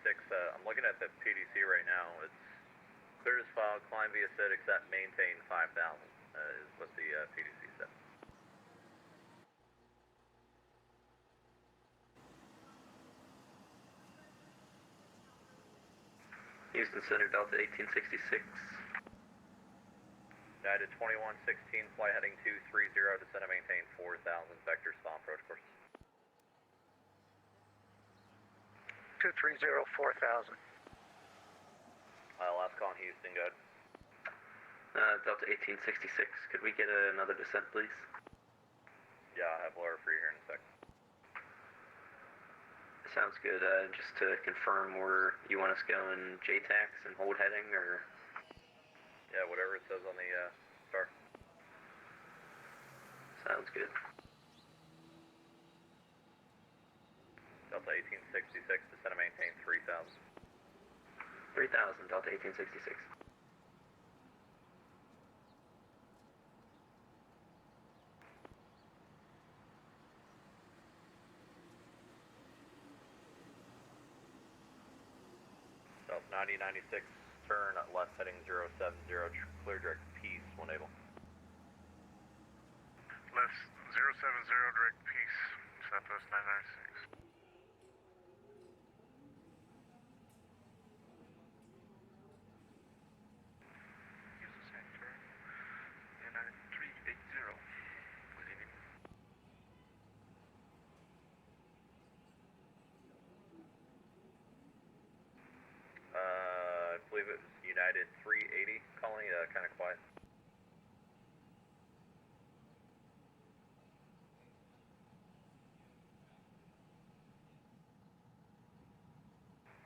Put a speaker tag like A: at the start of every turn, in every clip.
A: I'm looking at the PDC right now. It's cleared as filed, climb via SID, except maintain 5,000 is what the PDC said.
B: Houston Center, Delta 1866.
A: United 2116, flight heading 230, descend and maintain 4,000, vector spawn approach course.
C: 230, 4,000.
A: Last call in Houston, go ahead.
B: Delta 1866, could we get another descent, please?
A: Yeah, I'll have lower for you here in a sec.
B: Sounds good. Just to confirm, where you want us going, JTAX and hold heading, or?
A: Yeah, whatever it says on the star.
B: Sounds good.
A: Delta 1866, descend and maintain 3,000.
B: 3,000, Delta 1866.
A: Delta 9096, turn left heading 070, clear direct peace when able.
D: Left 070, direct peace, Southwest 996. Houston Center, United 380, good evening.
A: I believe it was United 380 calling, kind of quiet.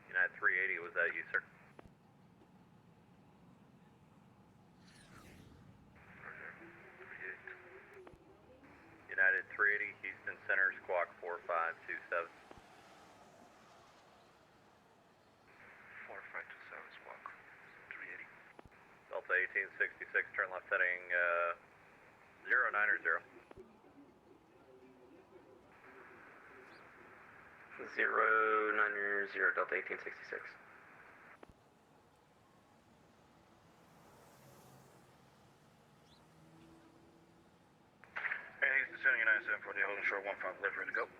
A: United 380, was that you, sir? United 380, Houston Center, squawk 4527.
D: 4527, squawk 380.
A: Delta 1866, turn left heading 090.
B: 090, Delta 1866.
D: And Houston Center, United 740, holding short 15 left, ready to go.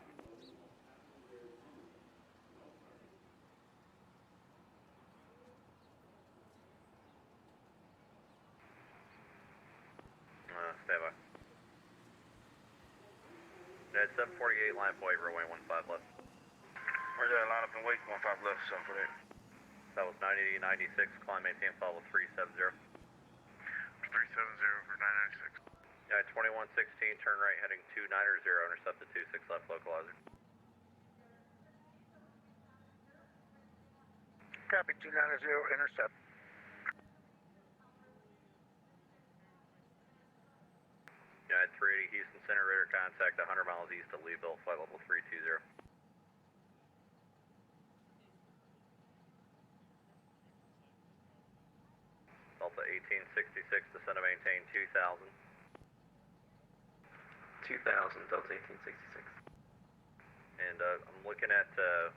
A: Stand by. United 748, line up, wait, runway 15 left.
D: Where's that? Line up and wait, 15 left, 748.
A: That was 9096, climb maintain follow 370.
D: 370 for 996.
A: United 2116, turn right heading 290, intercept the 26 left localizer.
C: Copy, 290, intercept.
A: United 380, Houston Center, radar contact 100 miles east of Leeville, flight level 320. Delta 1866, descend and maintain 2,000.
B: 2,000, Delta 1866.
A: And I'm looking at the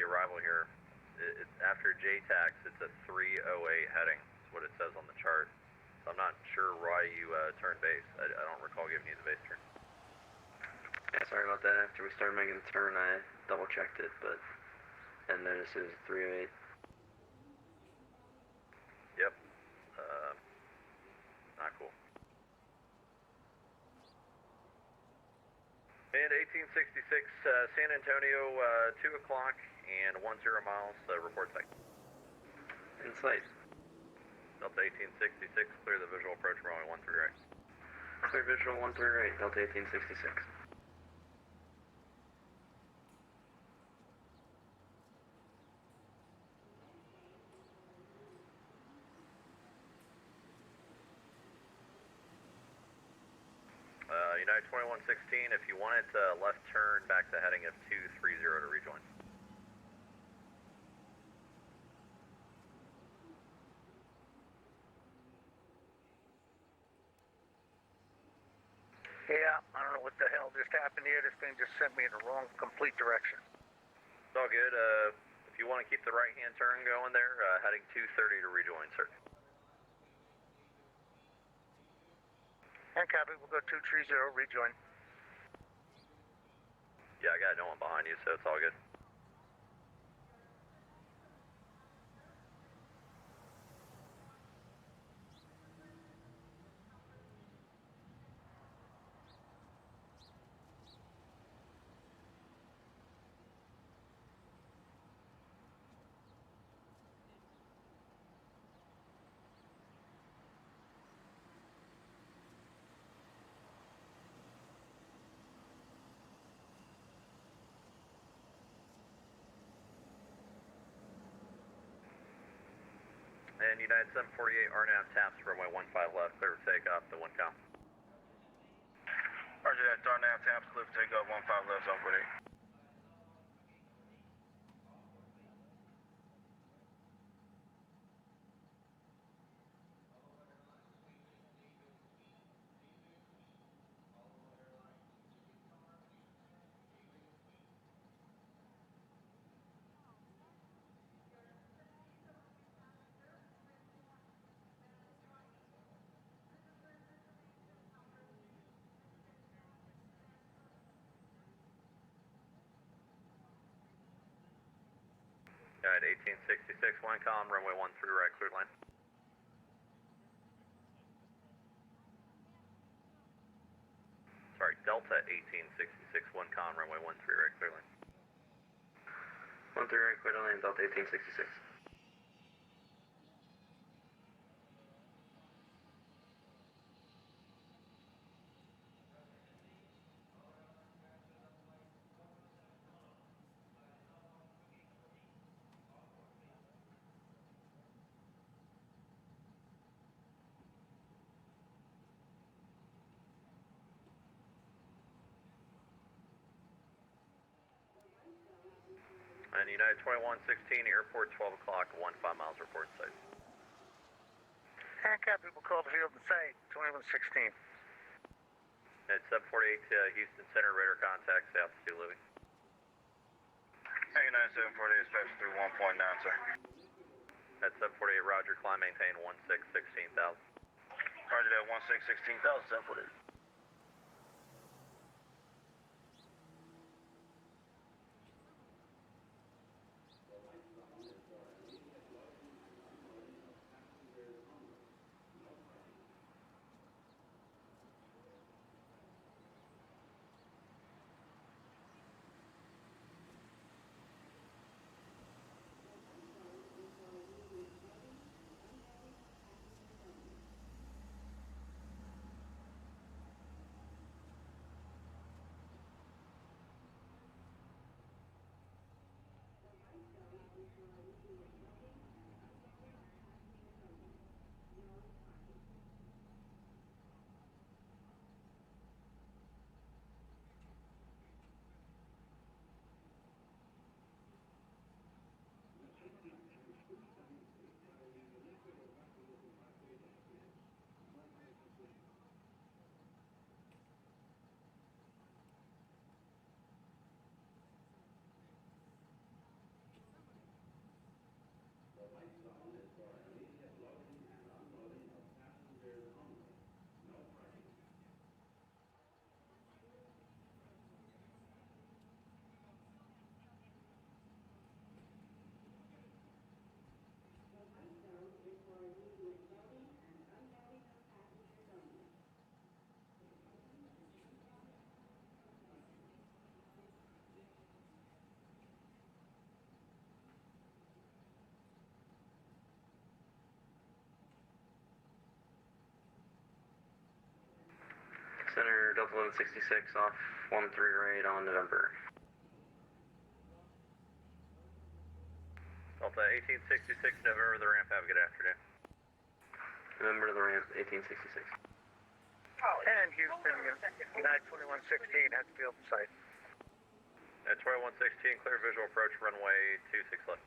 A: arrival here. It's after JTAX, it's a 308 heading. That's what it says on the chart. So I'm not sure why you turned base. I don't recall giving you the base turn.
B: Yeah, sorry about that. After we started making the turn, I double checked it, but and noticed it was 308.
A: Yep. Not cool. And 1866, San Antonio, 2 o'clock and 10 miles, report site.
B: In sight.
A: Delta 1866, clear the visual approach runway 13 right.
B: Clear visual 13 right, Delta 1866.
A: United 2116, if you want it left turn back to heading of 230 to rejoin.
C: Yeah, I don't know what the hell just happened here. This thing just sent me in the wrong complete direction.
A: It's all good. If you want to keep the right-hand turn going there, heading 230 to rejoin, sir.
C: And copy, we'll go 230, rejoin.
A: Yeah, I got no one behind you, so it's all good. And United 748, RNAV taps, runway 15 left, clear for takeoff, the 1 com.
D: Roger that, start now, taps, clear for takeoff, 15 left, 748.
A: United 1866, 1 com, runway 13 right, clear line. Sorry, Delta 1866, 1 com, runway 13 right, clear line.
B: 13 right, clear to land, Delta 1866.
A: And United 2116, airport 12 o'clock, 15 miles, report site.
C: And copy, we'll call the field and site, 2116.
A: At 748 Houston Center, radar contact, altitude living.
D: Hey, United 748, dispatch through 1.9, sir.
A: At 748, roger, climb, maintain 16,000.
D: Roger that, 16,000, 748.
B: Center Delta 1166 off 13 right on November.
A: Delta 1866, November, the ramp, have a good afternoon.
B: November to the ramp, 1866.
C: And Houston, United 2116, at the field and site.
A: At 2116, clear visual approach, runway 26 left.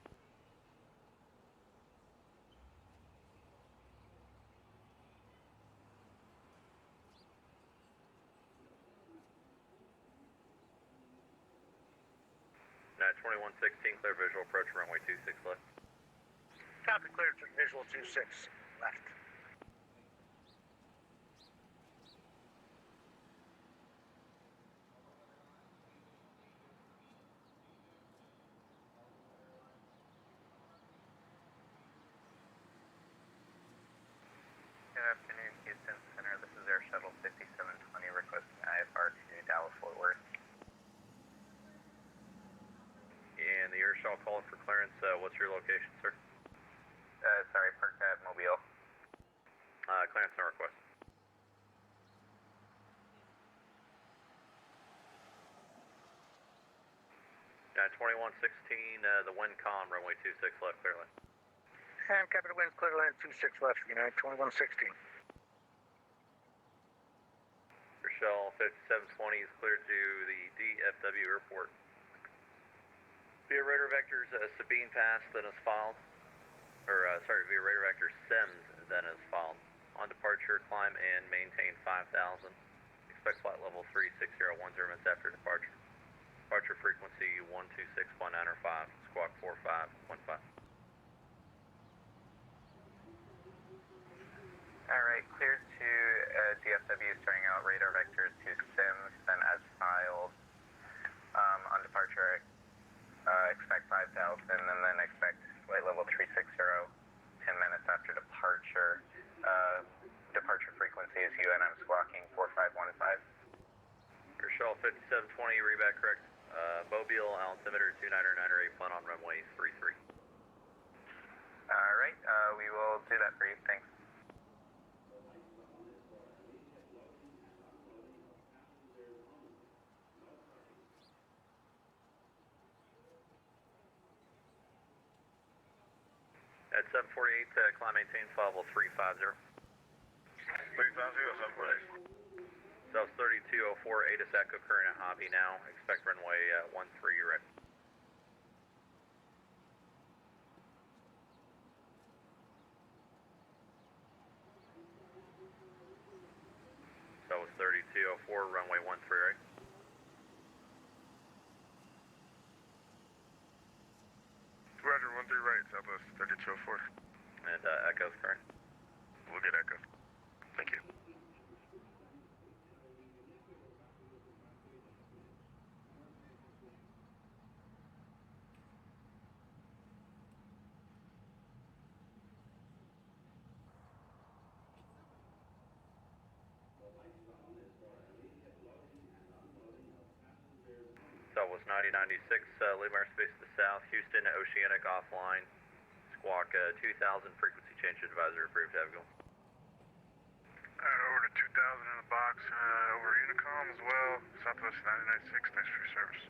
A: United 2116, clear visual, approach runway 26 left.
C: Copy, cleared to visual 26 left.
E: Good afternoon, Houston Center. This is Air Shuttle 5720 requesting IFR to Dallas Fort Worth.
A: And the air shuttle calling for clearance. What's your location, sir?
E: Sorry, parked at Mobile.
A: Clearance no request. 2116, the wind calm, runway 26 left, clear line.
C: And copy the winds, clear to land 26 left, United 2116.
A: Rochelle 5720 is cleared to the DFW airport. Via radar vectors, Sabine Pass, then is filed. Via radar vector SIMS, then is filed. On departure, climb and maintain 5,000. Expect flight level 36010 minutes after departure. Departure frequency 126.9 or 5, squawk 4515.
E: Alright, cleared to DFW, starting out radar vectors to SIMS, then as filed. On departure, expect 5,000, and then expect flight level 360, 10 minutes after departure. Departure frequency is UNM squawking 4515.
A: Rochelle 5720, reback correct. Mobile, altimeter 2998, plan on runway 33.
E: Alright, we will do that for you. Thanks.
A: At 748, climb maintain flight level 350.
D: 350 or 748?
A: South 3204, ATIS Echo current at Hobby now. Expect runway 13 right. South 3204, runway 13 right.
D: Roger, 13 right, Southwest 3204.
A: And Echo's current.
D: We'll get Echo. Thank you.
A: Southwest 9096, leave airspace to the south. Houston, Oceanic offline. Squawk 2000, frequency change advisor approved. Have a go.
D: Over to 2000 in the box, over Unicom as well. Southwest 996, thanks for your service.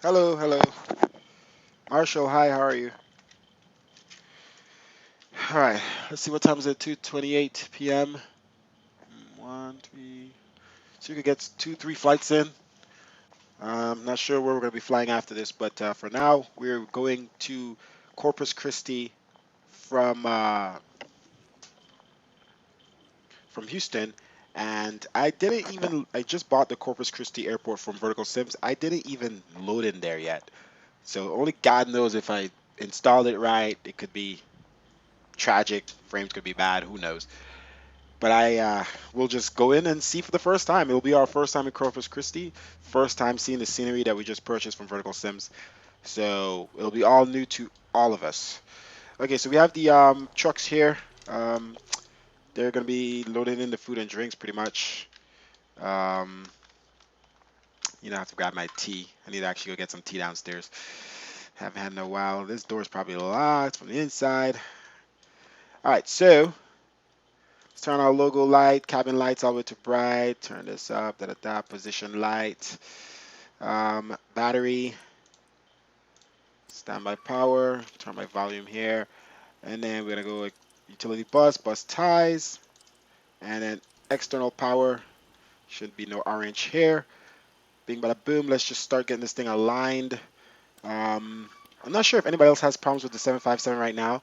F: Hello, hello. Marshall, hi, how are you? All right, let's see what time is it. 2:28 p.m. One, three. So you could get 2, 3 flights in. I'm not sure where we're going to be flying after this, but for now, we're going to Corpus Christi from Houston. And I just bought the Corpus Christi airport from Vertical Sims. I didn't even load in there yet. So only God knows if I installed it right. It could be tragic. Frames could be bad. Who knows? But I will just go in and see for the first time. It'll be our first time in Corpus Christi. First time seeing the scenery that we just purchased from Vertical Sims. So it'll be all new to all of us. Okay, so we have the trucks here. Um, they're going to be loading in the food and drinks pretty much. Um, I have to grab my tea. I need to actually go get some tea downstairs. Haven't had in a while. This door is probably locked from the inside. All right, so let's turn our logo light, cabin lights all the way to bright. Turn this up, position light. Battery, standby power. Turn my volume here. And then we're going to go like utility bus ties. And then external power. Should be no orange here. Bing bada boom. Let's just start getting this thing aligned. I'm not sure if anybody else has problems with the 757 right now.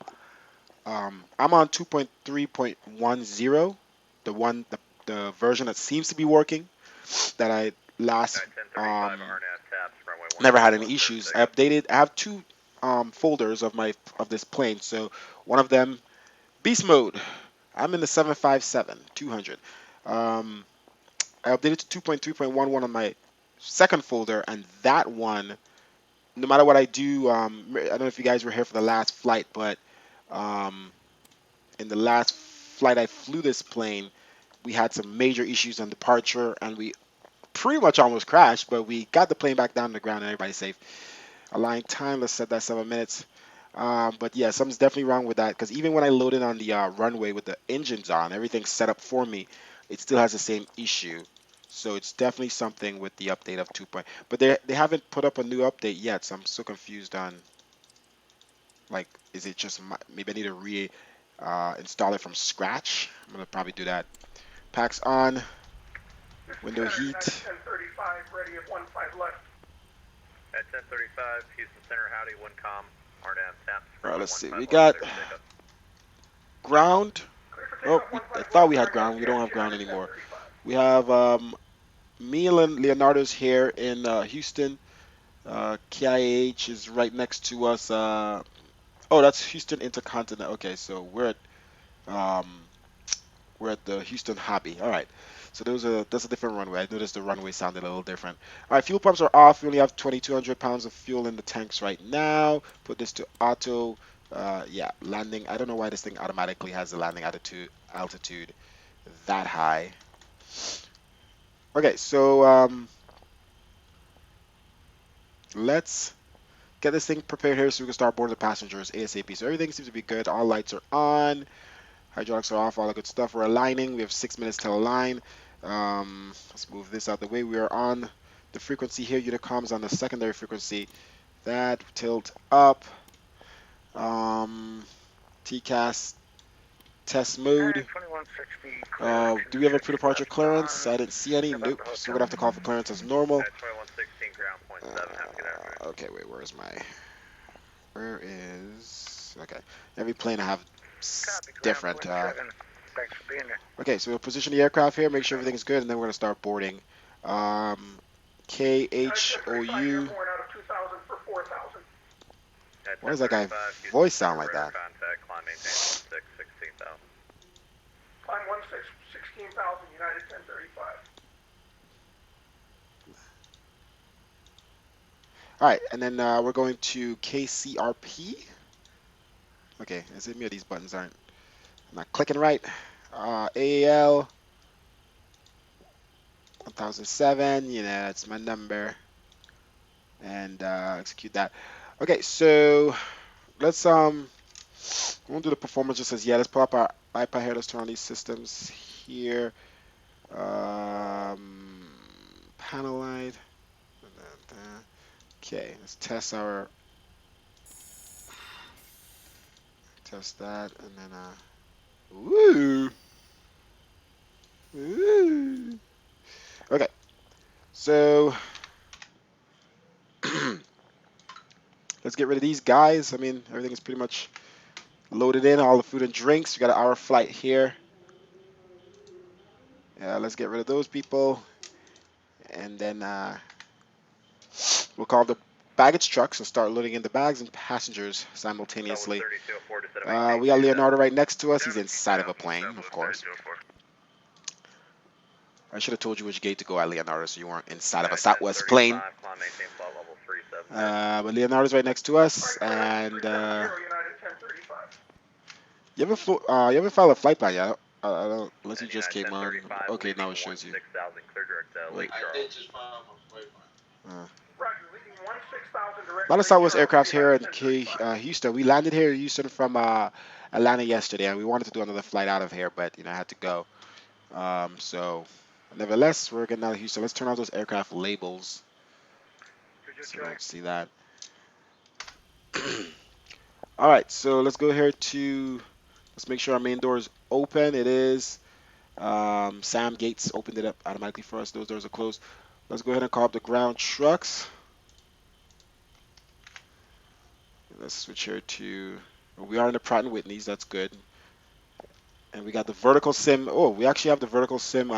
F: I'm on 2.3.10, the version that seems to be working. That I last never had any issues. I updated. I have two folders of this plane. So one of them, beast mode. I'm in the 757 200. I updated to 2.3.11 on my second folder, and that one, no matter what I do, I don't know if you guys were here for the last flight, but in the last flight I flew this plane, we had some major issues on departure, and we pretty much almost crashed, but we got the plane back down to the ground, and everybody's safe. Align time, let's set that 7 minutes. But yeah, something's definitely wrong with that, because even when I loaded on the runway with the engines on, everything's set up for me, it still has the same issue. So it's definitely something with the update of 2. But they haven't put up a new update yet, so I'm so confused on, like, is it just maybe I need to install it from scratch? I'm gonna probably do that. Packs on, window heat.
C: 1035, ready at 15 left.
A: At 1035, Houston Center, howdy, Wincom, RNAV, taps.
F: All right, let's see. We got ground. Oh, I thought we had ground. We don't have ground anymore. We have me and Leonardo's here in Houston. KIH is right next to us. Oh, that's Houston Intercontinental. Okay, so we're at the Houston Hobby. All right. So that's a different runway. I noticed the runway sounded a little different. All right, fuel pumps are off. We only have 2,200 pounds of fuel in the tanks right now. Put this to auto. Yeah, landing. I don't know why this thing automatically has the landing altitude that high. Okay, so let's get this thing prepared here so we can start boarding the passengers ASAP. So everything seems to be good. All lights are on. Hydraulics are off, all the good stuff. We're aligning. We have 6 minutes to align. Let's move this out the way. We are on the frequency here. Unicom is on the secondary frequency. That tilt up. TCAS test mode. Do we have a pre-departure clearance? I didn't see any. Nope. So we're gonna have to call for clearance as normal.
A: 2116, ground point 7, have a good afternoon.
F: Okay, wait. Where is? Okay. Every plane I have different.
C: Thanks for being there.
F: Okay, so we'll position the aircraft here, make sure everything is good, and then we're going to start boarding. KHOU. Why does that guy's voice sound like that?
A: Contact, climb maintain 16, 16,000.
C: Climb 16,000, United 1035.
F: All right, and then we're going to KCRP. Okay, is it me or these buttons aren't? I'm not clicking right. AAL 1007, that's my number. And execute that. Okay, so let's we won't do the performance just as yet. Let's pull up our iPad here. Let's turn on these systems here. Panel light. Okay, let's test our Test that, and then woo, woo. Okay, so let's get rid of these guys. I mean, everything is pretty much loaded in, all the food and drinks. We got an hour flight here. Yeah, let's get rid of those people, and then we'll call the baggage trucks and start loading in the bags and passengers simultaneously. We got Leonardo right next to us. He's inside of a plane, of course. I should have told you which gate to go at, Leonardo, so you weren't inside of a Southwest plane. But Leonardo's right next to us, and you haven't filed a flight plan yet. I don't, unless you just came on. Okay, now it shows you. Wait.
G: I did just file my flight plan.
F: A lot of Southwest aircrafts here in Houston. We landed here in Houston from Atlanta yesterday, and we wanted to do another flight out of here, but I had to go. So, nevertheless, we're getting out of Houston. Let's turn off those aircraft labels, so you don't see that. All right, so let's go here to. Let's make sure our main door is open. It is. Sam Gates opened it up automatically for us. Those doors are closed. Let's go ahead and call up the ground trucks. Let's switch here to. We are in the Pratt & Whitney's. That's good. And we got the vertical sim. Oh, we actually have the vertical sim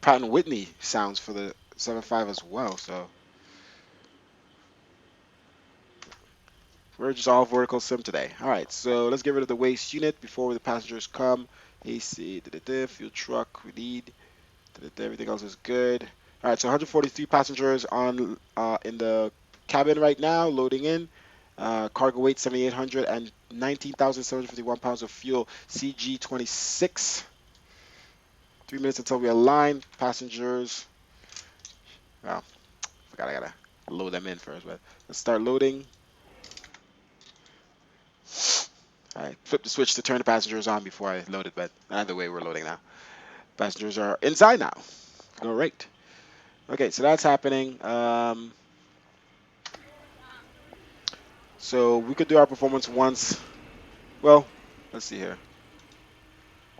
F: Pratt & Whitney sounds for the 7.5 as well. So we're just all vertical sim today. All right, so let's get rid of the waste unit before the passengers come. AC, fuel truck we need. Everything else is good. All right, so 143 passengers on in the cabin right now, loading in. Cargo weight 7,800 and 19,751 pounds of fuel. CG26. 3 minutes until we align. Passengers. Well, forgot I gotta load them in first, but let's start loading. I flipped the switch to turn the passengers on before I loaded, but either way, we're loading now. Passengers are inside now. Great. Okay, so that's happening. So we could do our performance once. Well, let's see here.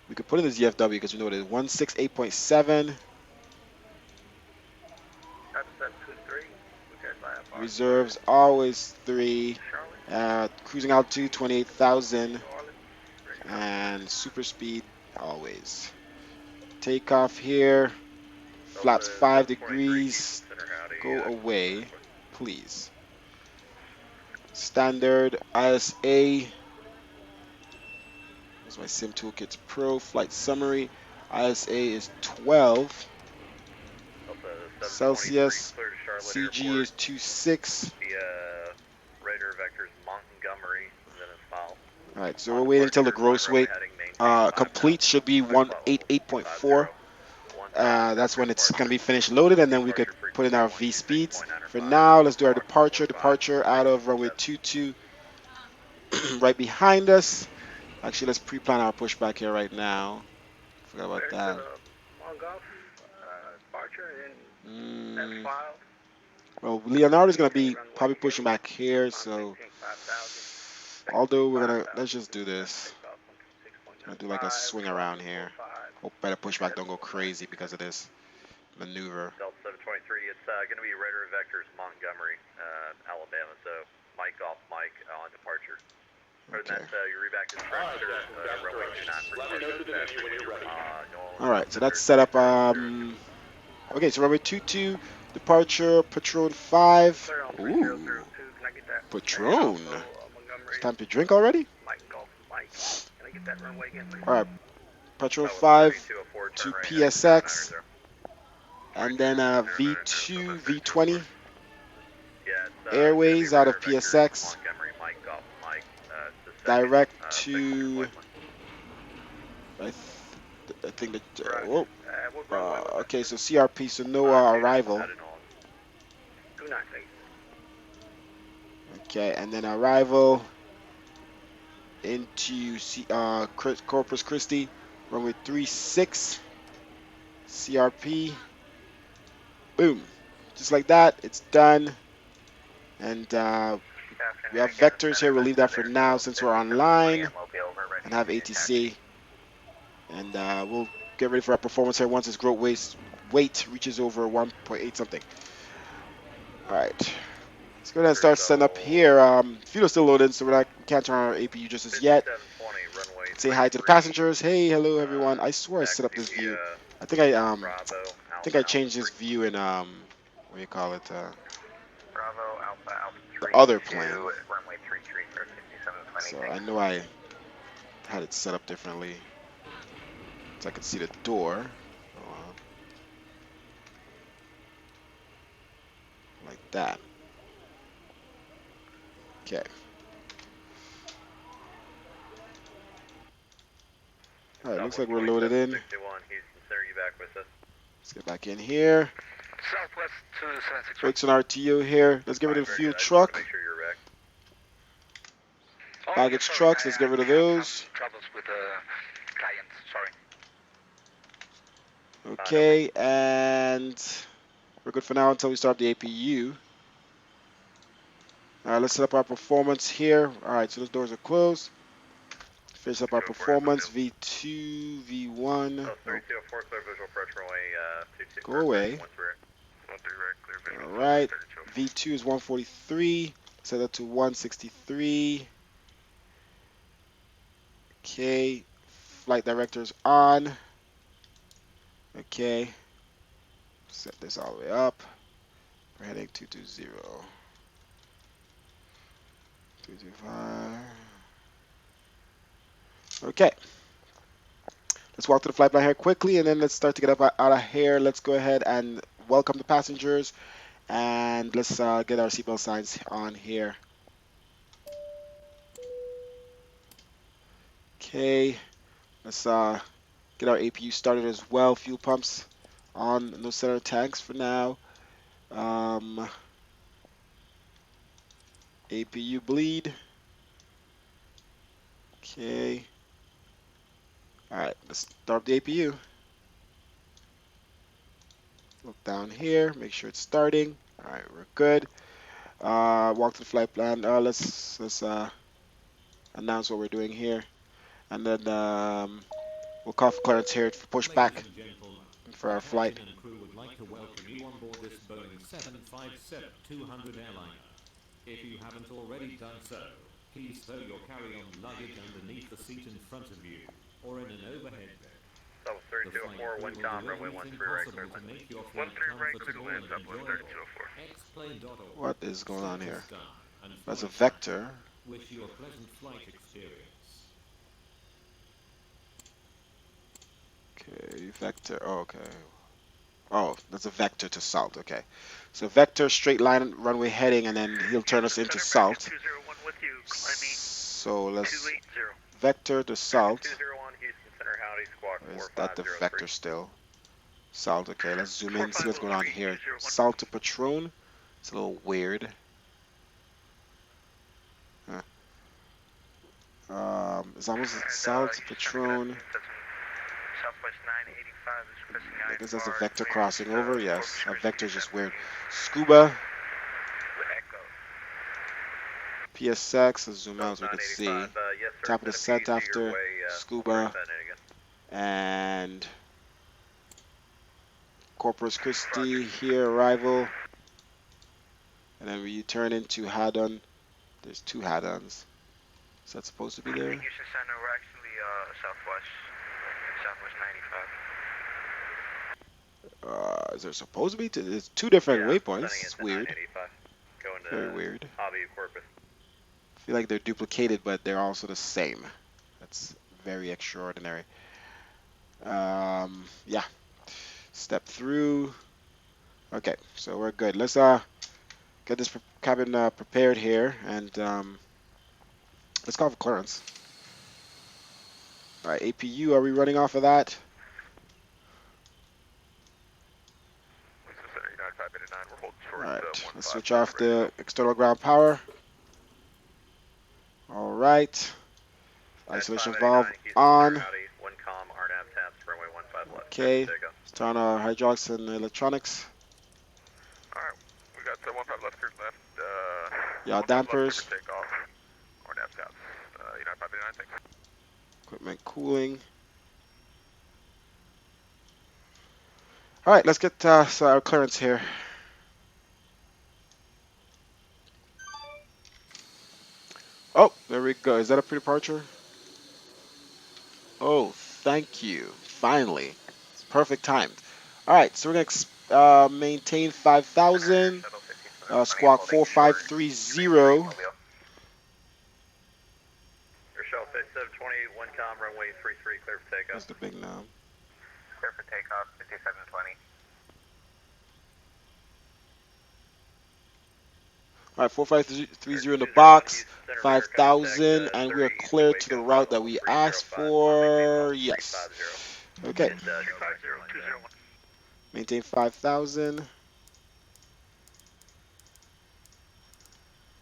F: We could put in the ZFW because we know it is 168.7. Reserves always 3. Cruising altitude 28,000. And super speed always. Takeoff here. Flaps 5 degrees. Go away, please. Standard ISA. Here's my Sim Toolkits Pro flight summary. ISA is 12 Celsius. CG is 26. All right, so we're waiting until the gross weight complete should be 188.4. That's when it's going to be finished loaded, and then we could put in our V speeds. For now, let's do our departure. Departure out of runway 22 right behind us. Actually, let's pre-plan our pushback here right now. Forgot about that. Well, Leonardo's going to be probably pushing back here, so although we're going to, let's just do this. I'm going to do like a swing around here. Hope better pushback don't go crazy because of this maneuver.
A: Delta 723, it's going to be radar vectors Montgomery, Alabama, so Mike off Mike on departure.
F: Okay.
A: All
F: right, so that's set up. Okay, so runway 22, departure, Patron 5. Ooh, Patron. It's time to drink already? All right, Patron 5 to PSX, and then V2, V20. Airways out of PSX. Direct to, I think that, whoa. Okay, so CRP, so no arrival. Okay, and then arrival into Corpus Christi, runway 36, CRP. Boom. Just like that, it's done. And
E: afternoon
F: We have
E: again,
F: vectors
E: center
F: here. We'll leave that for
E: vector,
F: now
E: so
F: since we're
E: 5720
F: online
E: and we'll be over ready
F: and have
E: to taxi.
F: ATC. And we'll get ready for our performance here once its growth weight reaches over 1.8 something. All right. Let's go ahead and start setting up here. Fuel's still loaded, so we can't turn on our APU just as yet.
A: 5720, runway
F: Say hi to the
A: 33,
F: passengers. Hey, hello everyone. I swear I set up this
A: taxi
F: view.
A: via
F: I think I
A: Bravo,
F: think I
A: Alpha,
F: changed
A: Alpha
F: this view in what do you call it?
E: Bravo, Alpha, Alpha
F: The
E: 3
F: other
E: to
F: plane.
E: runway 33 for 5720,
F: So
E: thanks.
F: I know I had it set up differently, so I could see the door. Like that. Okay. All right, looks like we're loaded in.
A: 61, Houston Center, you back with us?
F: Let's get back in here.
C: Southwest 2761.
F: Brakes on RTO here. Let's get rid of the
A: Very
F: fuel
A: good. I just wanted to
F: truck.
A: make sure you're back.
C: Oh,
F: Baggage
C: sorry,
F: trucks, let's get rid of
C: we had
F: those.
C: some troubles with clients, sorry.
F: Okay, and we're good for now until we start the APU. All right, let's set up our performance here. All right, so those doors are closed. Finish up our performance. V2, V1.
A: So 3204, clear visual approach runway 22.
F: Go away.
A: 13 right,
F: All right, V2 is 143. Set that to 163. Okay, flight director's on. Okay, set this all the way up. We're heading 220. 225. Okay. Let's walk to the flight plan here quickly, and then let's start to get up out of here. Let's go ahead and welcome the passengers, and let's get our seatbelt signs on here. Okay. Let's get our APU started as well. Fuel pumps on, no center tanks for now. APU bleed. Okay. All right, let's start the APU. Look down here, make sure it's starting. All right, we're good. Walk to the flight plan. Let's announce what we're doing here, and then we'll call for clearance here for pushback for our flight.
H: Captain and crew would like to welcome you on board this Boeing 757-200 airliner. If you haven't already done so, please throw your carry-on luggage underneath the seat in front of you, or in an overhead bin.
A: Level 3204, one com, runway 13 right, clear to land.
C: 13 right, clear to land, Southwest 3204.
F: What is going on here? That's a vector.
H: Wish you a pleasant flight experience.
F: Okay, vector. Oh, okay. Oh, that's a vector to salt. Okay. So vector, straight line, runway heading, and then he'll turn us into salt. So let's vector to salt.
A: 201, Houston Center, howdy, squawk
F: Or is that the
A: 4503.
F: vector still? Salt. Okay, let's zoom in, see what's going on here. Salt to Patron. It's a little weird. Huh. It's almost salt to Patron.
C: Southwest 985 is pressing
F: I guess that's a
C: hard,
F: vector
C: clear,
F: crossing over. Yes,
C: Corpus
F: a
C: Christi,
F: vector is just
C: 7.
F: weird. Scuba.
C: With Echo.
F: PSX. Let's zoom out so we can see.
A: 985, yes, sir.
F: Tap of the
A: Send a
F: set
A: PDC your
F: after
A: way,
F: Scuba
A: 410 again.
F: and Corpus Christi here, arrival. And then we turn into Haddon. There's two Haddons. Is that supposed to be there?
C: Houston Center, we're actually Southwest 95.
F: Is there supposed to be? There's two different
A: Yeah,
F: waypoints.
A: sending
F: It's
A: it to
F: weird.
A: 985. Going to
F: Very weird.
A: Hobby Corpus.
F: I feel like they're duplicated, but they're also the same. That's very extraordinary. Yeah. Step through. Okay, so we're good. Let's get this cabin prepared here, and let's call for clearance. All right, APU, are we running off of that? All right, let's switch off the external ground power. All right, isolation valve on.
A: Howdy, one com, RNAV taps, runway 15 left.
F: Okay, let's turn on our hydraulics and electronics.
C: Alright, we got 15 left, cleared left.
F: Yaw dampers.
D: Takeoff. Or nav taps. United 589, thanks.
F: Equipment cooling. All right, let's get so our clearance here. Oh, there we go. Is that a pre-departure? Oh, thank you. Finally. It's perfect timed. All right, so we're going to maintain 5,000. Squawk 4530.
A: Rochelle 5720, one com, runway 33, clear for takeoff.
F: That's the big knob.
E: Clear for takeoff, 5720.
F: All right, 4530 in the box, 5,000, and we are clear to the route that we asked for. Yes. Okay. Maintain 5,000.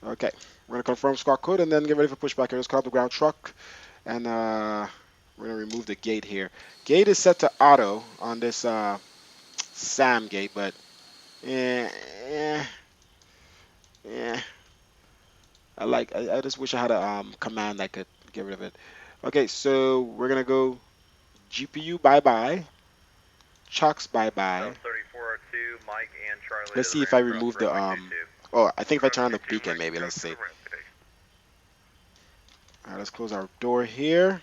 F: Okay. We're going to confirm squawk code and then get ready for pushback here. Let's call up the ground truck, and we're going to remove the gate here. Gate is set to auto on this SAM gate, but yeah. I just wish I had a command that could get rid of it. Okay, so we're gonna go GPU bye-bye, Chucks bye-bye.
A: 3402, Mike and Charlie.
F: Let's see if I remove the oh, I think if I turn on the beacon maybe, let's see. Alright, let's close our door here.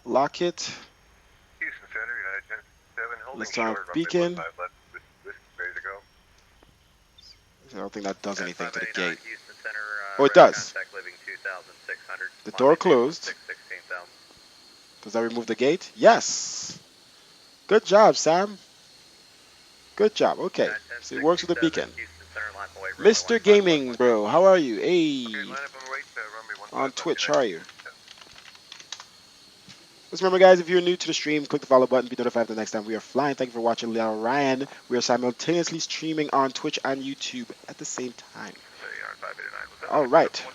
F: Lock it.
D: Houston Center, United 10-7, holding
F: Let's turn on
D: short,
F: beacon.
D: runway 15 left, ready to go.
F: I don't think that does anything to the gate.
A: Houston Center,
F: Oh, it does.
A: contact living 2600.
F: The door closed.
A: 16,000.
F: Does that remove the gate? Yes. Good job, Sam. Good job. Okay. So it works with the beacon. Mr. Gaming, bro, how are you? Hey. On Twitch, how are you? Just remember, guys, if you're new to the stream, click the follow button, be notified the next time we are flying. Thank you for watching, Lil Ryan. We are simultaneously streaming on Twitch and YouTube at the same time. All right.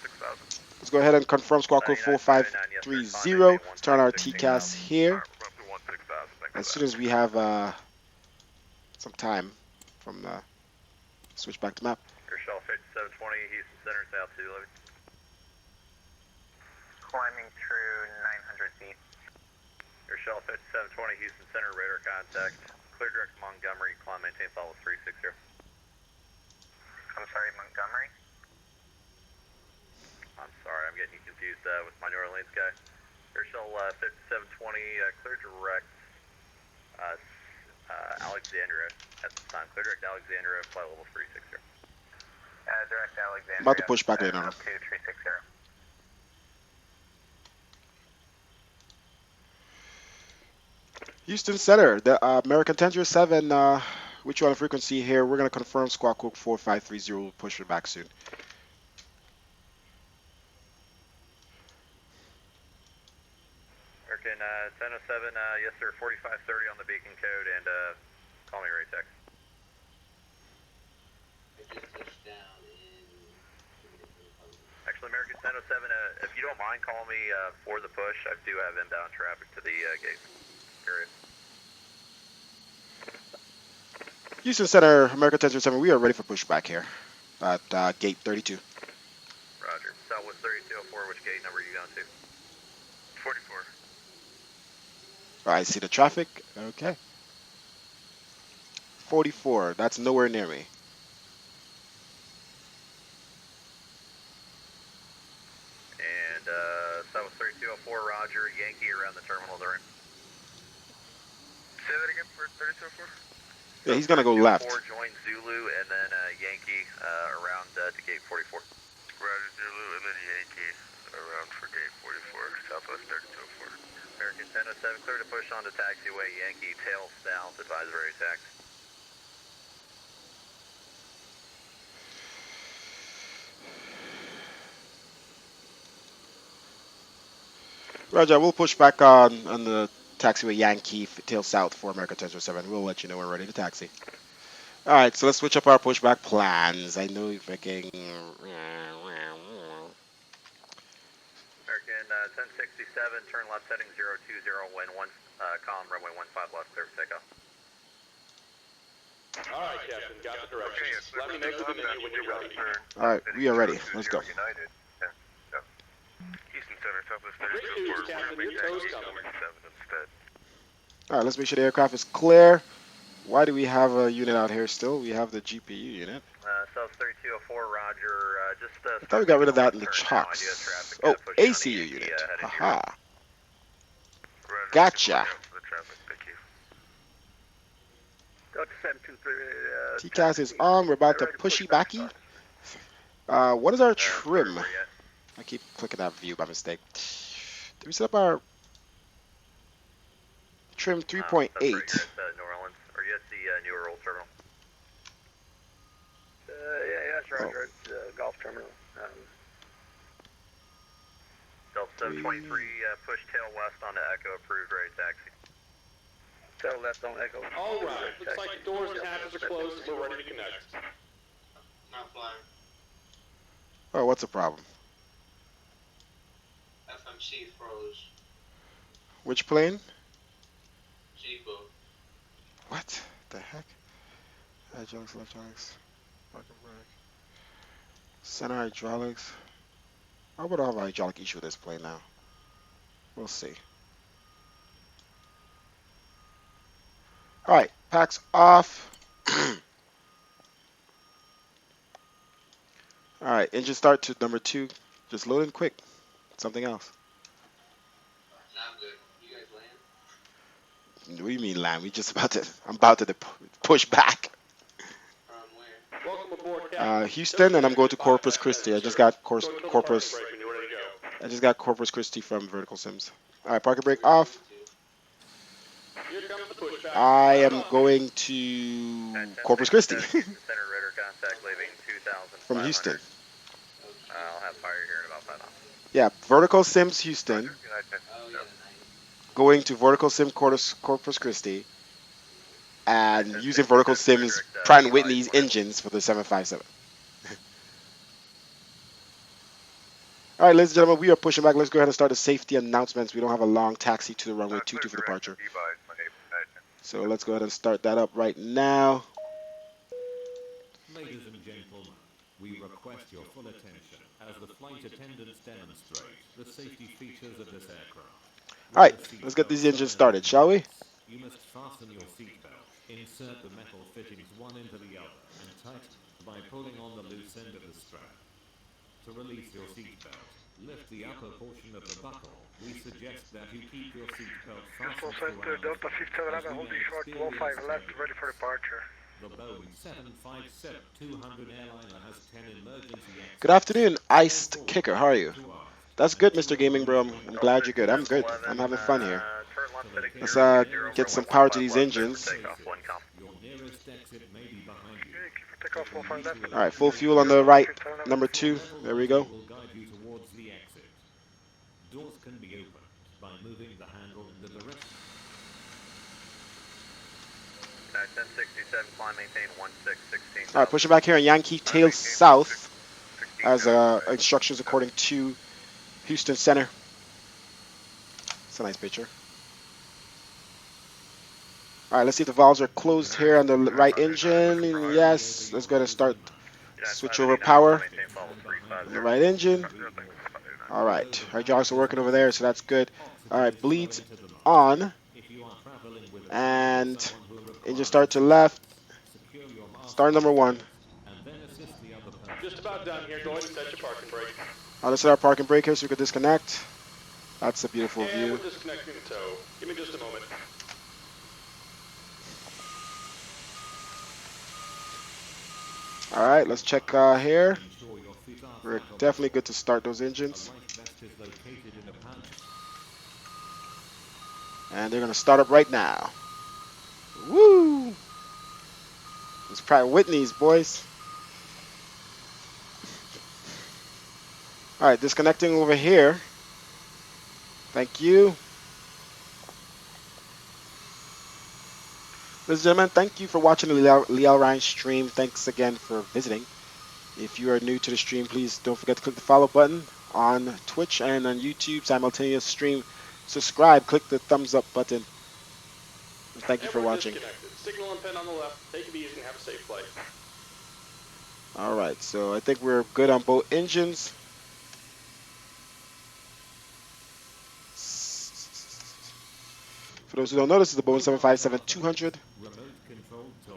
F: Let's go ahead and confirm squawk code 4530. Let's turn our TCAS here. As soon as we have some time from the switch back to map.
A: Rochelle 5720, Houston Center, South 211.
E: Climbing through 900 feet.
A: Rochelle 5720, Houston Center, radar contact. Clear direct to Montgomery, climb, maintain follow 360.
E: I'm sorry, Montgomery?
A: I'm sorry, I'm getting you confused with my New Orleans guy. Rochelle 5720, clear direct Alexandria at this time. Clear direct Alexandria, flight level 360.
E: Direct Alexandria.
F: About to push back right now.
E: Up to 360.
F: Houston Center, the American 1007, which on the frequency here. We're going to confirm squawk code 4530. We'll push it back soon.
A: American 1007, yes sir, 4530 on the beacon code, and call me right text. Actually, American 1007, if you don't mind, call me for the push. I do have inbound traffic to the gate. Period.
F: Houston Center, American 1007, we are ready for pushback here at gate 32.
A: Roger. Southwest 3204, which gate number are you going to?
D: 44.
F: All right, I see the traffic. Okay. 44, that's nowhere near me.
A: And Southwest 3204, Roger, Yankee around the terminal there.
D: Say that again for 3204?
F: Yeah, he's going to go left.
A: Join Zulu and then Yankee around to gate 44.
D: Roger, Zulu and then Yankee around for gate 44, Southwest 3204.
A: American 1007, clear to push onto taxiway, Yankee, tail south, advisory tax.
F: Roger, we'll push back on the taxiway Yankee, tail south for American 1007. We'll let you know when we're ready to taxi. All right, so let's switch up our pushback plans. I know you're freaking...
A: American 1067, turn left heading 020, wind 1, calm, runway 15 left, clear for takeoff.
I: All right, Captain, got the directions. Let me know to the menu when you're ready.
F: All right, we are ready. Let's go.
D: Houston Center, Southwest
I: Great news, Captain. Your tow's coming.
D: instead.
F: All right, let's make sure the aircraft is clear. Why do we have a unit out here still? We have the GPU unit.
A: South 3204, Roger.
F: I thought we got rid of that in the chocks. Oh, ACU unit. Haha. Gotcha.
C: Delta 723.
F: TCAS is on. We're about to pushy backy. What is our trim? I keep clicking that view by mistake. Did we set up our trim 3.8?
A: New Orleans. Are you at the New Orleans terminal?
C: Yeah, that's Roger. It's Golf Terminal.
A: Delta 723, push tail west onto Echo, approved right taxi.
C: Tail left on Echo.
I: All right. Looks like the doors and hatches are closed. We're ready to connect.
G: Not flying.
F: Oh, what's the problem?
G: FMC froze.
F: Which plane?
G: Jeepo.
F: What the heck? Hydraulics, electronics, parking brake, center hydraulics. How about I have a hydraulic issue with this plane now? We'll see. All right, packs off. All right, engine start to number 2. Just load in quick. Something else.
G: Nah, I'm good. You guys land?
F: What do you mean land? I'm about to push back.
G: From where?
I: Welcome aboard, Captain.
F: Houston, and I'm going to Corpus Christi. I just got Corpus. I just got Corpus Christi from Vertical Sims. All right, parking brake off.
I: Here comes the pushback.
F: I am going to Corpus Christi
A: Center radar contact leaving 2,500.
F: from Houston.
A: I'll have fire here in about 5 miles.
F: Yeah, Vertical Sims Houston,
G: Oh, yeah, nice.
F: going to Vertical Sim Corpus Christi, and using Vertical Sims Pratt & Whitney's engines for the 757. All right, ladies and gentlemen, we are pushing back. Let's go ahead and start the safety announcements. We don't have a long taxi to the runway 22 for departure. So let's go ahead and start that up right now.
H: Ladies and gentlemen, we request your full attention as the flight attendants demonstrate the safety features of this aircraft.
F: All right, let's get these engines started, shall we?
H: You must fasten your seatbelt, insert the metal fittings one into the other, and tighten by pulling on the loose end of the strap. To release your seatbelt, lift the upper portion of the buckle. We suggest that you keep your seatbelt
C: Houston
H: fastened
C: Center,
H: throughout.
C: Delta 5711, holding short, 105 left, ready for departure.
H: The Boeing 757-200 airliner has 10 emergency exits.
F: Good afternoon, Iced Kicker. How are you? That's good, Mr. Gaming Bro. I'm glad you're good. I'm good. I'm having fun here. Let's get some power to these engines.
H: Your nearest exit may be behind you.
C: Takeoff 15 left.
F: All right, full fuel on the right, number 2. There we go.
H: Will guide you towards the exit. Doors can be opened by moving the handle in the direction.
A: 1067, climb, maintain 1616.
F: All right, pushing back here on Yankee Tail South as instructions according to Houston Center. It's a nice picture. All right, let's see if the valves are closed here on the right engine. Yes, let's go ahead and start. Switch over power on the right engine. All right, hydraulics are working over there, so that's good. All right, bleeds on. And engine start to left. Start number 1.
I: Just about done here. Go ahead and set your parking brake.
F: Let's set our parking brake here so we can disconnect. That's a beautiful
I: And
F: view.
I: we're disconnecting the tow. Give me just a moment.
F: All right, let's check here. We're definitely good to start those engines. And they're going to start up right now. Woo! It's Pratt & Whitney's, boys. All right, disconnecting over here. Thank you. Ladies and gentlemen, thank you for watching the Liel Ryan stream. Thanks again for visiting. If you are new to the stream, please don't forget to click the follow button on Twitch and on YouTube. Simultaneous stream. Subscribe. Click the thumbs up button. Thank you for
I: Everyone
F: watching.
I: disconnected. Signal and pin on the left. Take it easy and have a safe flight.
F: All right, so I think we're good on both engines. For those who don't know, this is the Boeing 757-200.
H: Remote controlled toys.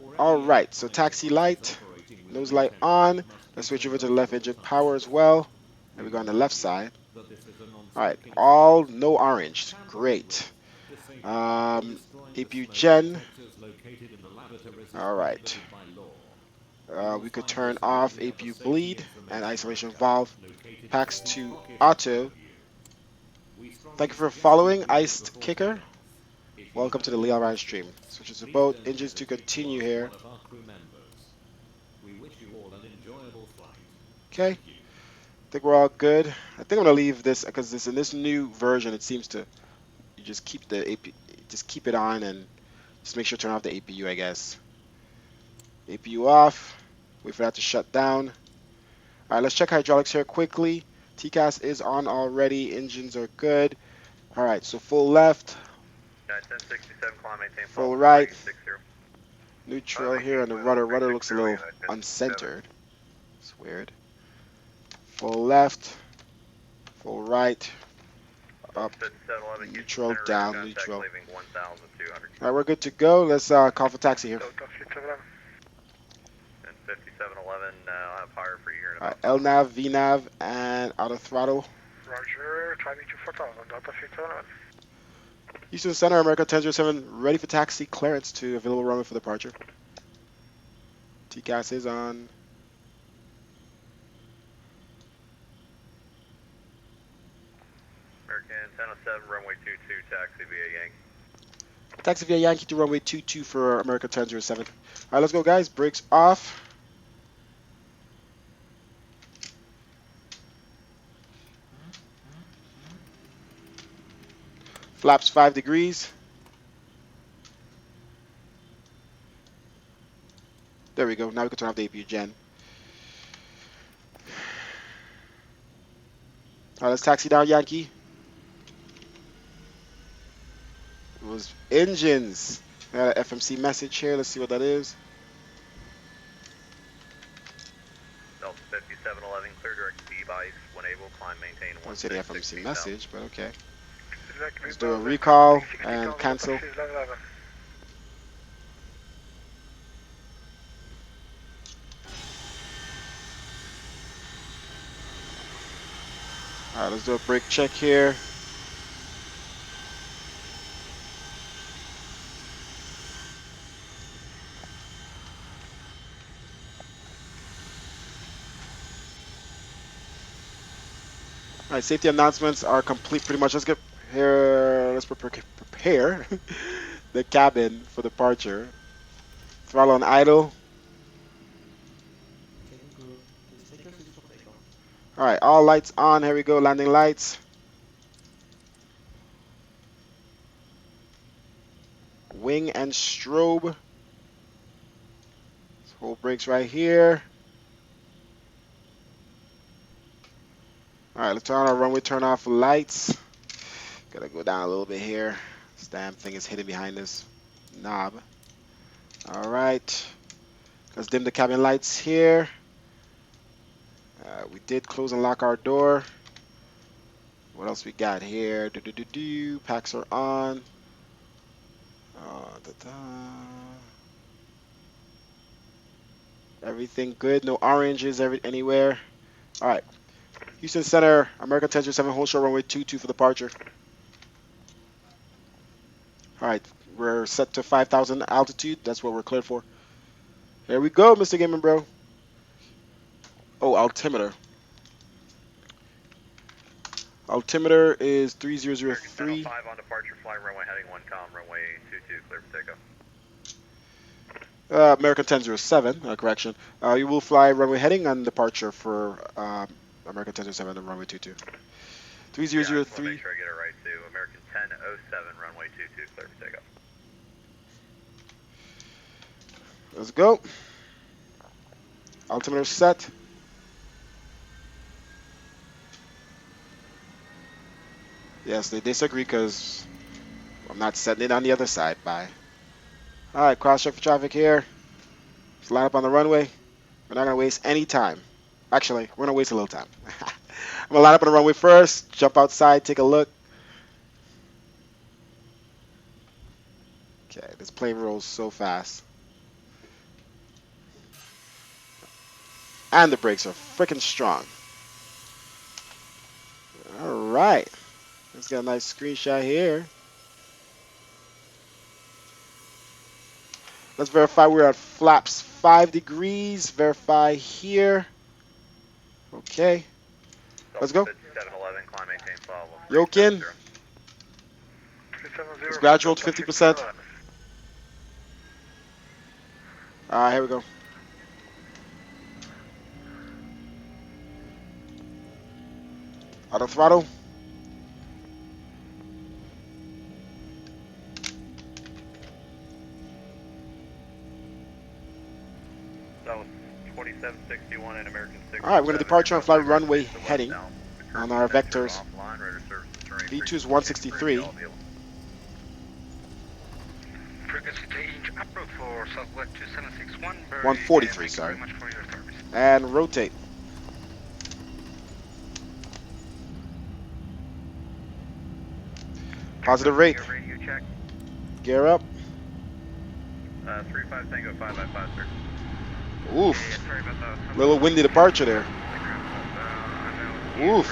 H: Or
F: All
H: any
F: right, so
H: electronic
F: taxi
H: devices
F: light,
H: operating with
F: nose
H: low
F: light on.
H: temperature must
F: Let's
H: be
F: switch over to the
H: turned
F: left
H: off at
F: engine
H: all
F: power as
H: times.
F: well.
H: We
F: And we go on the
H: remind
F: left
H: you
F: side.
H: that this is a
F: All right,
H: non-smoking
F: all
H: zone.
F: no orange.
H: Tampering
F: Great.
H: with, disabling, or destroying the
F: APU
H: smoke
F: gen.
H: detectors located in the laboratories is
F: All right.
H: prohibited by law. You will
F: We could
H: find
F: turn
H: this
F: off
H: written in the
F: APU
H: safety
F: bleed and
H: information
F: isolation
H: marker
F: valve.
H: located in the
F: Packs
H: seat
F: to
H: pocket in front
F: auto.
H: of you. We
F: Thank
H: strongly
F: you for
H: suggest you
F: following
H: read it
F: Iced
H: before
F: Kicker.
H: takeoff. If you
F: Welcome
H: have
F: to the
H: any
F: Leon Ryan
H: questions,
F: stream. Switches to
H: please
F: both
H: don't
F: engines to
H: hesitate to
F: continue
H: ask
F: here.
H: one of our crew members. We wish you all an enjoyable flight.
F: Okay.
H: Thank you.
F: I think we're all good. I think I'm gonna leave this because in this new version it seems to you just keep the AP, just keep it on and just make sure to turn off the APU, I guess. APU off. Wait for that to shut down. All right, let's check hydraulics here quickly. TCAS is on already. Engines are good. All right, so full left,
A: 1067, climb, maintain
F: full
A: follow,
F: right,
A: 60.
F: neutral here, and the rudder. Rudder looks a little uncentered. It's weird. Full left, full right, up,
A: 5711,
F: neutral, down, neutral.
A: leaving 1200.
F: All right, we're good to go. Let's call for taxi here.
C: Delta 5711.
A: And 5711, I'll have fire for you here in
F: All right,
A: about
F: LNAV, VNAV, and auto throttle.
C: Roger, climbing to 4000, Delta 5711.
F: Houston Center, America 1007, ready for taxi clearance to available runway for departure. TCAS is on.
A: American 1007, runway 22, taxi via Yankee.
F: Taxi via Yankee to runway 22 for America 1007. All right, let's go, guys. Brakes off. Flaps 5 degrees. There we go. Now we can turn off the APU gen. All right, let's taxi down Yankee. It was engines. I got an FMC message here. Let's see what that is.
A: Delta 5711, clear direct device. When able, climb, maintain
F: I don't see the
A: 1660
F: FMC message, but okay.
C: Exactly,
F: Let's do a
C: Delta
F: recall
C: 60,000,
F: and
C: Delta
F: cancel.
C: 5711.
F: All right, let's do a brake check here. All right, safety announcements are complete pretty much. Let's get here. Let's prepare the cabin for departure. Throttle on idle. All right, all lights on. Here we go. Landing lights. Wing and strobe. Let's hold brakes right here. All right, let's turn on our runway turn off lights. Gotta go down a little bit here. This damn thing is hidden behind this knob. All right, let's dim the cabin lights here. We did close and lock our door. What else we got here? Packs are on. Everything good. No oranges anywhere. All right. Houston Center, American 1007, hold short runway 22 for departure. All right. We're set to 5,000 altitude. That's what we're cleared for. Here we go, Mr. Gaming Bro. Oh, altimeter. Altimeter is 3003.
A: 5 on departure, fly runway heading 1 com, runway 22, clear for takeoff.
F: American 1007, correction. You will fly runway heading on departure for American 1007 and runway 22. 3003.
A: Yeah, I just want to make sure I get it right too. American 1007, runway 22, clear for takeoff.
F: Let's go. Altimeter set. Yes, they disagree because I'm not setting it on the other side. Bye. All right, cross check for traffic here. Let's line up on the runway. We're not gonna waste any time. Actually, we're gonna waste a little time. I'm gonna line up on the runway first. Jump outside, take a look. Okay, this plane rolls so fast. And the brakes are freaking strong. All right. Let's get a nice screenshot here. Let's verify we're at flaps 5 degrees. Verify here. Okay. Let's go.
A: 711, climb maintain follow.
F: Yoke in.
C: 370.
F: Let's gradual to 50%. All right, here we go. Auto throttle.
A: That was 2761 and American 6.
F: All right, we're going to departure and fly runway heading on our vectors. V2 is 163.
C: Frequency change approach for Southwest 2761.
F: 143, sorry. And rotate. Positive rate.
A: Radio check.
F: Gear up.
A: 35 Tango 5 by 5, sir.
F: Oof.
C: Yeah, sorry about that.
F: Little windy departure there. Oof.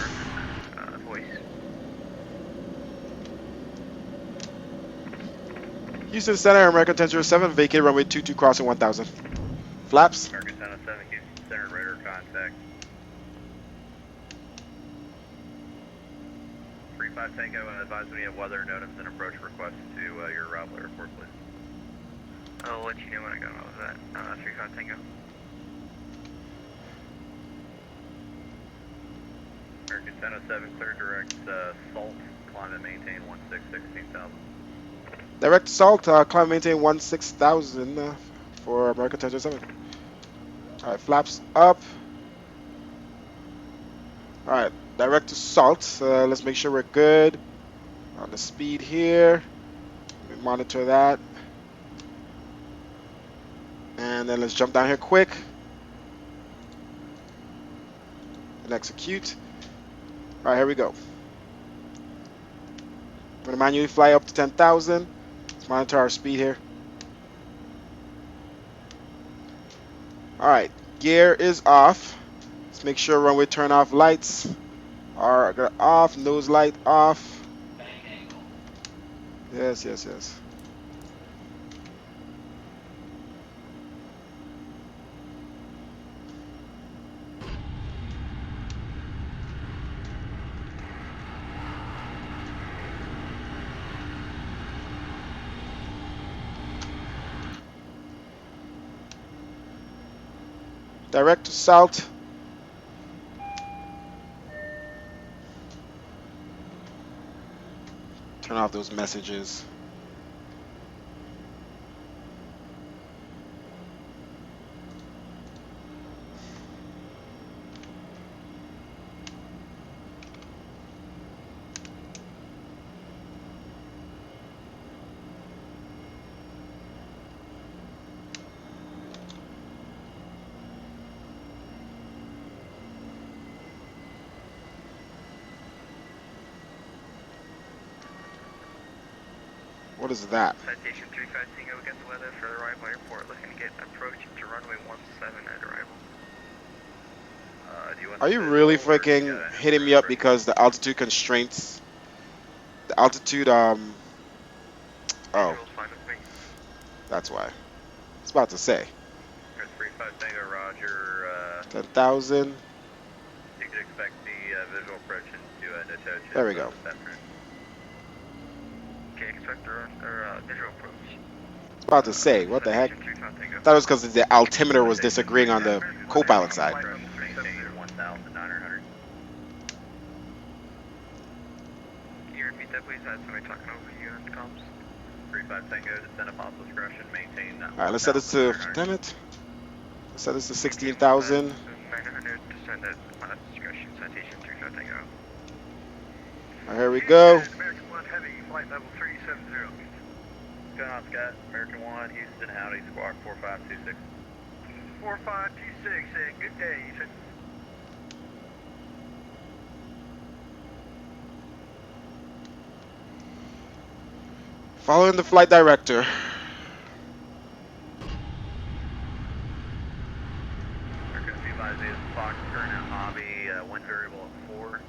C: Voice.
F: Houston Center, American 1007, vacate runway 22, crossing 1000. Flaps.
A: American 1007, Houston Center, radar contact. 35 Tango, advise when you have weather notice and approach request to your arrival airport, please.
C: I'll let you know when I got all of that. 35 Tango.
A: American 1007, clear direct salt, climb and maintain 16,000.
F: Direct salt, climb and maintain 16,000 for American 1007. Alright, flaps up. Alright, direct to salt. Let's make sure we're good on the speed here. Let me monitor that. And then let's jump down here quick. And execute. Alright, here we go. I'm going to manually fly up to 10,000. Let's monitor our speed here. Alright, gear is off. Let's make sure runway turn off lights are off, nose light off. Yes, yes, yes. Direct to salt. Turn off those messages. What is that?
C: Citation 35 Tango against weather for arrival airport. Looking to get approach to runway 17 at arrival.
A: Do you want
F: Are you really freaking hitting me up because the altitude constraints? The altitude, oh, that's why. I was about to say.
A: 35 Tango, roger.
F: 10,000.
A: You can expect the visual approach into Natocha.
F: There we go.
C: Okay, expect the visual approach.
F: I was about to say, what the heck? That was because the altimeter was disagreeing on the co-pilot side.
A: 1,900.
C: Can you repeat that, please? I had somebody talking over you on comms.
A: 35 Tango, descend upon discretion, maintain.
F: Alright, let's set this to, damn it. Let's set this to 16,000.
C: 900, descend at discretion. Citation 35 Tango.
F: Alright, here we go.
C: American
D: American 1 Heavy, flight level 370.
A: Going on, Scott. American 1, Houston, howdy, squawk 4526.
D: 4526, and good day, Ethan.
F: Following the flight director.
A: American C-5 is Fox, current at hobby, wind variable at 4,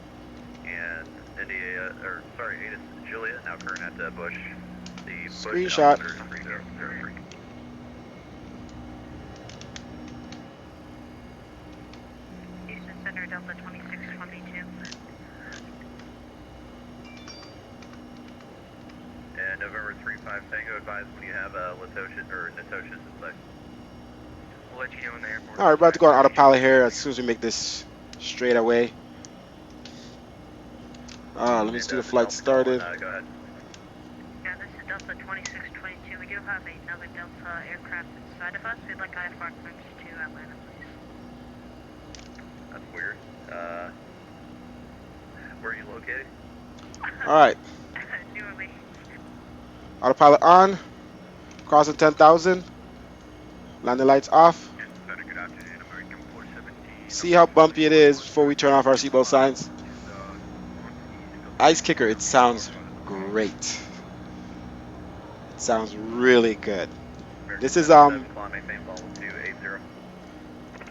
A: and India, or sorry, Ada Julia, now current at Bush. The Bush
F: Screenshot.
A: altimeter is 3003.
J: Houston Center, Delta 2622.
A: And November 35 Tango, advise when you have Latocious or Natocious in sight.
C: We'll let you know in the airport.
F: Alright, about to go on autopilot here as soon as we make this straight away. Let me just do the flight started.
A: Go ahead.
J: Yeah, this is Delta 2622. We do have another Delta aircraft inside of us. We'd like IFR clearance to Atlanta, please.
A: That's weird. Where are you located?
F: Alright,
J: New Orleans.
F: autopilot on. Crossing 10,000. Landing lights off.
D: Good afternoon, American 417.
F: See how bumpy it is before we turn off our seatbelt signs. Ice Kicker, it sounds great. It sounds really good. This is
A: Climb maintain level 280.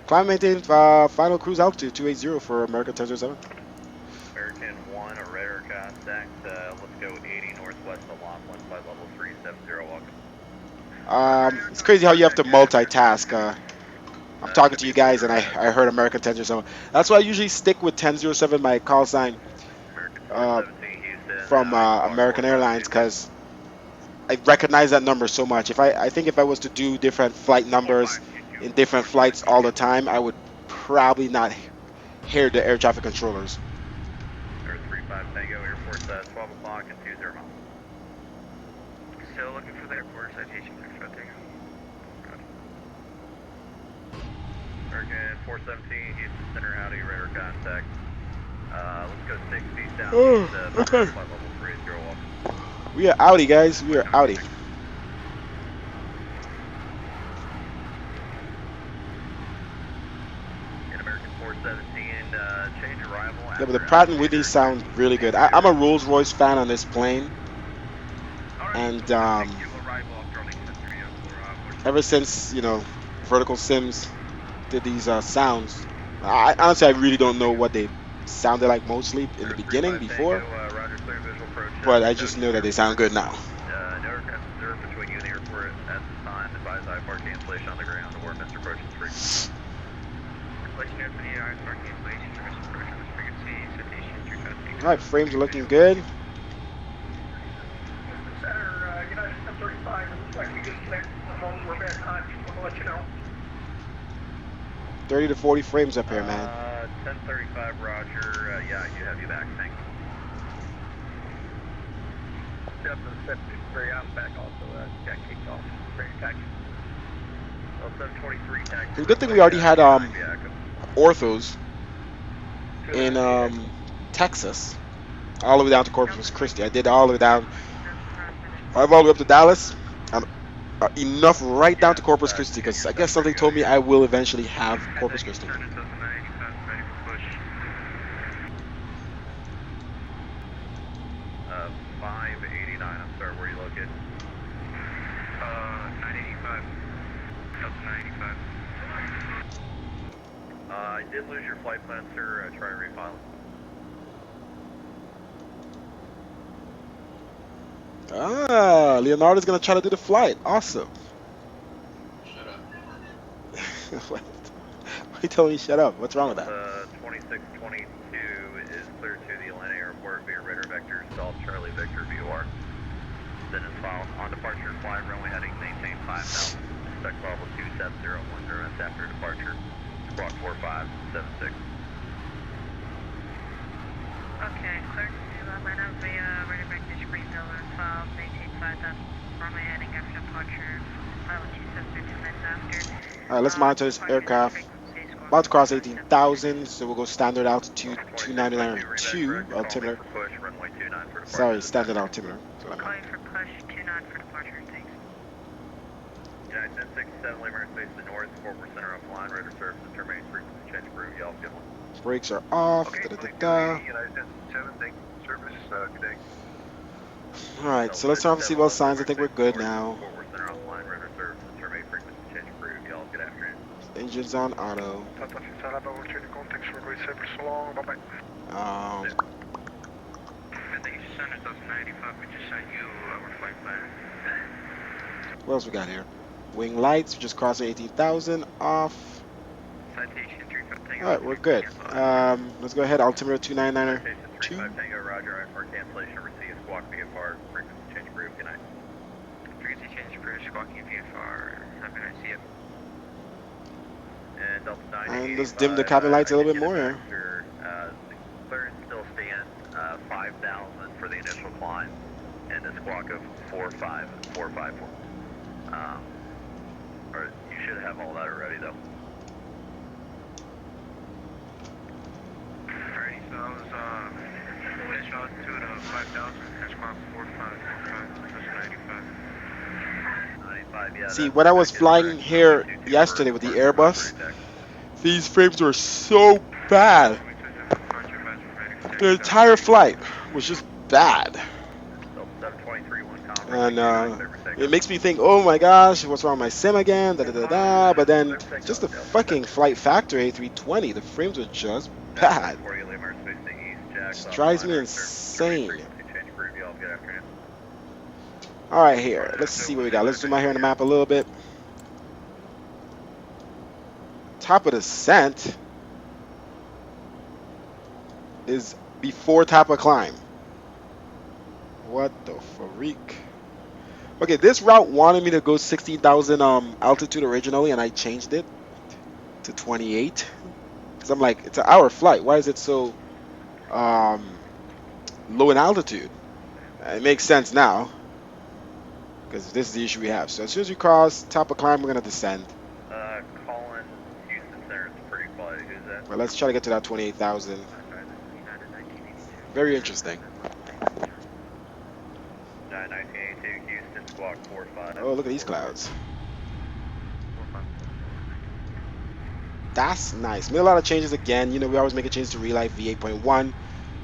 F: climb maintain final cruise altitude 280 for American 1007.
A: American 1, a radar contact. Let's go 80 northwest of Laughlin, flight level 370. Welcome.
F: It's crazy how you have to multitask. I'm talking to you guys and I heard American 1007. That's why I usually stick with 1007, my call sign from American Airlines, because I recognize that number so much. I think if I was to do different flight numbers in different flights all the time, I would probably not hear the air traffic controllers.
A: Air 35 Tango, airport 12 o'clock and 20 miles.
C: Still looking for the airport citation 35 Tango.
A: American 417, Houston Center, howdy, radar contact. Let's go 60 down.
F: Okay.
A: Flight level 30, welcome.
F: We are outie, guys. We are outie.
A: In American 417, change arrival.
F: Yeah, but the Pratt & Whitney sound really good. I'm a Rolls-Royce fan on this plane, and ever since, you know, Vertical Sims did these sounds, honestly I really don't know what they sounded like mostly in the beginning before, but I just know that they sound good now.
A: No aircraft observed between you and the airport at this time. Advise IFR cancellation on the ground. The warm Mr. Approach is free.
C: Let you know for the IFR cancellation for Mr. Approach on this frequency, citation 35
F: Alright, frames are looking good.
D: Center, United 1035, it looks like we just connected to the home. We're back on. I'll let you know.
F: 30 to 40 frames up here, man.
A: 1035, Roger. Yeah, I do have you back. Thanks.
D: Step to the 753, I'm back also. Got kicked off. Ready to taxi.
A: 723 taxi.
F: It's a good thing we already had orthos in Texas, all the way down to Corpus Christi. I did all the way down. I've all the way up to Dallas, and enough right down to Corpus Christi, because I guess something told me I will eventually have Corpus Christi.
A: 589. I'm sorry, where are you located?
C: 985. Delta 985.
A: I did lose your flight plan, sir. Try and refile.
F: Leonardo's gonna try to do the flight. Awesome.
G: Shut up.
F: What? Why are you telling me shut up? What's wrong with that?
A: 2622 is clear to the Atlanta airport via radar vector, South Charlie Victor VOR. Then is filed on departure, fly runway heading, maintain 5000. Expect level 27010 after departure. Squawk 4576.
J: Okay, clear to Atlanta via radar vector Springfield and file, maintain 5000. Runway heading after departure, file 270 minutes after.
F: Alright, let's monitor this aircraft.
J: Frequency squawk
F: about to cross 18,000, so we'll go standard altitude 299.2 altimeter.
A: Push, runway 29 for departure.
F: Sorry, standard altimeter. So
J: We'll call you for push 29 for departure, thanks.
A: United 1067, Lima space to north, 4% are offline, radar service and terminating frequency change approved. Y'all good one.
F: brakes are off.
D: Okay,
F: Da, da, da, da.
D: United 1067, thank you for service. Good day.
F: All right, so let's turn off the seatbelt signs. I think we're good now.
A: 4% are offline, radar service and terminating frequency change approved. Y'all good afternoon.
F: Engine's on auto.
D: Tata Fisaraba, we're turning contact for runway 7 so long. Bye bye.
C: I think it's Center 1095, we just sent you our flight plan.
F: What else we got here? Wing lights, we're just crossing 18,000 off.
C: Citation 35
F: All right, we're good. Let's go ahead. Altimeter 299er.
A: Citation 35 Tango, Roger. IFR cancellation received. Squawk VFR. Frequency change approved. Good night.
C: Frequency change approved, squawking VFR. Have a nice see you.
A: And Delta 9.
F: And let's dim the cabin lights a little bit more here.
A: Clearance still stands 5,000 for the initial climb, and a squawk of 454. Or you should have all that already, though.
C: Alrighty, so I was initial altitude of 5,000 and squawk 4545, that's 95.
A: 95, yeah.
F: See, when I was flying here yesterday with the Airbus, these frames were so bad. The entire flight was just bad. And it makes me think, oh my gosh, what's wrong with my sim again? Da da da da. But then, just the fucking flight factor A320, the frames were just bad. It drives me insane. Alright, here. Let's see what we got. Let's zoom out here on the map a little bit. Top of descent is before top of climb. What the freak? Okay, this route wanted me to go 16,000 altitude originally, and I changed it to 28. Because I'm like, it's an hour flight. Why is it so low in altitude? It makes sense now. Because this is the issue we have. So as soon as we cross top of climb, we're going to descend.
A: Colin, Houston Center, it's pretty quiet. Who's that?
F: Well, let's try to get to that 28,000. Very interesting.
A: 1982, Houston, squawk 45.
F: Oh, look at these clouds. That's nice. Made a lot of changes again. You know, we always make a change to Relight V8.1.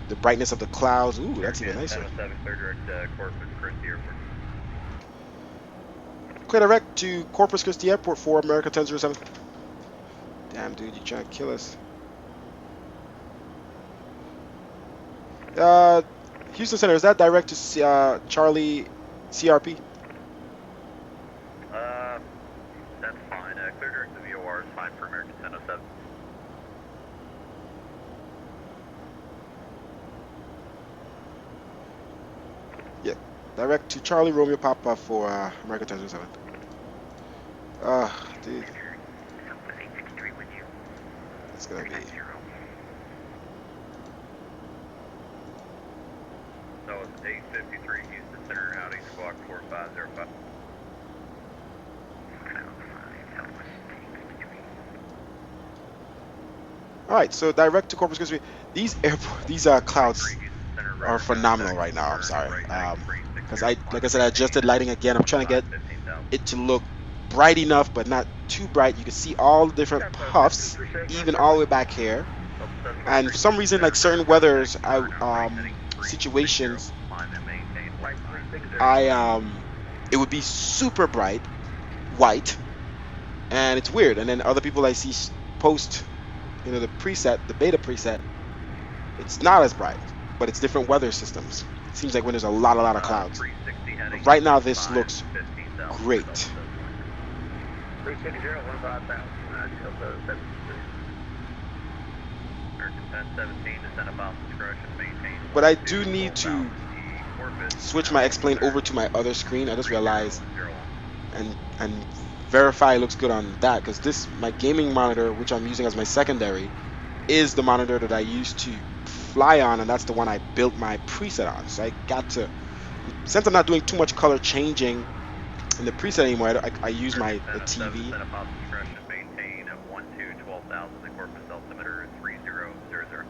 F: The brightness of the clouds. Ooh, that's even nicer.
A: 707, clear direct Corpus Christi Airport.
F: Clear direct to Corpus Christi Airport for America 1007. Damn, dude, you trying to kill us. Houston Center, is that direct to Charlie CRP?
A: That's fine. Clear direct to VOR is fine for American 1007.
F: Yeah, direct to Charlie Romeo Papa for America 1007. Dude. It's gonna be.
A: So it's 853 Houston Center, Audi squawk 4505.
F: All right, so direct to Corpus Christi. These clouds are phenomenal right now. I'm sorry, because like I said, I adjusted lighting again. I'm trying to get it to look bright enough, but not too bright. You can see all the different puffs, even all the way back here. And for some reason, like certain weathers, situations, it would be super bright white, and it's weird. And then other people I see post, you know, the preset, the beta preset, it's not as bright, but it's different weather systems. It seems like when there's a lot of clouds. But right now this looks great. But I do need to switch my X-plane over to my other screen. I just realized, and verify it looks good on that, because this, my gaming monitor, which I'm using as my secondary, is the monitor that I used to fly on, and that's the one I built my preset on. So I got to, since I'm not doing too much color changing in the preset anymore, I use the TV.
A: south of the Corpus altimeter 3000.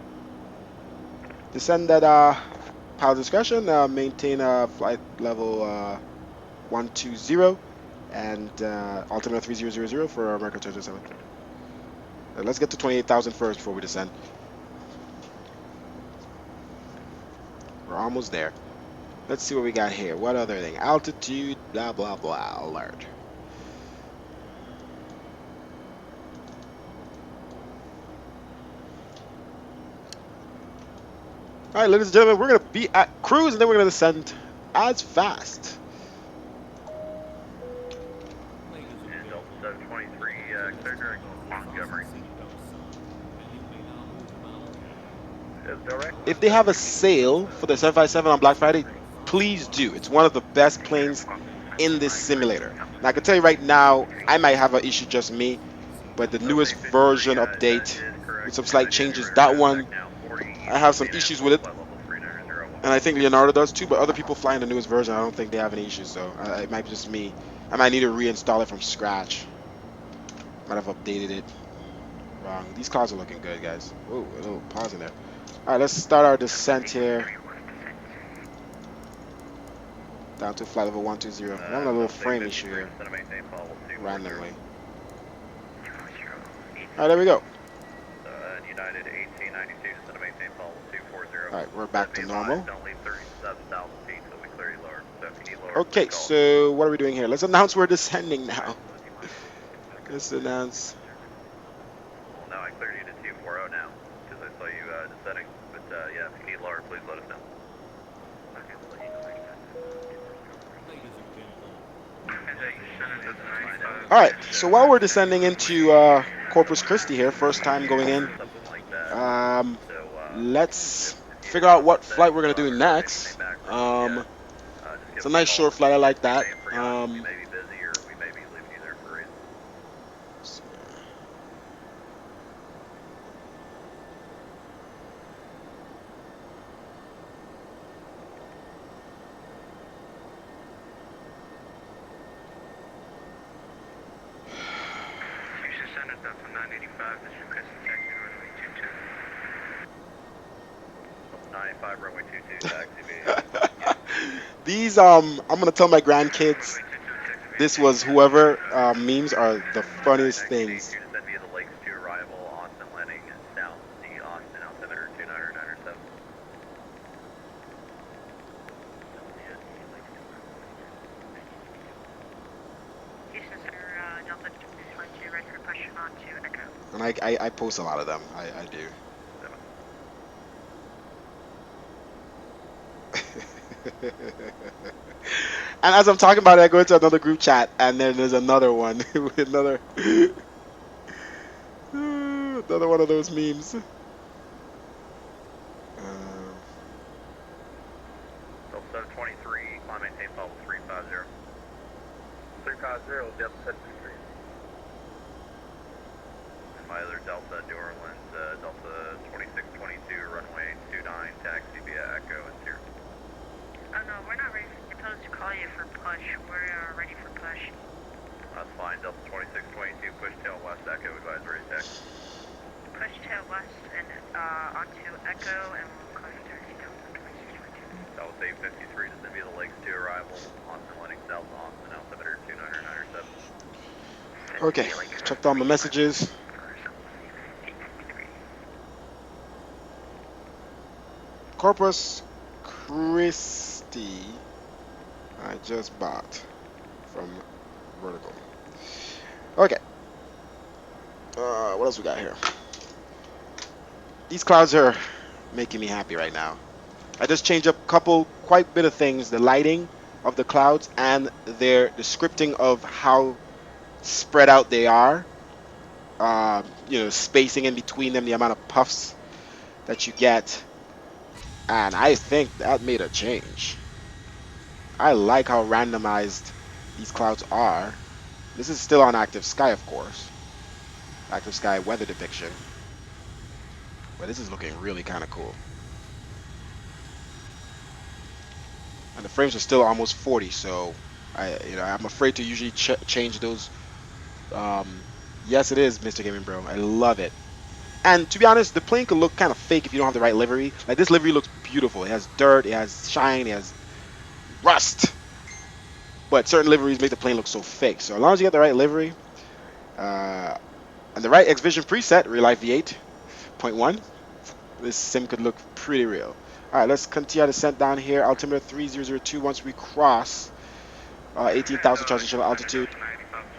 F: Descend at pilot discretion. Maintain flight level 120 and altimeter 3000 for America 207. Let's get to 28,000 first before we descend. We're almost there. Let's see what we got here. What other thing? Altitude, blah, blah, blah, alert. All right, ladies and gentlemen, we're going to be at cruise, and then we're going to descend as fast.
A: And Delta 723, clear direct Montgomery.
F: If they have a sale for the 757 on Black Friday, please do. It's one of the best planes in this simulator. Now, I can tell you right now, I might have an issue, just me, but the newest version update with some slight changes, that one, I have some issues with it. And I think Leonardo does too, but other people flying the newest version, I don't think they have any issues, so it might be just me. I might need to reinstall it from scratch. Might have updated it wrong. These cars are looking good, guys. Whoa, a little pause in there. Alright, let's start our descent here. Down to flight level 120. We're having a little frame issue here. Randomly. Alright, there we go.
A: United 1892, center maintain follow 240.
F: Alright, we're back to normal.
A: Don't leave 37,000 feet, so we clear you lower. So if you need lower,
F: Okay, so what are we doing here? Let's announce we're descending now. Let's announce.
A: Well, now I cleared you to 240 now, because I saw you descending. But yeah, if you need lower, please let us know.
F: Alright, so while we're descending into Corpus Christi here, first time going in, let's figure out what flight we're going to do next. It's a nice short flight, I like that. These I'm gonna tell my grandkids this was whoever memes are the funniest things. And I post a lot of them. I do. And as I'm talking about it, I go into another group chat, and then there's another one with another another one of those memes.
A: Delta 723, climb maintain level 350. 350, Delta 723. And my other Delta, New Orleans, Delta 2622, runway 29, taxi via Echo and 0.
J: Oh no, we're not ready. We're supposed to call you for push. We're ready for push.
A: That's fine. Delta 2622, push tail west, Echo advisory tech.
J: Push tail west and onto Echo, and we'll call you taxi Delta 2622.
A: That was 853, descend via the lakes to arrival. Austin landing south to Austin, altimeter 2997.
F: Okay, checked all my messages. Corpus Christi, I just bought from Vertical. Okay. What else we got here? These clouds are making me happy right now. I just changed up a couple, quite bit of things. The lighting of the clouds and the scripting of how spread out they are. You know, spacing in between them, the amount of puffs that you get. And I think that made a change. I like how randomized these clouds are. This is still on active sky, of course. Active sky weather depiction. But this is looking really kind of cool. And the frames are still almost 40, so I'm afraid to usually change those Yes, it is, Mr. Gaming Bro. I love it. And to be honest, the plane could look kind of fake if you don't have the right livery. Like this livery looks beautiful. It has dirt, it has shine, it has rust. But certain liveries make the plane look so fake. So as long as you get the right livery uh, and the right X Vision preset, Real Life V8.1, this sim could look pretty real. All right, let's continue our descent down here. Altimeter 3002. Once we cross 18,000 transitional altitude,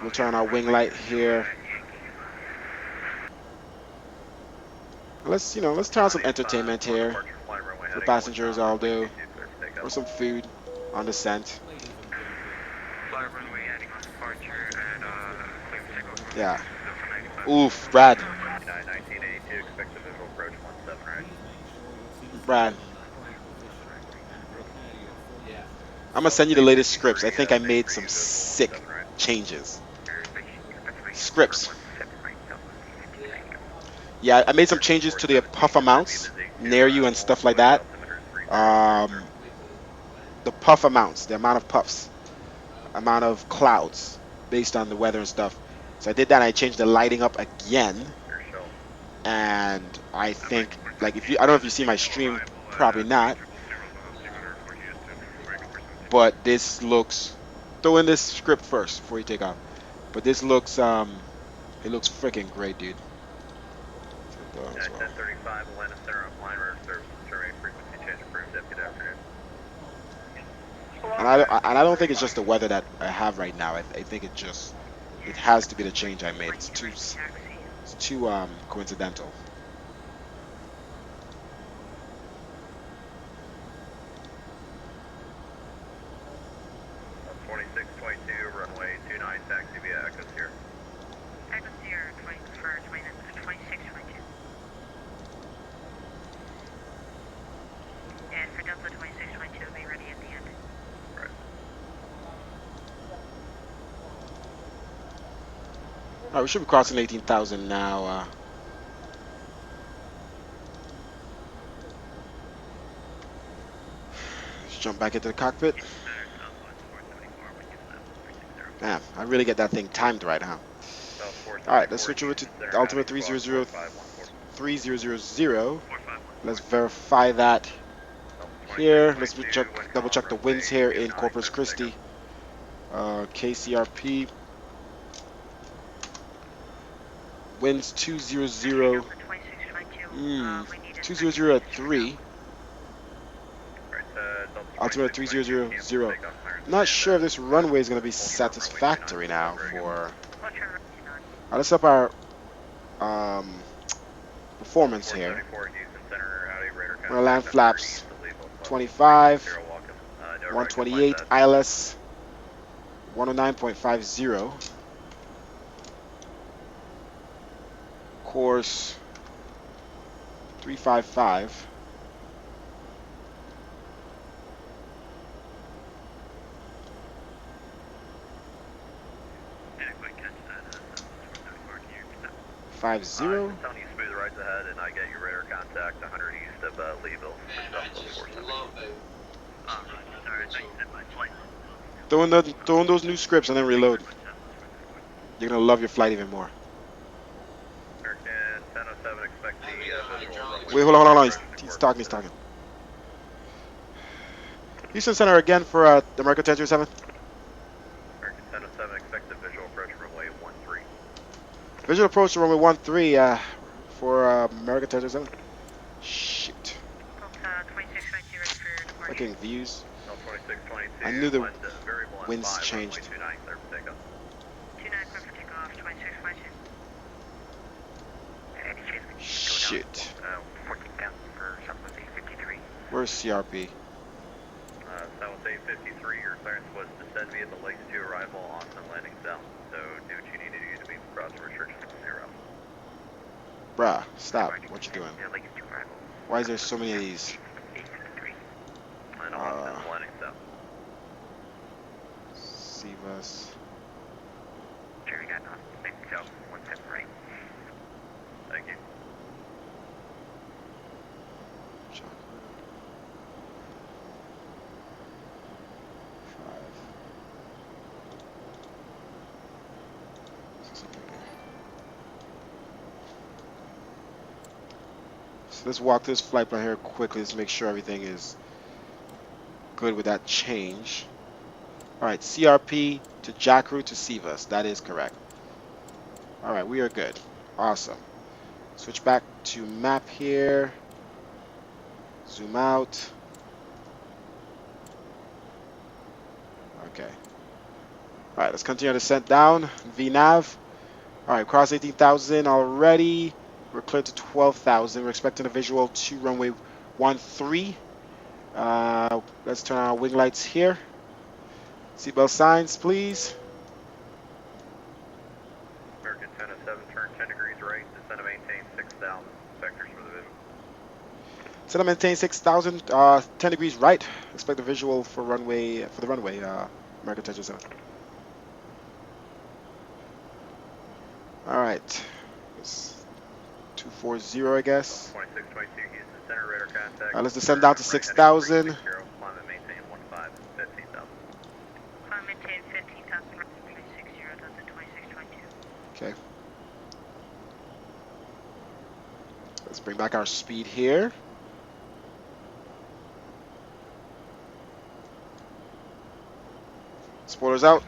F: we'll turn on our wing light here. Let's turn on some entertainment here for the passengers. I'll do, or some food on descent. Yeah. Oof, Brad. Brad. I'm gonna send you the latest scripts. I think I made some sick changes. Scripts. Yeah, I made some changes to the puff amounts near you and stuff like that. The puff amounts, the amount of puffs, amount of clouds based on the weather and stuff. So I did that. And I changed the lighting up again, and I think like I don't know if you see my stream, probably not. But this looks. Throw in this script first before you take off. But this looks it looks freaking great, dude. Well.
A: 1035, Atlanta Center on line road service, terminate frequency change approved, deputy afternoon.
F: And I don't think it's just the weather that I have right now. I think it has to be the change I made. It's too coincidental.
A: Runway 29, taxi via Echo Sierra.
J: Echo Sierra 2622. And for Delta 2622, be ready at the end.
A: Right.
F: Alright, we should be crossing 18,000 now. Let's jump back into the cockpit. Damn, I really get that thing timed right, huh? Alright, let's switch over to Altimeter 3000. Let's verify that here. Let's double check the winds here in Corpus Christi. KCRP. Winds 200. 200 at 3. Altimeter 3000. Not sure if this runway is going to be satisfactory now for. Let's up our performance here. We're going to land flaps 25, 128, ILS 109.50. Course 355.
A: Telling you smooth rides ahead, and I get your radar contact 100 east of Leeville.
F: Throw in those new scripts and then reload. You're gonna love your flight even more.
A: American 1007, expect the visual.
F: Wait, hold on. He's talking. Houston Center again for the American 1007.
A: American 1007, expect the visual approach runway 13.
F: Visual approach to runway 13 for American 1007. Shoot. Fucking views. I knew the winds changed.
J: 29 clear for takeoff, 2622.
F: Shit.
C: 14,000 for Southwest 853.
F: Where's CRP?
A: Southwest 853, your clearance was descend via the Lakes 2 arrival on the landing zone. So do what you need to do to be crossing restrictions 0.
F: Bruh, stop. What you doing?
C: Yeah, Lakes 2 arrival.
F: Why is there so many of these?
C: 853.
A: And on the landing zone.
F: Sivas.
C: Jerry got on. Thank you, 17 right.
A: Thank you.
F: Chocolate. 5. let's walk this flight plan here quickly. Let's make sure everything is good with that change. All right, CRP to Jackru to Sivas. That is correct. All right, we are good. Awesome. Switch back to map here. Zoom out. Okay. All right, let's continue our descent down. VNAV. All right, cross 18,000 already. We're clear to 12,000. We're expecting a visual to runway 13. Let's turn on our wing lights here. Seatbelt signs, please.
A: American 1007, turn 10 degrees right, descend and maintain 6,000 vectors for the visual.
F: Set and maintain 6,000, 10 degrees right. Expect a visual for the runway, American 1007. All right. It's 240, I guess.
A: 2622 Houston Center, radar contact.
F: Let's descend down to 6,000.
A: Climb and maintain 15,000.
J: Climb maintain 15,000, 360, that's a 2622.
F: Okay. Let's bring back our speed here. Spoilers out.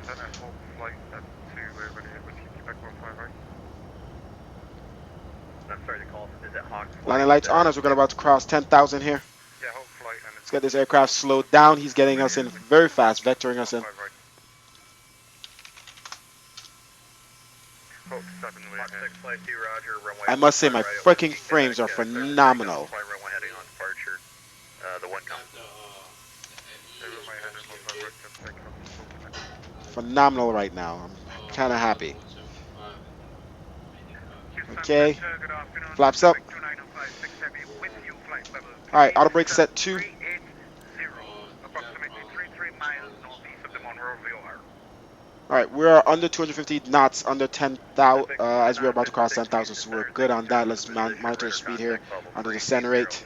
A: I'm sorry to call. Is it Hawk?
F: Landing lights on as we're about to cross 10,000 here.
D: Yeah, whole flight and
F: Let's get this aircraft slowed down. He's getting us in very fast, vectoring us in.
D: Hawk 7 way
A: Hawk
D: ahead.
A: 6 flight 2, Roger, runway.
F: I must say, my
A: right,
F: freaking
A: 15
F: frames are
A: contact,
F: phenomenal.
A: Flight runway heading on departure. The one comes.
F: Phenomenal right now. I'm kind of happy. Okay. Flaps up. All right, auto brake set 2. All right, we are under 250 knots, under 10,000, as we're about to cross 10,000, so we're good on that. Let's monitor speed here under the center rate.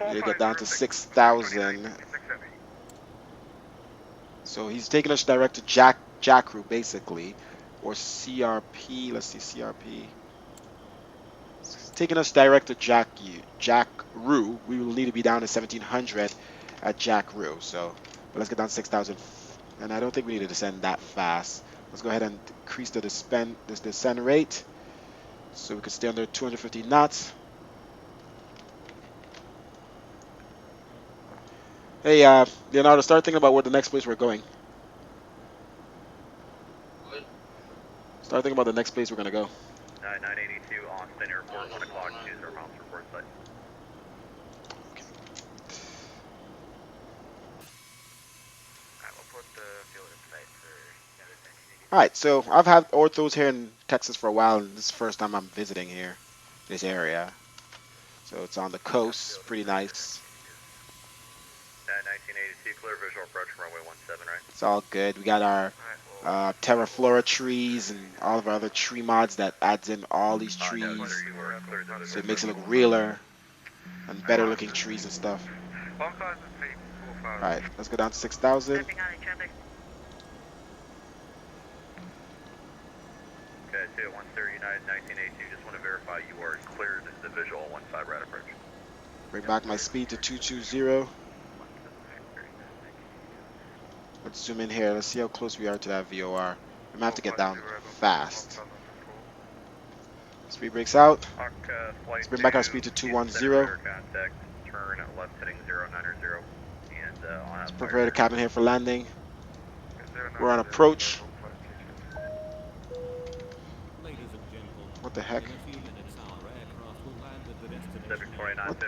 F: Need to get down to 6,000. So he's taking us direct to Jackru, basically, or CRP. Let's see, CRP. He's taking us direct to Jackru. We will need to be down to 1,700 at Jackru. So, but let's get down to 6,000. And I don't think we need to descend that fast. Let's go ahead and increase the descent rate so we can stay under 250 knots. Hey, Leonardo, start thinking about where the next place we're going.
G: What?
F: Start thinking about the next place we're going to go.
A: 982 Austin Airport, 1 o'clock, 20 miles report site.
F: Okay.
C: Alright, we'll put the fuel in place for the other thing.
F: All right, so I've had orthos here in Texas for a while, and this is the first time I'm visiting here, this area. So it's on the coast, pretty nice.
A: 1982, clear visual approach runway 17, right?
F: It's all good. We got our Terra Flora trees and all of our other tree mods that adds in all these trees. So it makes it look realer and better looking trees and stuff. All right, let's go down to 6,000.
J: Stepping on each other.
A: Okay, I see it 130 United 1982. Just want to verify you are cleared the visual 15 right approach.
F: Bring back my speed to 220. Let's zoom in here. Let's see how close we are to that VOR. I'm gonna have to get down fast. Speed breaks out.
A: Hawk,
F: Let's bring back our speed to 210.
A: Contact, turn left heading 090. And
F: Let's prepare the cabin here for landing. We're on approach. What the heck?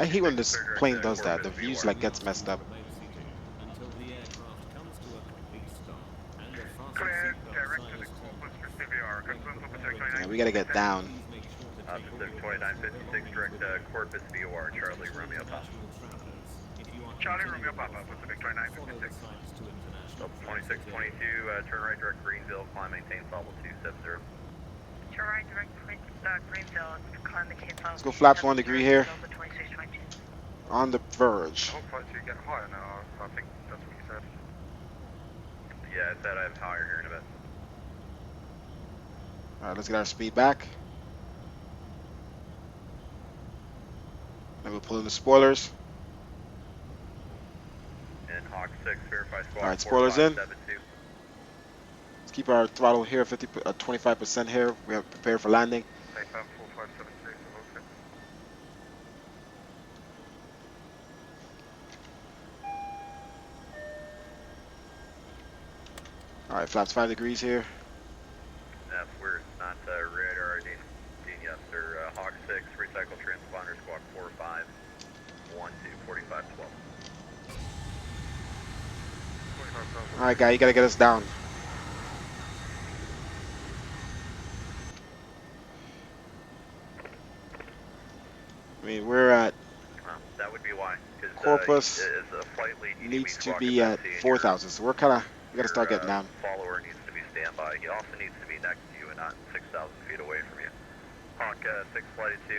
F: I hate when this plane does that. The views like gets messed up.
D: Clear, direct to the Corpus for CVR. Confirm for Pacific 29.
F: Yeah, we gotta get down.
A: Pacific 2956, direct Corpus VOR, Charlie Romeo Papa.
D: Charlie Romeo Papa, Pacific 2956.
A: 2622, turn right direct Greenville, climb maintain Salvo 270.
J: Turn right direct Greenville, climb maintain Salvo.
F: Let's go flaps 1 degree here.
J: 2622.
F: On the verge.
D: I hope flight 2 get higher now. I think that's what you said.
A: Yeah, I said I have higher here in a bit.
F: All right, let's get our speed back. Then we'll pull in the spoilers.
A: And Hawk 6, verify squad
F: Alright, spoilers in.
A: 4572.
F: Let's keep our throttle here, 25% here. We are prepared for landing.
C: Takeoff 4573, so okay.
F: Alright, flaps 5 degrees here.
A: That's weird. Not radar ID. Yes, sir. Hawk 6, recycle transponder squad 4512, 4512.
F: Alright, guy, you gotta get us down. I mean, we're at
A: That would be why.
F: Corpus
A: A flight lead, you
F: needs to
A: squawk
F: be at
A: capacity, and
F: 4,000, so we're kind of, we gotta start getting down.
A: Follower needs to be standby. He also needs to be next to you and not 6,000 feet away from you. Hawk 6 flight 2,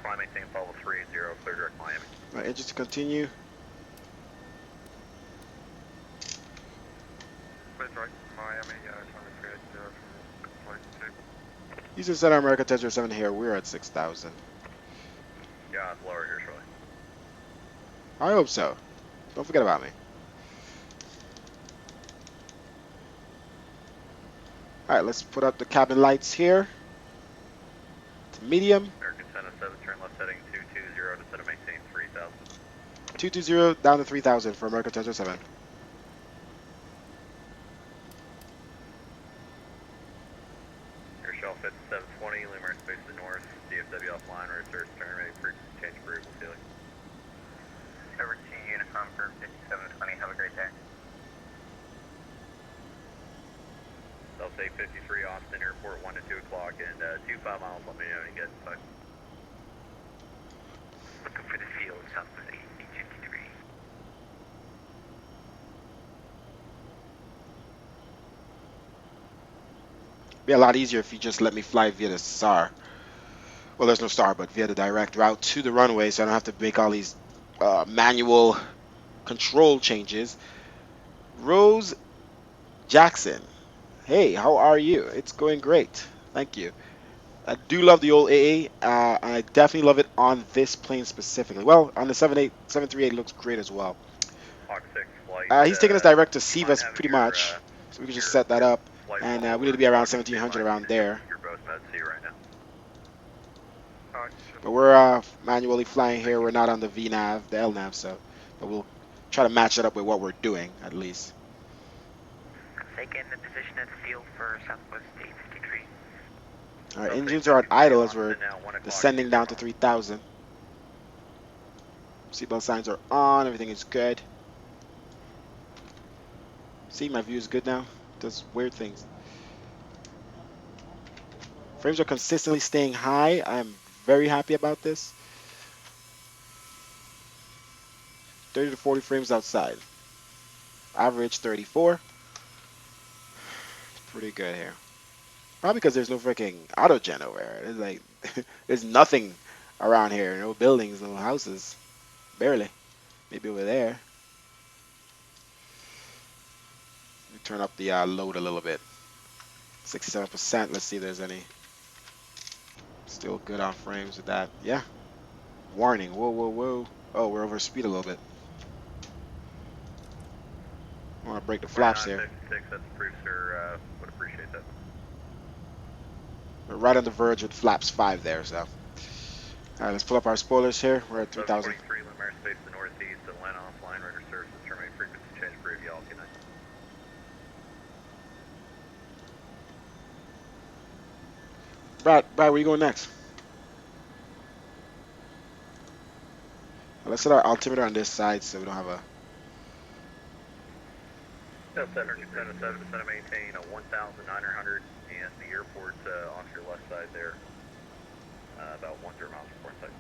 A: climb maintain level 30, clear direct Miami.
F: Alright, engines to continue.
C: Clear direct Miami, climate 380 from flight 2.
F: Houston Center, America 1007 here. We're at 6,000.
A: Yeah, it's lower here shortly.
F: I hope so. Don't forget about me. Alright, let's put up the cabin lights here. To medium.
A: American 1007, turn left heading 220 to set a maintain 3,000.
F: 220 down to 3,000 for America 1007.
A: Air shell fits 720, Lima space to the north, DFW offline, research, turn ready, change approval, ceiling.
E: Over to Unicom for 5720, have a great day.
A: Delta 853, Austin Airport, 1 to 2 o'clock, and 25 miles, let me know when you get inside.
C: Looking for the field, southwest 853.
F: Be a lot easier if you just let me fly via the SAR. Well, there's no SAR, but via the direct route to the runway, so I don't have to make all these manual control changes. Rose Jackson. Hey, how are you? It's going great. Thank you. I do love the old AA, and I definitely love it on this plane specifically. Well, on the 738 looks great as well.
A: Hawk 6 flight.
F: He's taking us direct to
A: you mind
F: Sivas
A: having
F: pretty
A: your,
F: much, so we can just set that up,
A: flight
F: and
A: follower
F: we need to be around
A: squawk
F: 1700
A: line
F: around there.
A: You're both med C right now.
F: But we're manually flying here. We're not on the VNAV, the LNAV, so but we'll try to match it up with what we're doing at least.
C: Taking the position at the field for southwest 853.
F: Our engines are at idle as we're descending down to 3,000. Seatbelt signs are on. Everything is good. See, my view is good now. Does weird things. Frames are consistently staying high. I'm very happy about this. 30 to 40 frames outside. Average 34. Pretty good here. Probably because there's no freaking auto gen over here. It's like there's nothing around here. No buildings, no houses. Barely. Maybe over there. Let me turn up the load a little bit. 67%. Let's see if there's any. Still good on frames with that. Yeah. Warning. Whoa, whoa, whoa. Oh, we're over speed a little bit. I want to break the flaps here.
A: 56, that's approved, sir. Would appreciate that.
F: We're right on the verge with flaps 5 there, so. Alright, let's pull up our spoilers here. We're at 3,000.
A: 23, Lumiere space to northeast, Atlanta offline, radar services, terminate frequency change, approved, y'all, good night.
F: Brad, where you going next? Let's set our altimeter on this side so we don't have a...
A: Delta 707 to set a maintain a 1,900 and the airport off your left side there. About 10 miles from port site.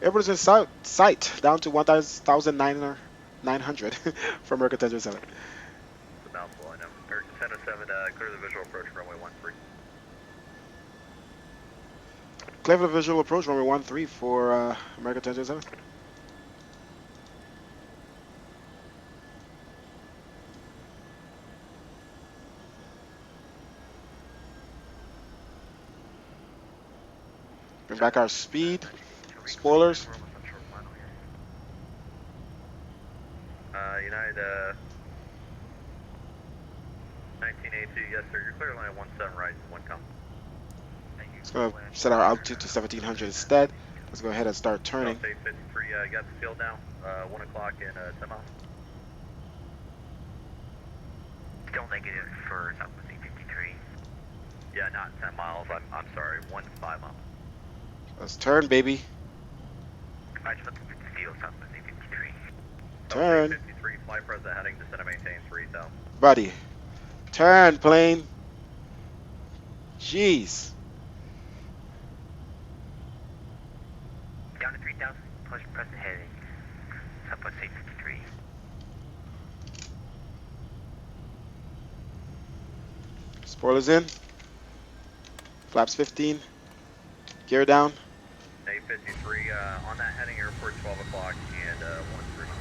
F: Airport is in sight, down to 1,900 for America 1007.
A: It's a mouthful, I know. American 1007, clear the visual approach runway 13.
F: Clear for the visual approach, runway 13 for America 1007. Bring back our speed. Spoilers.
A: United 1982, yes sir, you're clear line 17 right, 1 com.
F: Let's go set our altitude to 1700 instead. Let's go ahead and start turning.
A: Delta 853, got the field now, 1 o'clock in 10 miles.
C: Still negative for Southwest 853.
A: Yeah, not 10 miles, I'm sorry, 1 to 5 miles.
F: Let's turn, baby.
C: I just looked at the field, Southwest 853.
F: Turn.
A: 53, flight present heading, descend and maintain 3000.
F: Buddy. Turn, plane. Jeez.
C: Down to 3000, push present heading, Southwest 853.
F: Spoilers in. Flaps 15. Gear down.
A: 853, on that heading, airport 12 o'clock and 1 3 miles.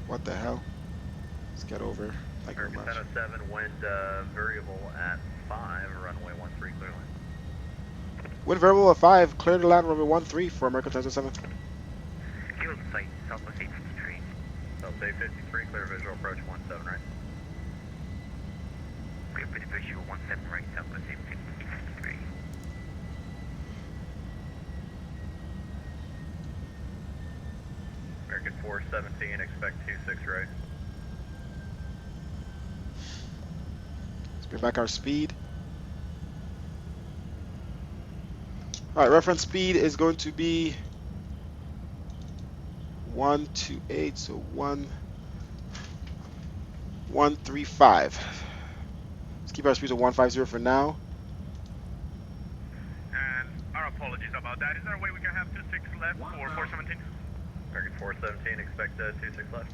F: What the hell? Let's get over. Thank you very
A: American
F: much.
A: 1007, wind variable at 5, runway 13 clear line.
F: Wind variable at 5. Clear to land runway 13 for American 1007.
C: Field site, Southwest 853.
A: Delta 853, clear visual approach 17 right.
C: Clear for the visual 17 right, Southwest 853.
A: American 417, expect 26 right.
F: Let's bring back our speed. Alright, reference speed is going to be 128, so 135. Let's keep our speed to 150 for now.
D: And our apologies about that. Is there a way we can have 26 left for 417?
A: American 417, expect 26 left.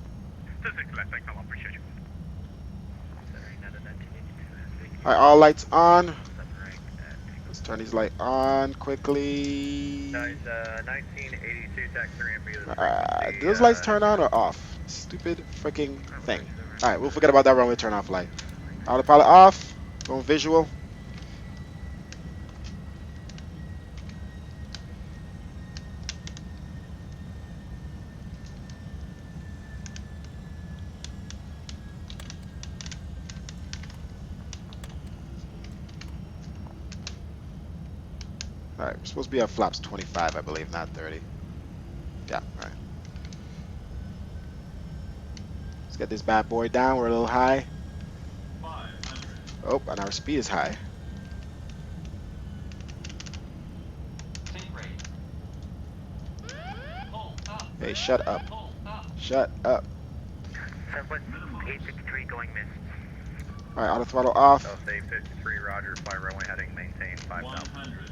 D: 26 left, thanks a lot, appreciate you.
F: Alright, all lights on. Let's turn these lights on quickly.
A: 1982, tax 3 and B.
F: Do those lights turn on or off? Stupid freaking thing. Alright, we'll forget about that runway turn off light. Autopilot off. Going visual. Alright, we're supposed to be at flaps 25, I believe, not 30. Yeah, alright. Let's get this bad boy down. We're a little high.
I: 500.
F: Oh, and our speed is high.
I: Sink rate. Pull up.
F: Hey, shut up.
I: Pull up.
F: Shut up.
C: Southwest 853 going missed.
F: Alright, auto throttle off.
A: Delta 853, roger, fly runway heading, maintain 5000.
I: 100.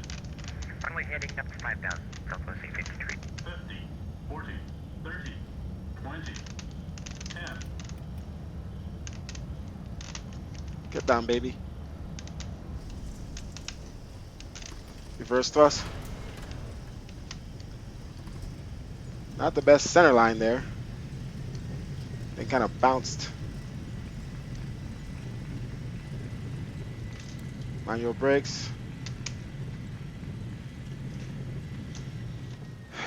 C: Runway heading up to 5000, Southwest 853.
I: 50. 40. 30. 20. 10.
F: Get down, baby. Reverse thrust. Not the best center line there. They kind of bounced. Manual brakes.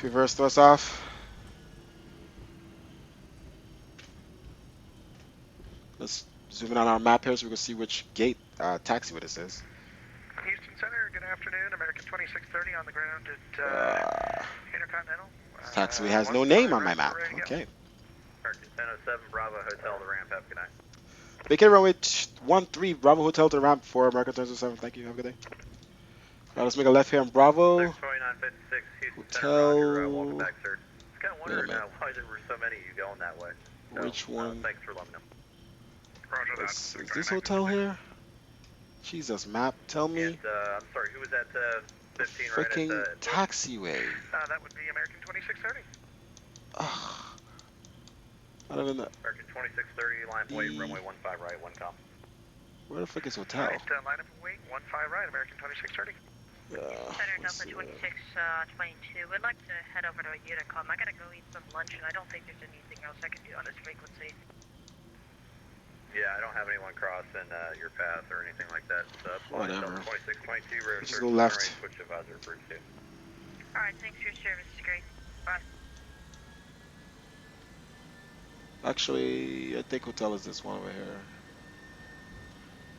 F: Reverse thrust off. Let's zoom in on our map here so we can see which gate taxiway this is.
C: Houston Center, good afternoon. American 2630 on the ground at Intercontinental.
F: Taxiway has no name on my map. Okay.
A: American 1007, Bravo Hotel, the ramp, have a good night.
F: Vacate runway 13, Bravo Hotel to the ramp for American 1007. Thank you. Have a good day. Alright, let's make a left here on Bravo.
A: 2956, Houston Center,
F: Hotel.
A: roger, welcome back, sir. Just kind of
F: Wait a
A: wondering
F: minute.
A: why there were so many of you going that way. So,
F: Which one?
A: Thanks for letting me know.
D: Roger that.
F: Is this hotel here? Jesus, map. Tell me.
A: And, I'm sorry, who was at 15
F: Freaking
A: right at
F: taxiway.
C: That would be American 2630.
F: Ugh. I don't even know.
A: American 2630, line of weight, runway 15 right, 1 com.
F: Where the frick is hotel?
C: Alright, line up and wait, 15 right, American 2630.
J: Center
F: let's
J: Delta
F: see.
J: 2622. We'd like to head over to Unicom. I gotta go eat some lunch, and I don't think there's anything else I can do on this frequency.
A: Yeah, I don't have anyone crossing your path or anything like that. So
F: Whatever.
A: 2622, radar
F: Just
A: search,
F: go
A: turn
F: left.
A: right, switch advisor, bridge 2.
J: Alright, thanks for your service. It's great. Bye.
F: Actually, I think hotel is this one over here.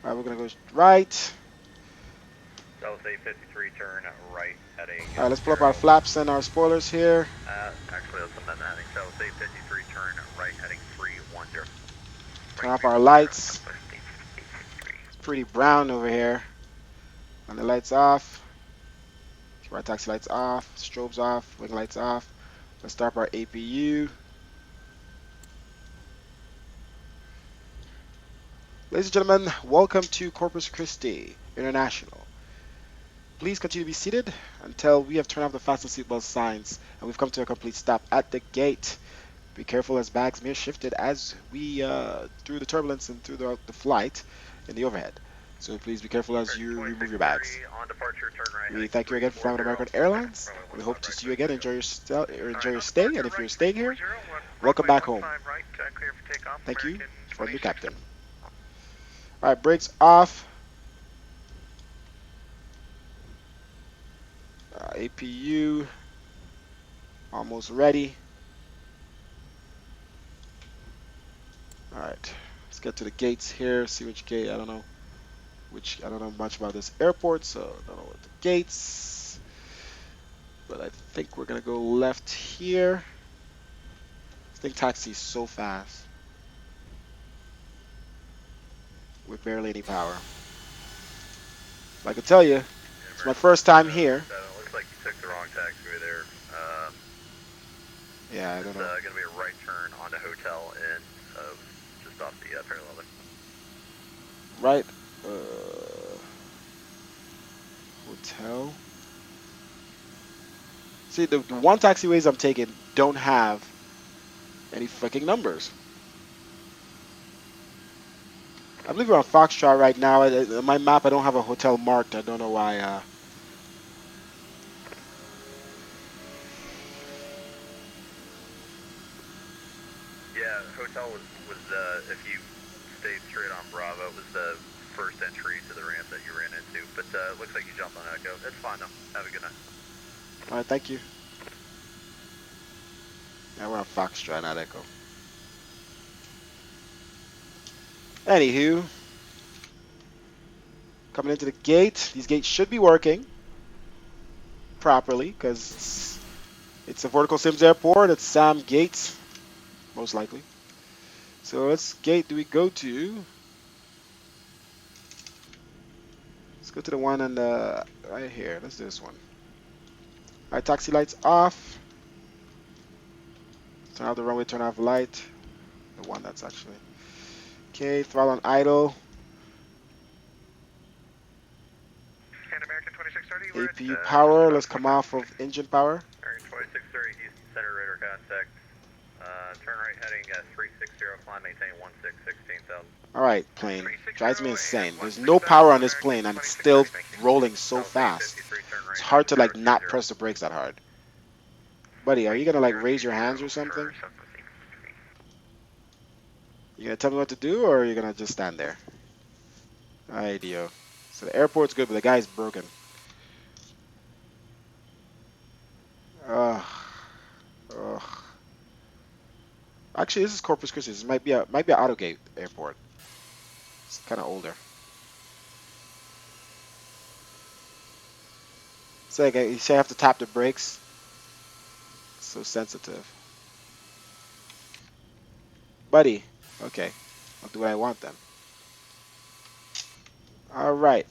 F: Alright, we're gonna go right.
A: Delta 853, turn right, heading.
F: Alright, let's pull up our flaps and our spoilers here.
A: Actually, let's amend that. Delta 853, turn right, heading 310.
F: Turn off our lights. It's pretty brown over here. And the lights off. Keep our taxi lights off. Strobes off. Wing lights off. Let's start our APU. Ladies and gentlemen, welcome to Corpus Christi International. Please continue to be seated until we have turned off the fasten seatbelt signs and we've come to a complete stop at the gate. Be careful as bags may have shifted as we through the turbulence and through the flight in the overhead. So please be careful as you remove your bags.
A: On departure, turn right,
F: We thank you again for flying with American Airlines. We hope to see you again. Enjoy your stay, and if you're staying here, welcome back home. Thank you, friendly captain. All right, brakes off. APU almost ready. All right, let's get to the gates here. See which gate. I don't know much about this airport, so I don't know what the gates. But I think we're gonna go left here. This thing taxis so fast with barely any power. I can tell you, it's my first time here.
A: Looks like you took the wrong taxiway there.
F: Yeah, I don't know.
A: It's going to be a right turn onto hotel and just off the parallel there.
F: Right. Hotel. See, the one taxiways I'm taking don't have any freaking numbers. I believe we're on Foxtrot right now. On my map, I don't have a hotel marked. I don't know why.
A: Yeah, hotel was if you stayed straight on Bravo, it was the first entry to the ramp that you ran into. But it looks like you jumped on Echo. It's fine though. Have a good night.
F: All right, thank you. Yeah, we're on Foxtrot, not Echo. Anywho, coming into the gate. These gates should be working properly because it's a Vertical Sims airport. It's Sam Gates, most likely. So what gate do we go to? Let's go to the one on the right here. Let's do this one. All right, taxi lights off. Turn off the runway, turn off light. The one that's actually. Okay, throttle on idle.
C: And American 2630,
F: APU power, let's come off of engine power.
A: American 2630, Houston Center radar contact. Turn right heading 360, climb, maintain 16,000.
F: Alright, plane. Drives me insane. There's no power on this plane and it's still rolling so fast. It's hard to like not press the brakes that hard. Buddy, are you gonna like raise your hands or something? You gonna tell me what to do or are you gonna just stand there? Alright, Dio. So the airport's good, but the guy's broken. Ugh. Actually, this is Corpus Christi. This might be a Autogate airport. It's kind of older. So like, you say I have to tap the brakes. It's so sensitive. Buddy. Okay. I'll do what I want then. Alright.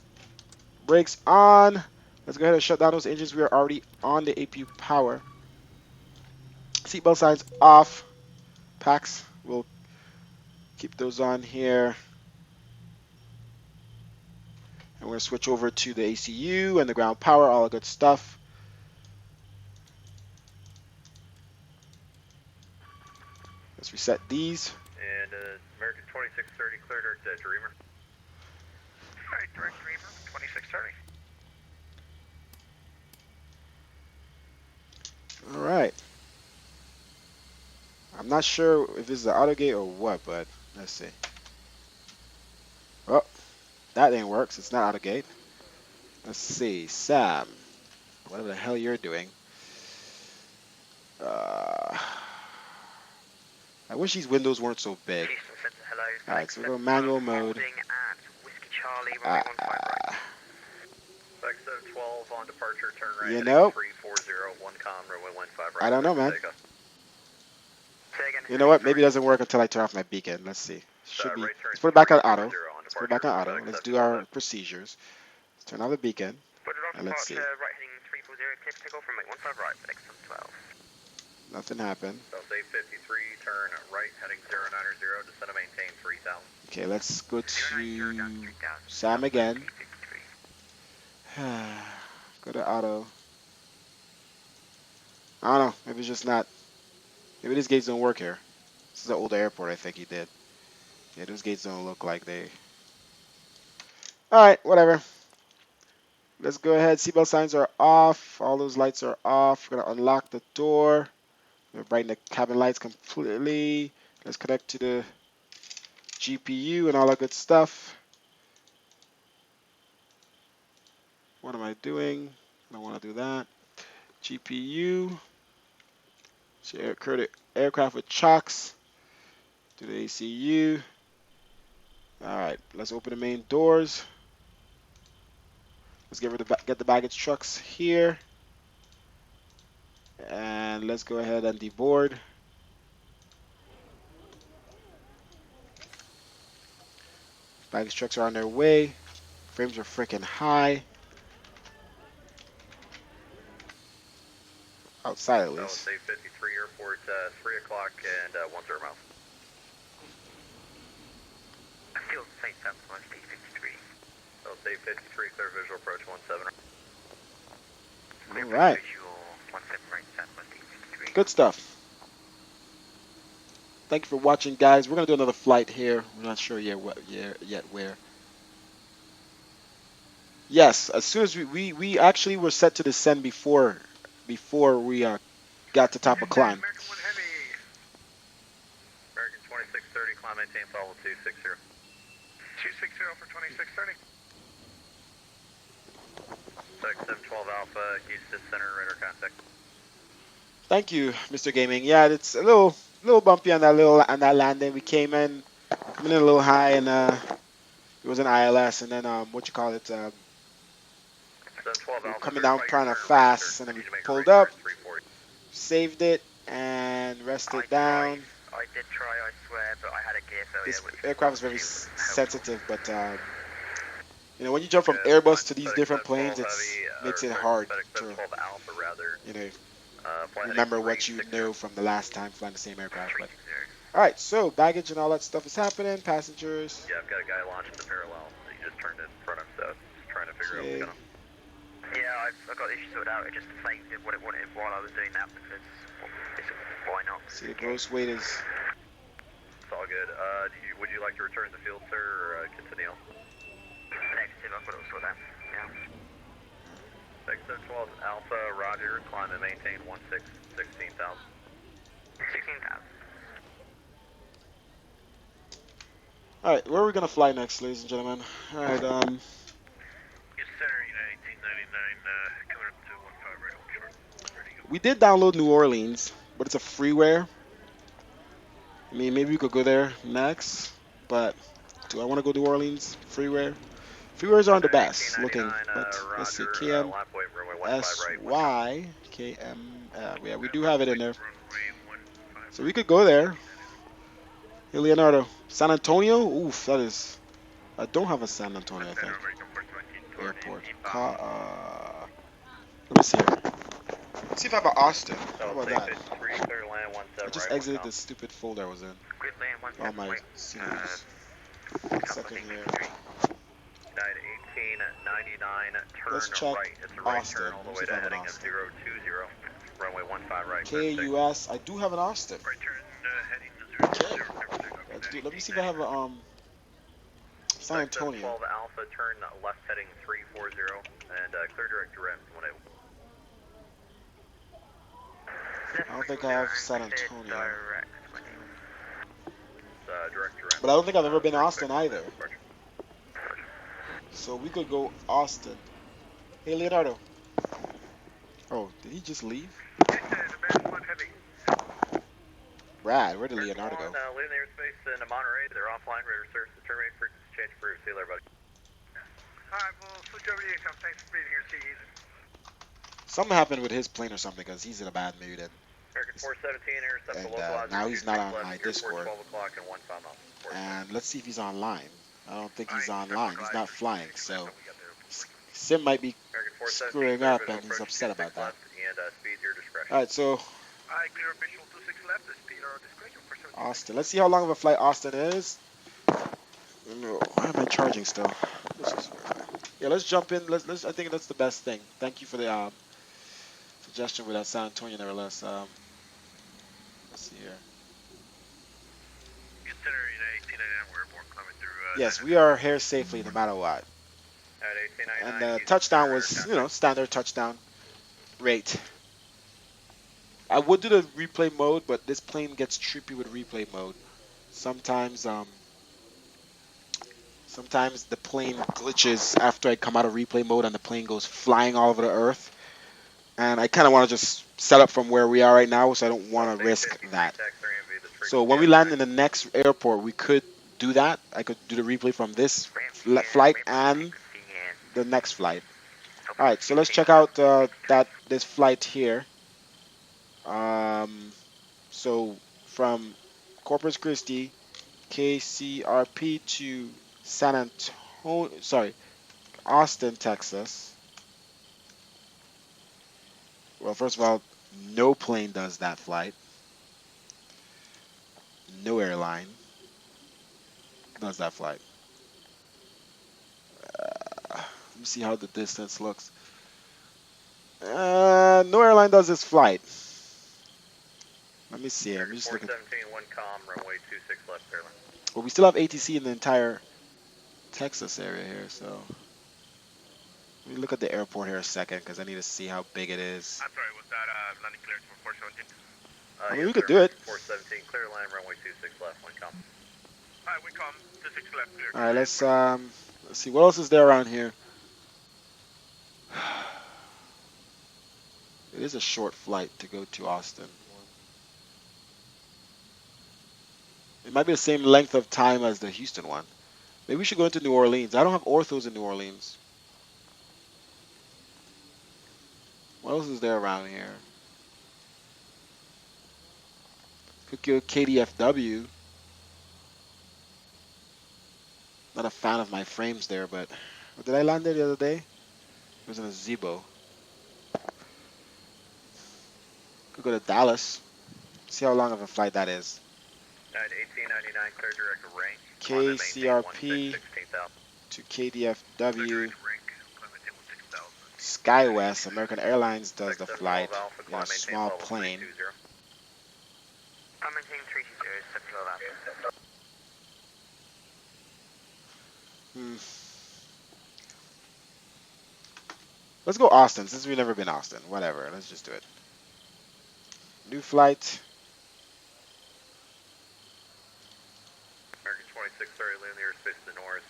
F: Brakes on. Let's go ahead and shut down those engines. We are already on the APU power. Seatbelt signs off. Packs. We'll keep those on here. And we're going to switch over to the ACU and the ground power, all the good stuff. Let's reset these.
A: And American 2630, clear direct Dreamer.
C: Alright, direct Dreamer, 2630.
F: I'm not sure if this is the auto gate or what, but let's see. Oh, that didn't work, so it's not auto gate. Let's see, Sam, whatever the hell you're doing. I wish these windows weren't so big.
C: Houston Centre, hello.
F: Alright, so we go manual mode.
C: Holding at Whiskey Charlie, runway 15 right.
A: Spec 12 on departure, turn right.
F: You know,
A: 340, 1 com, runway 15 right.
F: I don't know, man.
C: Say again.
F: You know what? Maybe it doesn't work until I turn off my beacon. Let's see. Should be.
A: Right turn
F: Let's put it back on
A: 340
F: auto.
A: on
F: Let's put it back on
A: departure,
F: auto. Let's do our procedures. Let's turn on the beacon.
C: Put it on
F: And let's see.
C: departure, right heading 340, clear to take off, runway 15 right, XM12.
F: Nothing happened.
A: Delta 53, turn right, heading 090, descend and maintain 3000.
F: Okay, let's go to
C: 090 down 3000.
F: Sam again.
C: 53.
F: Go to auto. I don't know. Maybe it's just not. Maybe these gates don't work here. This is an older airport, I think he did. Yeah, those gates don't look like they. Alright, whatever. Let's go ahead. Seatbelt signs are off. All those lights are off. We're going to unlock the door. We're gonna brighten the cabin lights completely. Let's connect to the GPU and all that good stuff. What am I doing? I don't want to do that. GPU. Create aircraft with chocks. Do the ACU. Alright, let's open the main doors. Let's get the baggage trucks here. And let's go ahead and deboard. Baggage trucks are on their way. Frames are freaking high. Outside at least.
A: Delta 53, airport 3 o'clock and 10 miles.
C: Fuel safe southwest 53.
A: Delta 53, clear visual approach 17.
F: All right.
C: Visual 17 right, southwest 53.
F: Good stuff. Thank you for watching, guys. We're gonna do another flight here. We're not sure yet where. Yes, as soon as we actually were set to descend before we got to top of climb.
D: American 1 Heavy.
A: American 2630, climb maintain follow 260.
D: 260 for 2630.
A: Spec 712 Alpha, Houston Center, radar contact.
F: Thank you, Mr. Gaming. Yeah, it's a little bumpy on that landing. We came in coming in a little high, and it was an ILS, and then what you call it? We were coming down kind of fast, and then we pulled up, saved it, and rested down.
C: I did try, I swear, but I had a gear failure.
F: This aircraft is very sensitive, but you know, when you jump from Airbus to these different planes, it makes it hard to remember what you know from the last time flying the same aircraft. But all right, so baggage and all that stuff is happening. Passengers.
A: Yeah, I've got a guy launching the parallel. He just turned in front of him, so just trying to figure out what's going on.
C: Yeah, I got the issue sorted out. It just saying what it wanted while I was doing that because why not?
F: See, the gross weight is.
A: It's all good. Would you like to return to the field, sir, or continue?
C: Negative, I've got it all sorted out. Yeah.
A: Spec 712 Alpha, Roger. Climb and maintain 16,000.
C: 16,000.
F: All right, where are we gonna fly next, ladies and gentlemen? All right,
D: Yes, Center, United 1899, coming up to 15 right on short. Ready to go.
F: we did download New Orleans, but it's a freeware. I mean, maybe we could go there next, but do I want to go New Orleans freeware? Freewares aren't the best looking, but let's see, KM, SY, KM, yeah, we do have it in there. So we could go there. Hey, Leonardo, San Antonio? Oof, that is, I don't have a San Antonio, I think. Airport. Let me see here. Let's see if I have an Austin. How about that? I just exited the stupid folder I was in. All my scenes. Second here.
A: United 1899, turn
F: Let's check
A: right. It's a right
F: Austin.
A: turn all the
F: Let's
A: way
F: see
A: to
F: if I have an
A: heading of
F: Austin.
A: 020, runway 15 right.
F: KUS. I do have an Austin.
D: Right turn heading to 020.
F: Let's do. Let me see if I have a San Antonio.
A: 12 Alpha, turn left heading 340, and clear direct to REM 18.
F: I don't think I have San Antonio.
C: Direct
A: direct to
F: But I don't think I've ever been to
A: very
F: Austin
A: quick
F: either.
A: departure.
F: So we could go Austin. Hey, Leonardo. Oh, did he just leave?
D: American 1 Heavy.
F: Brad, where did
A: American
F: Leonardo
A: 1,
F: go?
A: leaving the airspace into Monterey. They're offline. Radar search. The terminate frequency change approved. See you later, buddy.
D: Alright, we'll switch over to you. Thanks for being here. See you.
F: Something happened with his plane or something because he's in a bad mood
A: American 417, intercept the
F: and
A: localizer.
F: now he's not on
A: 26 left,
F: my
A: airport
F: Discord.
A: 12 o'clock and 1 time off.
F: And let's see if he's online. I don't think he's
D: Alright,
F: online. He's not flying, so
D: we got there.
F: Sim might be
A: American 417,
F: screwing
A: clear
F: up
A: visual
F: and he's
A: approach
F: upset
A: 26
F: about that.
A: left, and speed to your discretion.
F: All right, so
D: Alright, clear visual 26 left. The speed or discretion for 17.
F: Austin. Let's see how long of a flight Austin is. No, why am I charging still? Yeah, let's jump in. Let's. I think that's the best thing. Thank you for the suggestion with San Antonio, nevertheless. Let's see here.
D: Considering 1899 we're airborne coming through.
F: Yes, we are here safely no matter what.
A: At 1899,
F: And the touchdown was, standard touchdown rate. I would do the replay mode, but this plane gets trippy with replay mode. Sometimes the plane glitches after I come out of replay mode and the plane goes flying all over the earth. And I kind of want to just set up from where we are right now, so I don't want to risk that. So when we land in the next airport, we could do that. I could do the replay from this flight and the next flight. All right, so let's check out this flight here. So from Corpus Christi, KCRP to Austin, Texas. Well, first of all, no plane does that flight. No airline does that flight. Let me see how the distance looks. No airline does this flight. Let me see. I'm just looking.
A: 417, 1 com, runway 26 left, airline.
F: Well, we still have ATC in the entire Texas area here, so let me look at the airport here a second because I need to see how big it is.
D: I'm sorry, was that landing cleared for 417?
F: I mean, we could do it.
A: 417, clear line, runway 26 left, 1 com.
D: Alright, we come 26 left clear.
F: All right, let's see what else is there around here. It is a short flight to go to Austin. It might be the same length of time as the Houston one. Maybe we should go into New Orleans. I don't have orthos in New Orleans. What else is there around here? Could go KDFW. Not a fan of my frames there, but did I land there the other day? It was in a Zebo. Could go to Dallas. See how long of a flight that is.
A: At 1899, clear direct range.
F: KCRP to KDFW. SkyWest, American Airlines does the flight in a small plane.
C: I'm maintaining 320, accept your lap.
F: Let's go Austin, since we've never been Austin. Whatever, let's just do it. New flight.
A: American 26, sorry, leaving the airspace to the north.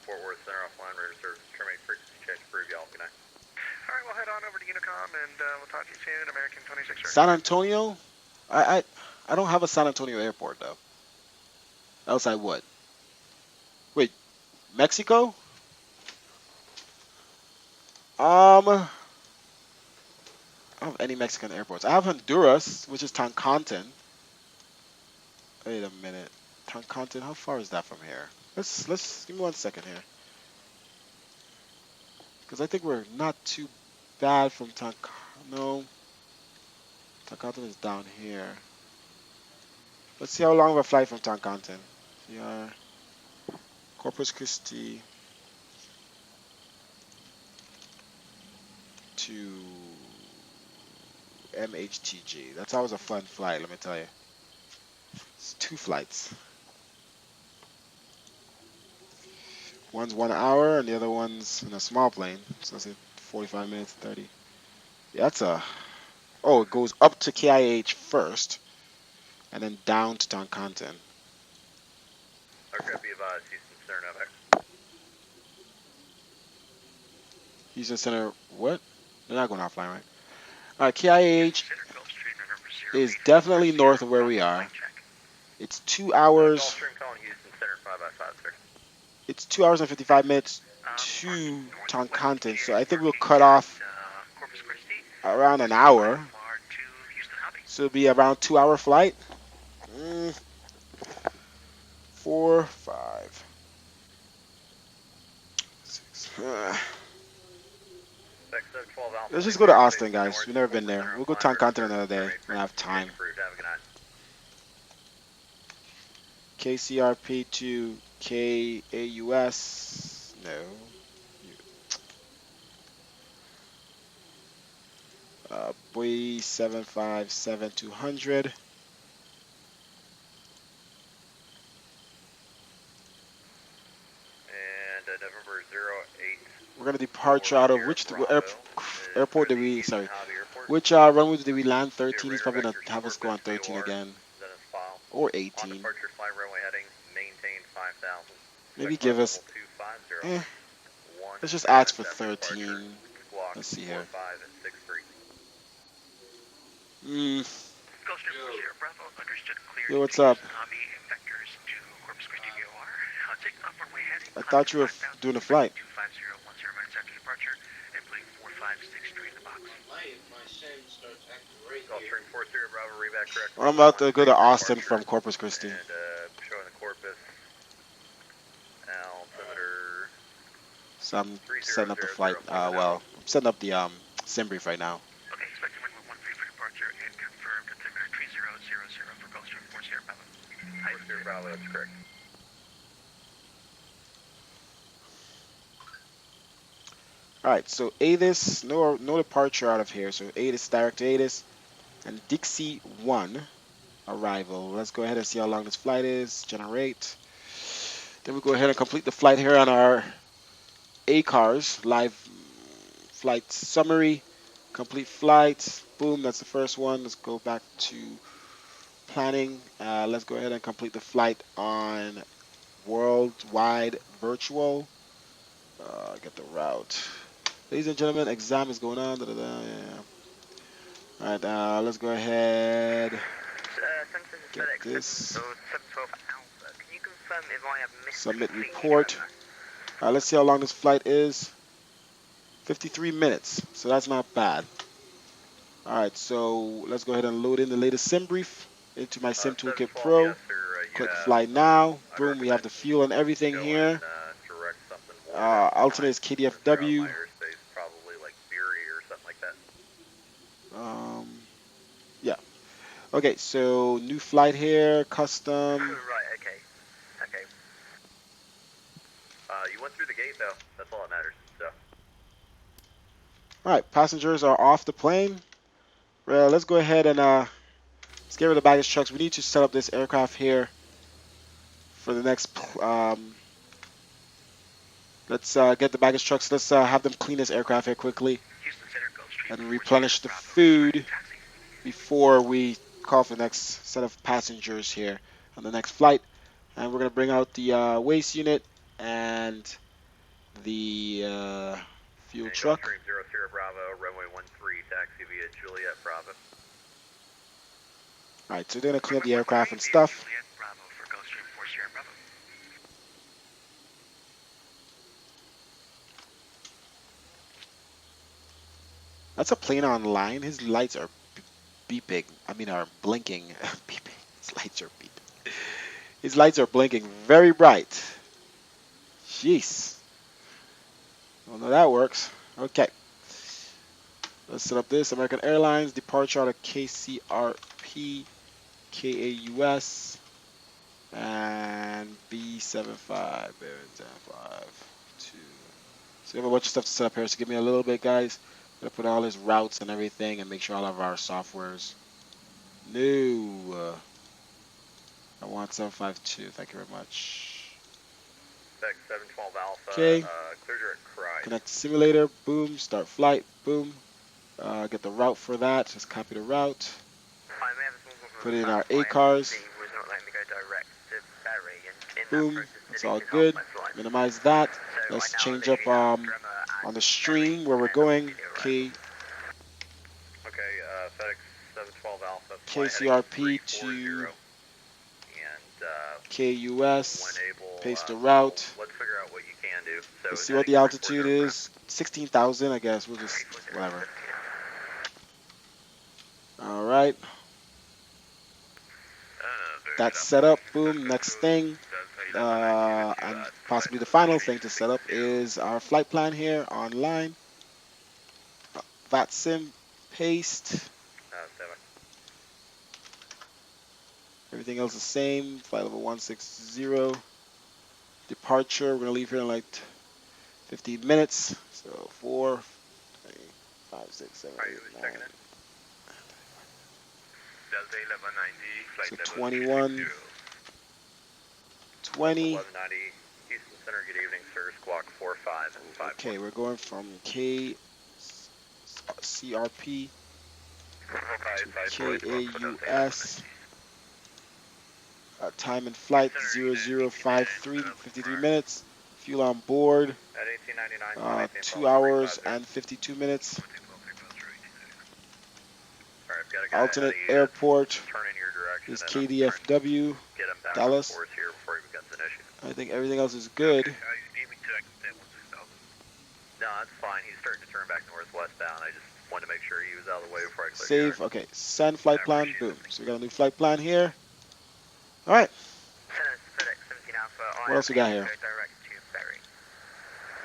A: Fort Worth Center offline, radar service, terminate frequency change, approve y'all, good night.
D: Alright, we'll head on over to Unicom and we'll talk to you soon, American 26.
F: San Antonio? I don't have a San Antonio airport, though. Else I would. Wait, Mexico? I don't have any Mexican airports. I have Honduras, which is Tancantin. Wait a minute. Tancantin, how far is that from here? Let's give me 1 second here. Because I think we're not too bad from no. Tancantin is down here. Let's see how long of a flight from Tancantin. Yeah. Corpus Christi to MHTG. That's always a fun flight, let me tell you. It's 2 flights. One's 1 hour and the other one's in a small plane. So it's 45 minutes, 30. Yeah, that's a... Oh, it goes up to KIH first and then down to Tancantin.
A: Aircraft be advised, Houston Center, Novak.
F: Houston Center, what? They're not going offline, right? All right, KIH is definitely north of where we are. It's 2 hours.
A: Gulfstream calling Houston Center 5x5, sir.
F: It's 2 hours and 55 minutes to Toncontin, so I think we'll cut off
C: Corpus Christi.
F: around an hour.
C: To Houston Hobby.
F: So it'll be around 2-hour flight. 4, 5, 6. Let's just go to Austin, guys. We've never been there. We'll go Toncontin another day when I have time. KCRP to KAUS. No. Boy 757-200.
A: And November 08.
F: We're gonna depart out of which airport did we? Sorry, which runway did we land? 13. He's probably gonna have us go on 13 again, or 18.
A: Departure flight runway heading, maintain 5,000.
F: Maybe give us. Let's just ask for 13. Let's see here. Yo, what's up? I thought you were doing a flight. I'm about to go to Austin from Corpus Christi.
A: And showing the Corpus. Altimeter.
F: So I'm setting up the flight. Well, I'm setting up the sim brief right now.
C: Okay, expecting runway 13 for departure and confirmed altimeter 3000 for Gulfstream 40 Bravo.
A: 40 Bravo, that's correct.
F: Alright, so ATIS, no departure out of here. So ATIS, direct to ATIS. And Dixie 1, arrival. Let's go ahead and see how long this flight is. Generate. Then we go ahead and complete the flight here on our ACARS, live flight summary. Complete flight. Boom, that's the first one. Let's go back to planning. Let's go ahead and complete the flight on worldwide virtual. Get the route. Ladies and gentlemen, exam is going on. Yeah. Alright, let's go ahead. Get this. Submit report. Let's see how long this flight is. 53 minutes, so that's not bad. Alright, so let's go ahead and load in the latest sim brief into my Sim Toolkit Pro. Click fly now. Boom, we have the fuel and everything here. Alternate is KDFW. Yeah. Okay, so new flight here, custom.
A: Right, okay. You went through the gate though. That's all that matters. So.
F: Alright, passengers are off the plane. Well, let's go ahead and let's get rid of the baggage trucks. We need to set up this aircraft here for the next. Let's get the baggage trucks. Let's have them clean this aircraft here quickly and replenish the food before we call for the next set of passengers here on the next flight. And we're going to bring out the waste unit and the fuel truck.
A: Gulfstream 00 Bravo, runway 13, taxi via Juliet Bravo.
F: Alright, so they're going to clean up the aircraft and stuff. That's a plane online. His lights are beeping. I mean, are blinking. Beeping. His lights are beeping. His lights are blinking very bright. Jeez. Well, no, that works. Okay. Let's set up this. American Airlines. Departure out of KCRP, KAUS, and B75. 2. So we have a bunch of stuff to set up here. So give me a little bit, guys. Gonna put all his routes and everything and make sure all of our software's new. I want 752. Thank you very much.
A: 712 Alpha.
F: Okay.
A: Clear direct Christ.
F: Connect simulator. Boom. Start flight. Boom. Get the route for that. Just copy the route. Put it in our ACARS. Boom. That's all good. Minimize that. Let's change up on the stream where we're going.
A: Okay, FedEx 712 Alpha.
F: KCRP to
A: and
F: KUS.
A: enable,
F: Paste the route.
A: let's figure out what you can do. So
F: Let's see what the altitude is. 16,000, I guess. We'll just, whatever. All right. That's set up. Boom. Next thing, and possibly the final thing to set up is our flight plan here online. Vatsim, paste. Everything else the same. Flight level 160. Departure. We're gonna leave here in like 15 minutes. So 4, 5, 6, 7, 8, 9. So 21, 20.
A: 1190 Houston Center, good evening, sir. Squawk 45 and 5.
F: Okay, we're going from KCRP to KAUS. Time and flight 0053, 53 minutes. Fuel on board,
A: At 1899,
F: 2 hours and 52 minutes.
A: Alright, got a guy
F: Alternate
A: ahead of you.
F: airport
A: Turn in your direction
F: is
A: and
F: KDFW,
A: get him back
F: Dallas.
A: on course here before he becomes an issue.
F: I think everything else is good.
A: No, that's fine. He's starting to turn back northwestbound. I just wanted to make sure he was out of the way before I clicked
F: Save, okay, send flight plan, boom. So we got a new flight plan here. All right, what else we got here?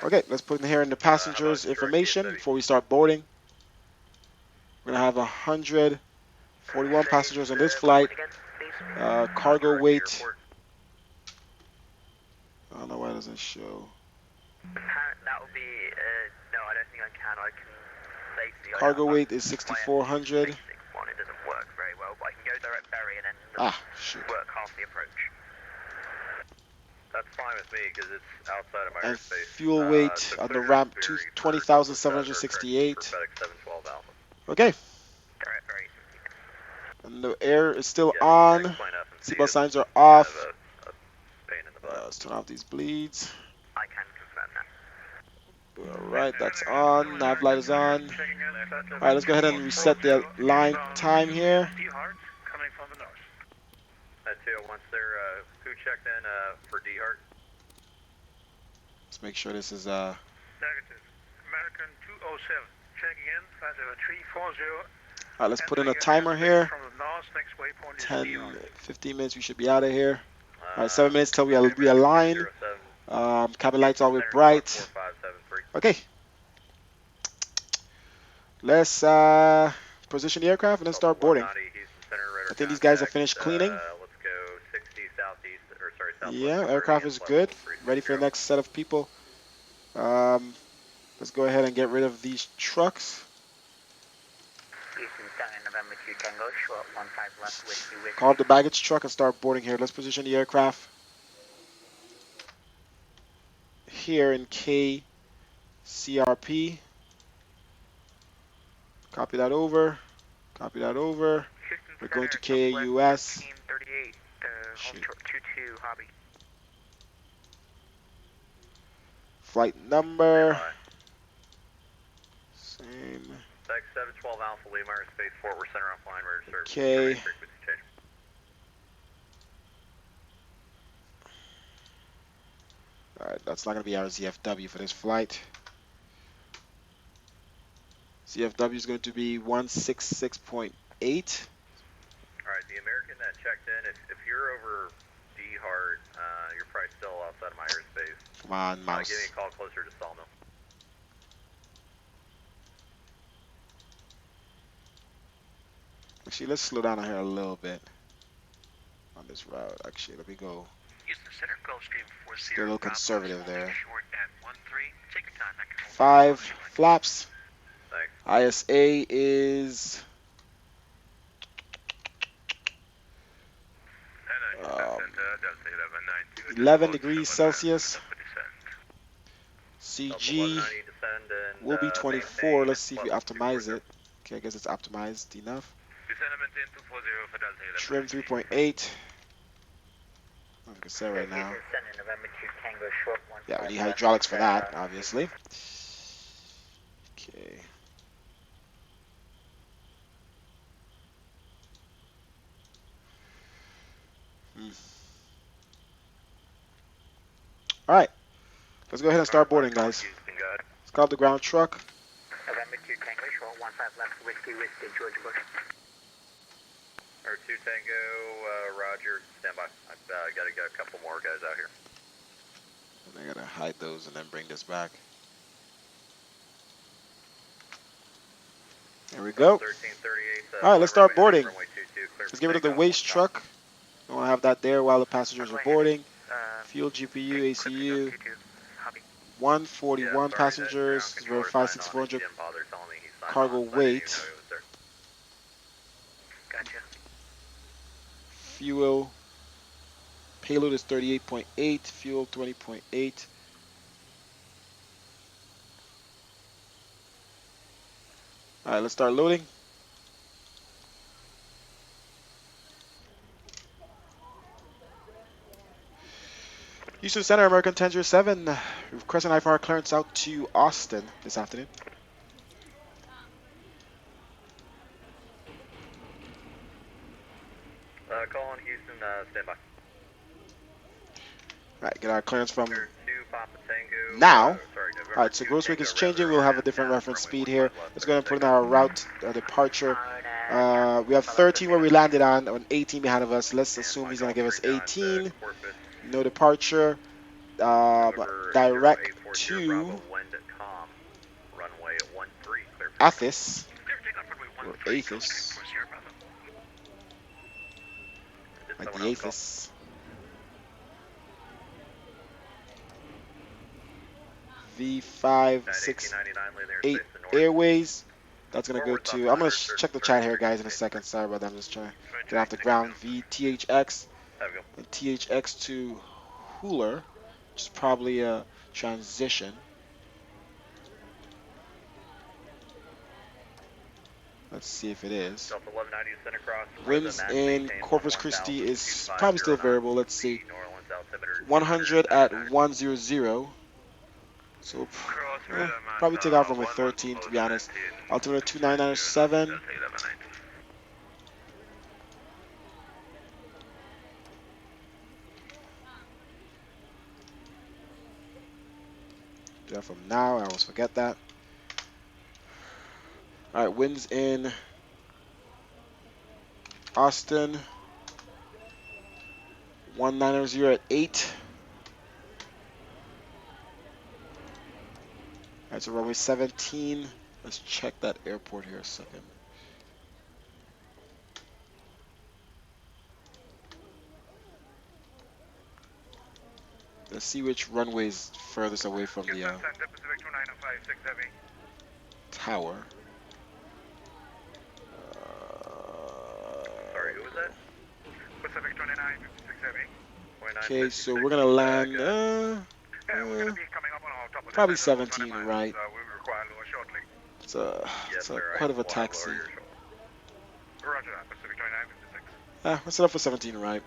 F: Okay, let's put in here in the passengers information before we start boarding. We're gonna have 141 passengers on this flight. Cargo weight. I don't know why it doesn't show.
C: That would be, no, I don't think I can. I can safely.
F: Cargo weight is 6,400.
C: It doesn't work very well, but I can go direct ferry and then
F: Shoot.
C: work half the approach.
A: That's fine with me because it's outside of my
F: And
A: airspace.
F: fuel weight
A: So
F: on the
A: clear
F: ramp
A: for
F: 20,768.
A: FedEx 712 Alpha.
F: Okay,
C: Direct ferry.
F: and the air is still
A: Yeah,
F: on.
A: explain FMC
F: Seatbelt
A: is
F: signs are
A: kind of
F: off.
A: a pain in the butt.
F: Let's turn off these bleeds.
C: I can confirm that.
F: Alright, that's on. Nav light is on. Alright, let's go ahead and reset the line time here.
D: Coming from the north.
A: That too, once they're, who checked in, for D-Hart?
F: Let's make sure this is
D: Negative. American 207. Checking in. 50340.
F: alright, let's put in a timer here.
D: From the north, next waypoint is
F: 10,
D: D-Hart.
F: 15 minutes, we should be out of here. Alright, 7 minutes till we realign. Cabin lights all with bright.
A: 4573.
F: Okay. Let's position the aircraft and then start boarding. I think these guys have finished cleaning.
A: Let's go 60 southeast, or sorry, southwest.
F: Yeah, aircraft is good. Ready for the next set of people. Let's go ahead and get rid of these trucks. Call up the baggage truck and start boarding here. Let's position the aircraft here in KCRP. Copy that over. Copy that over. We're going to KAUS. Shoot. Flight number. Same.
A: FedEx 712 Alpha, Lima, Space Fort, we're center on flying radar service.
F: Okay.
A: Frequency change.
F: Alright, that's not going to be our ZFW for this flight. ZFW is going to be 166.8.
A: Alright, the American that checked in, if you're over D-Hart, you're probably still outside of my airspace.
F: Come on, mouse.
A: Give me a call closer to Sawmill.
F: Actually, let's slow down here a little bit on this route. Actually, let me go. Get a little conservative there. 5 flaps.
A: Thanks.
F: ISA is 11 degrees Celsius. CG will be 24. Let's see if we optimize it. Okay, I guess it's optimized enough. Trim 3.8. I can say right now.
C: November 2 Tango short 1.
F: Yeah, we need hydraulics for that, obviously. Okay. All right. Let's go ahead and start boarding, guys. Let's call up the ground truck.
C: November 2 Tango short 15 left Whiskey Georgia Bush.
A: Or 2 Tango, Roger, stand by. I've got to get a couple more guys out here.
F: And I gotta hide those and then bring this back. There we go.
A: 1338.
F: All right, let's start boarding.
A: Runway 22, clear
F: Let's
A: for
F: get rid of the
A: takeoff.
F: waste truck. I want to have that there while the passengers are boarding. Fuel, GPU, ACU. 141 passengers. Verify 6400. Cargo weight.
C: Gotcha.
F: Fuel. Payload is 38.8. Fuel 20.8. All right, let's start loading. Houston Center, American 1007, requesting IFR clearance out to Austin this afternoon.
A: Call on Houston, stand by.
F: Right, get our clearance from
A: 2 Papa Tango.
F: now.
A: Sorry,
F: All right, so gross weight is changing. We'll have a different reference speed here. Let's go ahead and put in our route departure. We have 13 where we landed on 18 behind of us. Let's assume he's going to give us 18. No departure. Direct to Athis, or Athis, like the Athis. V568 Airways. That's gonna go to. I'm gonna check the chat here, guys, in a second. Sorry about that. I'm just trying to get off the ground. VTHX and THX to Hooler, which is probably a transition. Let's see if it is. Winds in Corpus Christi is probably still variable. Let's see. 100 at 100. So probably take off runway 13 to be honest. Altimeter 2997. Do that from now. I always forget that. All right, winds in Austin. 190 at 8. All right, so runway 17. Let's check that airport here a second. Let's see which runway is furthest away from the tower.
A: Sorry, who was that?
D: Pacific 2956 Heavy.
F: Okay, so we're gonna land
D: We're gonna be coming up on our top of
F: probably
D: the
F: 17, right?
D: we require lower shortly.
F: It's quite of a taxi.
D: Roger that, Pacific 2956.
F: Let's set up for 17, right?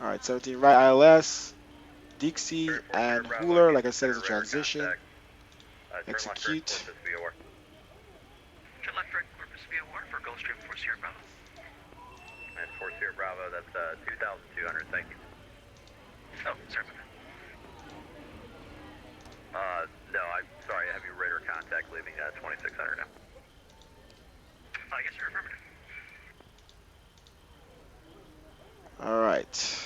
F: All right, 17 right, ILS, Dixie, and Hooler. Like I said, is a transition. Execute.
C: For Gulfstream 4 Sierra Bravo.
A: And 4 Sierra Bravo, that's 2,200, thank you.
C: Oh, sorry about that.
A: No, I'm sorry, I have your radar contact leaving 2,600 now.
C: Yes, sir, affirmative.
F: All right.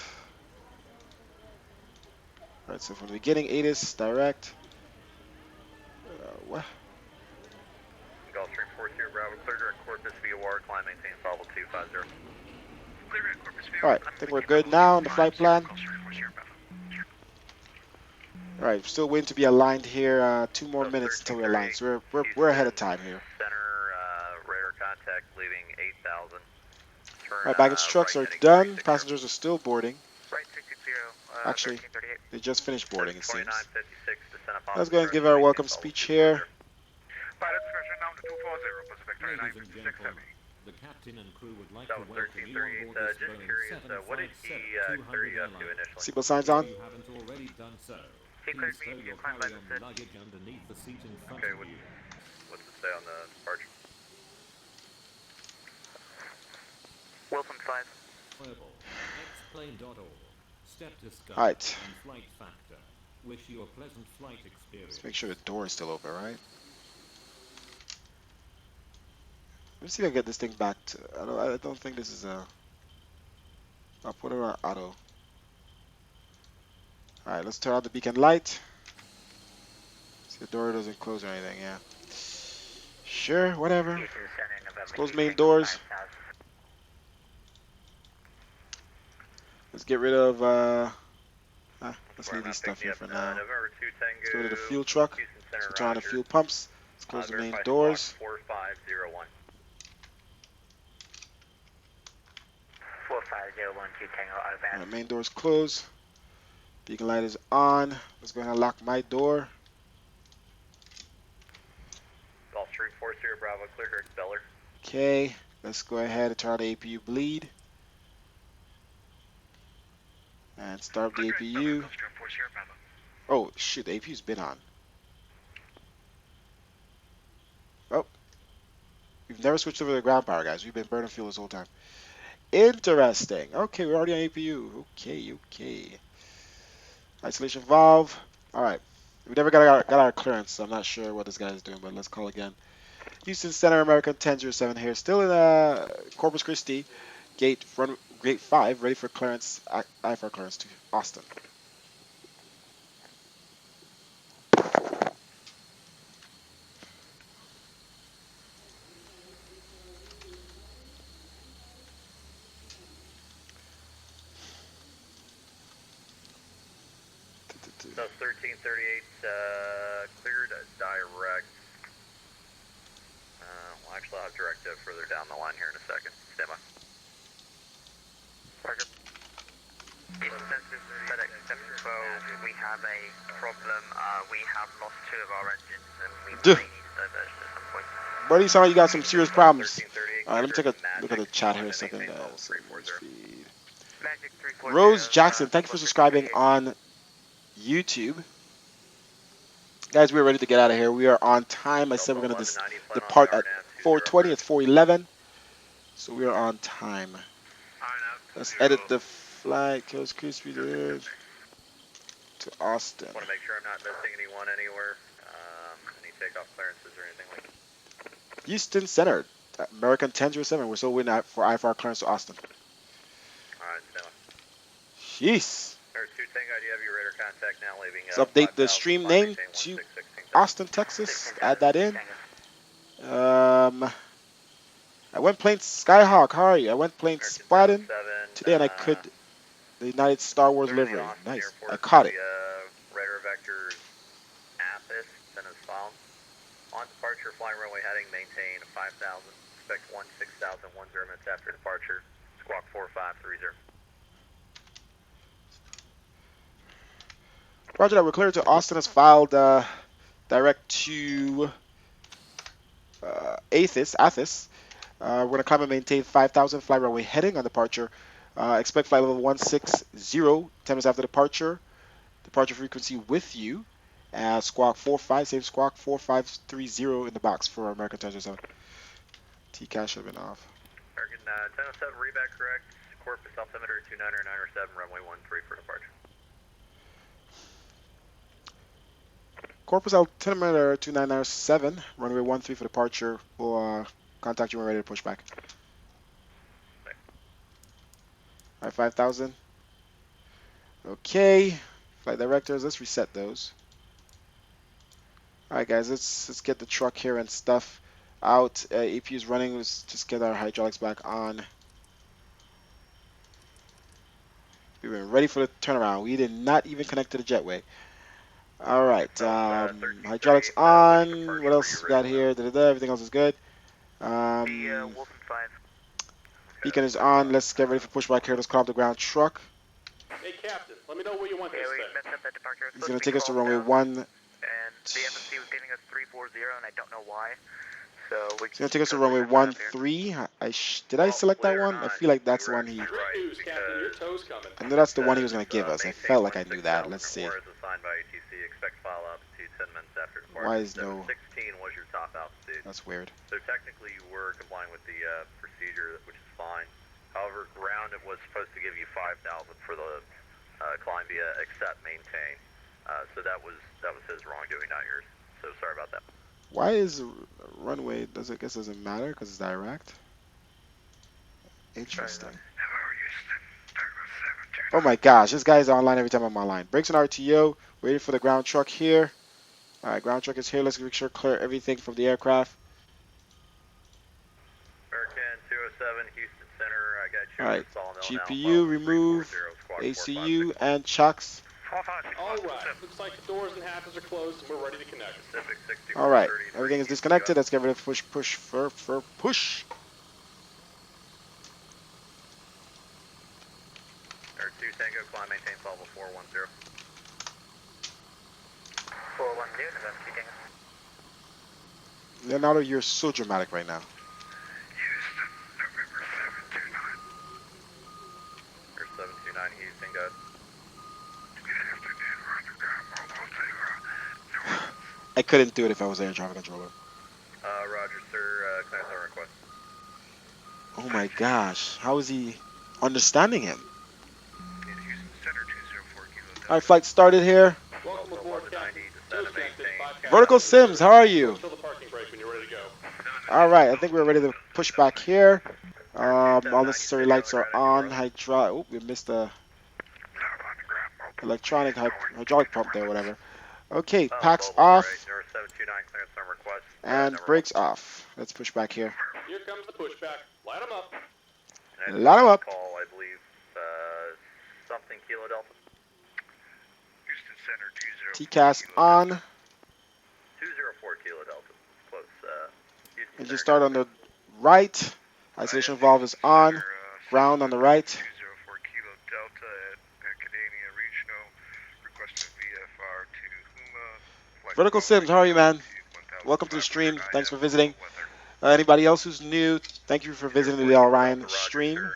F: All right, so from the beginning, ATIS direct. What?
A: Gulfstream 4 Sierra Bravo, clear direct Corpus via WAR, climb maintain level 250.
C: Clear direct Corpus via
F: All right, I think we're good now on the flight plan. All right, still waiting to be aligned here. 2 more minutes until we're aligned. So we're ahead of time here.
A: Center radar contact leaving 8,000.
F: All right, baggage trucks are done. Passengers are still boarding.
C: Right 660,
F: Actually,
C: 1338.
F: they just finished boarding, it seems.
A: 2956, descend upon
F: Let's go ahead and give our welcome speech here.
D: Pilot discretion down to 240, Pacific
H: Ladies and
D: 2956
H: gentlemen,
D: Heavy.
H: The captain and crew would like
A: That
H: to
A: was
H: welcome you on
A: 1338.
H: board this
A: Just
H: Boeing
A: curious, what did he
H: 757-200
A: clear you up to
H: airliner.
A: initially?
F: Seatbelt signs
H: If
F: on.
H: you haven't already done so,
C: He
H: please
C: cleared me
H: throw
C: to
H: your
C: climb by the
H: carry-on
C: sit.
H: luggage underneath the seat in front
A: Okay,
H: of you.
A: what's it say on the departure?
C: Wilson 5.
H: Enjoyable. xplane.org. Step to sky
F: Alright.
H: and flight factor. Wish you a pleasant flight experience.
F: Let's make sure the door is still open, right? Let's see if I can get this thing back to. I don't think this is a. I'll put it on auto. Alright, let's turn on the beacon light. See the door doesn't close or anything, yeah. Sure, whatever. Let's close main doors. Let's get rid of let's leave these stuff here for now.
A: November 2
F: Let's get rid of the
A: Tango,
F: fuel truck.
A: Houston
F: Let's
A: Center,
F: turn on the
A: Roger.
F: fuel pumps. Let's close the main
A: Verify
F: doors.
A: squawk 4501.
C: 4501 2 Tango out of bounds.
F: Alright, main door's closed. Beacon light is on. Let's go ahead and lock my door.
A: Golf 340 Bravo, clear to expeller.
F: Okay, let's go ahead and turn on the APU bleed. And start the APU. Oh, shoot, the APU's been on. Oh. We've never switched over to ground power, guys. We've been burning fuel this whole time. Interesting. Okay, we're already on APU. Okay. Isolation valve. Alright. We never got our clearance, so I'm not sure what this guy is doing, but let's call again. Houston Center, American 1007 here. Still in Corpus Christi. Gate 5, ready for clearance, IFR clearance to Austin.
A: So 1338, cleared direct. Well, actually, I'll have directive further down the line here in a second. Stand by.
C: Roger. Census FedEx 712, we have a problem. We have lost 2 of our engines and we may need diversion at some point.
F: Buddy, you sound like you got some serious problems.
A: 1338,
F: Alright, let me take a look at the chat here a second, guys. Rose Jackson, thank you for subscribing on YouTube. Guys, we're ready to get out of here. We are on time. I said we're going to depart at 4:20. It's 4:11. So we are on time. Let's edit the flight. Kills Christi to Austin.
A: I want to make sure I'm not missing anyone anywhere. Any takeoff clearances or anything like that.
F: Houston Center, American 1007. We're still waiting for IFR clearance to Austin.
A: Alright, stand by.
F: Jeez.
A: There's 2 Tango, do you have your radar contact now leaving?
F: Let's update the stream name to Austin, Texas. Add that in. I went plain Skyhawk. How are you? I went plain Spartan today, and I could the United Star Wars livery. Nice. I caught it.
A: Radar vectors Athos and is found. On departure, flying runway heading, maintain 5,000. Expect 16,000, 10 minutes after departure. Squawk 4530.
F: Roger that. We're clear to Austin. Has filed direct to Athos. We're going to climb and maintain 5,000. Fly runway heading on departure. Expect flight level 160. 10 minutes after departure. Departure frequency with you. Squawk 45. Same squawk 4530 in the box for American 1007. T-Cash should have been off.
A: American 1007, reback correct. Corpus altimeter 29 or 907, runway 13 for departure.
F: Corpus altimeter 2997, runway 13 for departure. We'll contact you when we're ready to push back. Alright, 5,000. Okay. Flight directors, let's reset those. Alright guys, let's get the truck here and stuff out. AP is running, let's just get our hydraulics back on. We were ready for the turnaround. We did not even connect to the jetway. Alright, hydraulics on. What else we got here? Everything else is good. Beacon is on. Let's get ready for pushback here. Let's call up the ground truck.
I: Hey, Captain, let me know where you want this thing.
F: He's going to take us to runway 1.
C: And the FMC was giving us 340, and I don't know why. So we
F: It's gonna take us to runway 13. Did I select that one? I feel like that's the one he.
I: Great news, Captain. Your tow's coming.
F: I know that's the one he was gonna give us. I felt like I knew that. Let's see.
A: As assigned by ATC, expect file altitude 10 minutes after departure.
F: Why is no?
A: 16 was your top altitude.
F: That's weird.
A: So technically you were complying with the procedure, which is fine. However, ground it was supposed to give you 5,000 for the climb via accept maintain. So that was his wrongdoing, not yours. So sorry about that.
F: Why is runway? Doesn't matter because it's direct. Interesting. Oh my gosh, this guy's online every time I'm online. Brakes on RTO. Waiting for the ground truck here. All right, ground truck is here. Let's make sure clear everything from the aircraft.
A: American 207, Houston Center. I got you.
F: All right, GPU remove, ACU and chucks.
I: All right. Looks like the doors and hatches are closed and we're ready to connect.
F: All right, everything is disconnected. Let's get ready to push.
A: Air 2 Tango, climb, maintain level 410.
C: 410, November 2 Tango.
F: Leonardo, you're so dramatic right now.
D: Houston, November 729.
A: Air 729, Houston, go ahead.
F: I couldn't do it if I was air traffic controller.
A: Roger, sir. Can I have a request?
F: Oh my gosh, how is he understanding him?
D: Houston Center 204 Kilo.
F: All right, flight started here.
I: Welcome aboard, Captain.
F: Vertical Sims, how are you?
I: Fill the parking brake when you're ready to go.
F: All right, I think we're ready to push back here. All necessary lights are on. Oh, we missed the electronic hydraulic pump there, whatever. Okay, packs off and brakes off. Let's push back here.
I: Here comes the pushback. Light them up.
F: Light 'em up.
A: Call, I believe, something Kilo Delta.
D: Houston Center 20.
F: TCAS on.
A: 204 Kilo Delta. Close. Houston
F: Engine
A: Center.
F: start on the right. Isolation valve is on. Ground on the right.
D: 204 Kilo Delta at Academia Regional. Requesting VFR to Huma.
F: Vertical Sims, how are you, man? Welcome to the stream. Thanks for visiting. Anybody else who's new, thank you for visiting the L Ryan stream.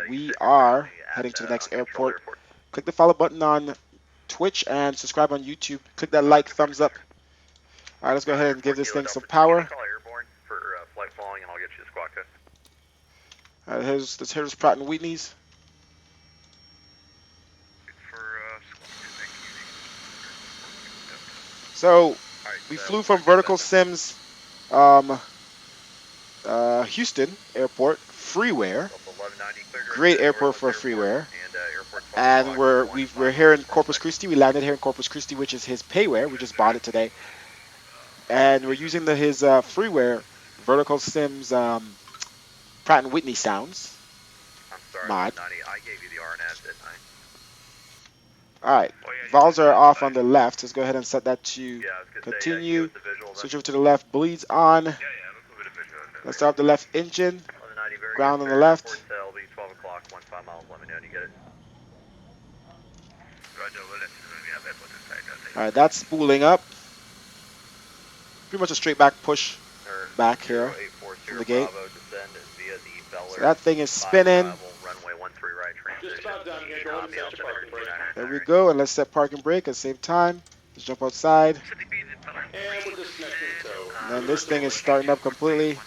F: We are heading to the next airport. Click the follow button on Twitch and subscribe on YouTube. Click that like, thumbs up. All right, let's go ahead and give this thing some power.
A: Call airborne for flight following, and I'll get you the squawk code.
F: All right, here's Pratt and Whitney's. So we flew from Vertical Sims, Houston Airport, freeware. Great airport for freeware. And we're here in Corpus Christi. We landed here in Corpus Christi, which is his payware. We just bought it today. And we're using his freeware, Vertical Sims Pratt and Whitney sounds.
A: I'm sorry,
F: Mod.
A: I gave you the RNAV, didn't I?
F: Alright, valves are off on the left. Let's go ahead and set that to
A: Yeah, I was gonna
F: continue.
A: Say, the visual,
F: Switch over to the left, bleeds on.
D: let's move it a visual.
F: Let's start up the left engine.
A: 1190, very
F: Ground
A: good,
F: on the left.
A: Airport to LB 12 o'clock, 15 miles, let me know when you get it.
D: Roger, we'll let you know we have airport inside.
F: Alright, that's spooling up. Pretty much a straight back push back here from the gate.
A: Bravo, descend via the Bel
F: So
A: Air
F: that thing is spinning.
A: Travel, runway 13 right
I: Just
A: transition.
I: about done here. Go ahead and set your parking brake.
F: There we go, and let's set park and brake at the same time. Let's jump outside.
I: And we're disconnecting the tow.
F: And then this thing is starting up completely.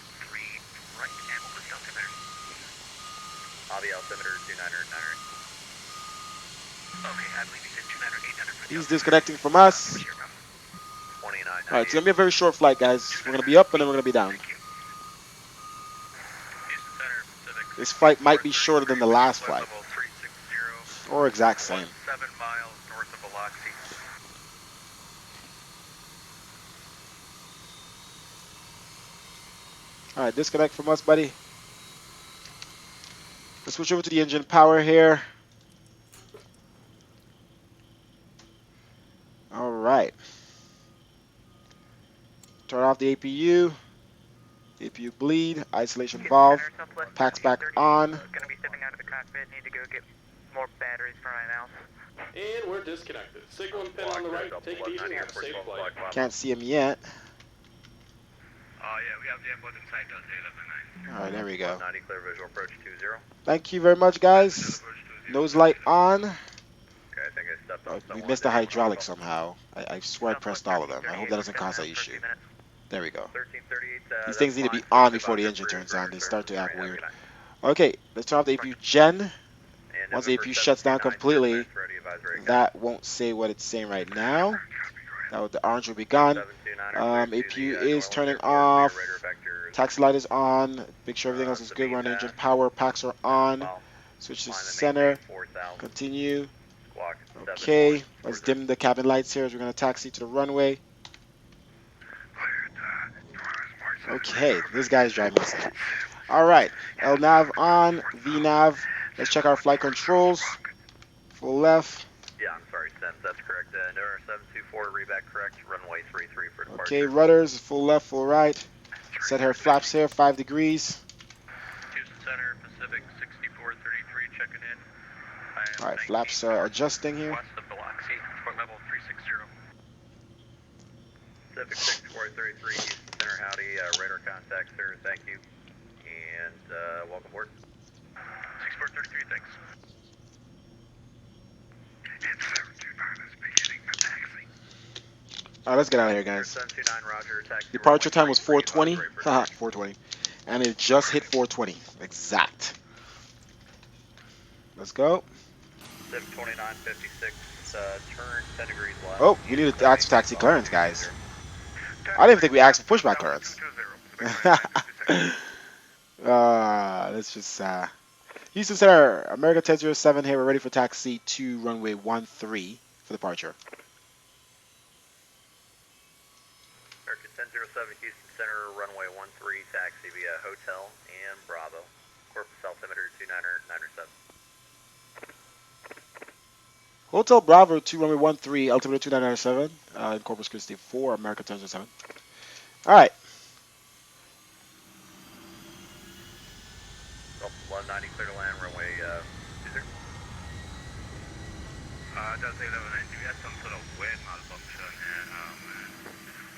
A: Lobby altimeter 2900.
D: Okay, I believe he said 200, 800.
F: He's disconnecting from us.
A: 29.
F: Alright, it's gonna be a very short flight, guys. We're gonna be up and then we're gonna be down. This flight might be shorter than the last flight. Or exact same.
D: 7 miles north of Biloxi.
F: Alright, disconnect from us, buddy. Let's switch over to the engine power here. Alright. Turn off the APU. APU bleed. Isolation valve. Packs back on.
C: Gonna be stepping out of the cockpit. Need to go get more batteries for my mouse.
I: And we're disconnected. Signal and pin on the right. Take it easy and have a safe flight.
F: Can't see him yet.
D: yeah, we have the airport inside Delta 11-9.
F: All right, there we go.
A: 90 clear visual approach 20.
F: Thank you very much, guys. Nose light on.
A: Okay, I think I stepped on
F: We
A: someone.
F: missed the
A: Did anyone
F: hydraulic
A: else?
F: somehow. I swear I pressed all of them. I hope that doesn't cause that issue. There we go.
A: 1338.
F: These things need to be on before the engine turns on. They start to act weird. Okay, let's turn off the APU gen. Once the APU shuts down completely, that won't say what it's saying right now. The orange will be gone. APU is turning off. Taxi light is on. Make sure everything else is good. Run engine power. Packs are on. Switch to center. Continue. Okay, let's dim the cabin lights here as we're going to taxi to the runway. Okay, this guy's driving us. Alright, LNAV on, VNAV. Let's check our flight controls. Full left.
A: Yeah, I'm sorry, Sims, that's correct. November 724, reback correct, runway 33 for departure.
F: Okay, rudders, full left, full right. Set her flaps here, 5 degrees.
D: Houston Center, Pacific 6433, checking in.
F: Alright, flaps are adjusting here.
D: West of Biloxi, port level 360.
A: Pacific 6433, Houston Center, howdy, radar contact, sir, thank you. And welcome aboard.
D: 6433, thanks. And 729 is beginning the taxi.
F: Alright, let's get out of here, guys.
A: 729, roger, taxi.
F: Departure time was 4:20. Haha, 4:20. And it just hit 4:20. Exact. Let's go.
A: 729.56, turn 10 degrees left.
F: Oh, we need to ask for taxi clearance, guys. I didn't think we asked for pushback clearance. Let's just Houston Center, America 1007 here. We're ready for taxi to runway 13 for departure.
A: America 1007, Houston Center, runway 13, taxi via Hotel and Bravo. Corpus altimeter 29907.
F: Hotel Bravo to runway 13, altimeter 2997 in Corpus Christi 4, America 1007. Alright.
A: 1190 clear to land, runway 20.
D: Delta 11, we had some sort of weird malfunction and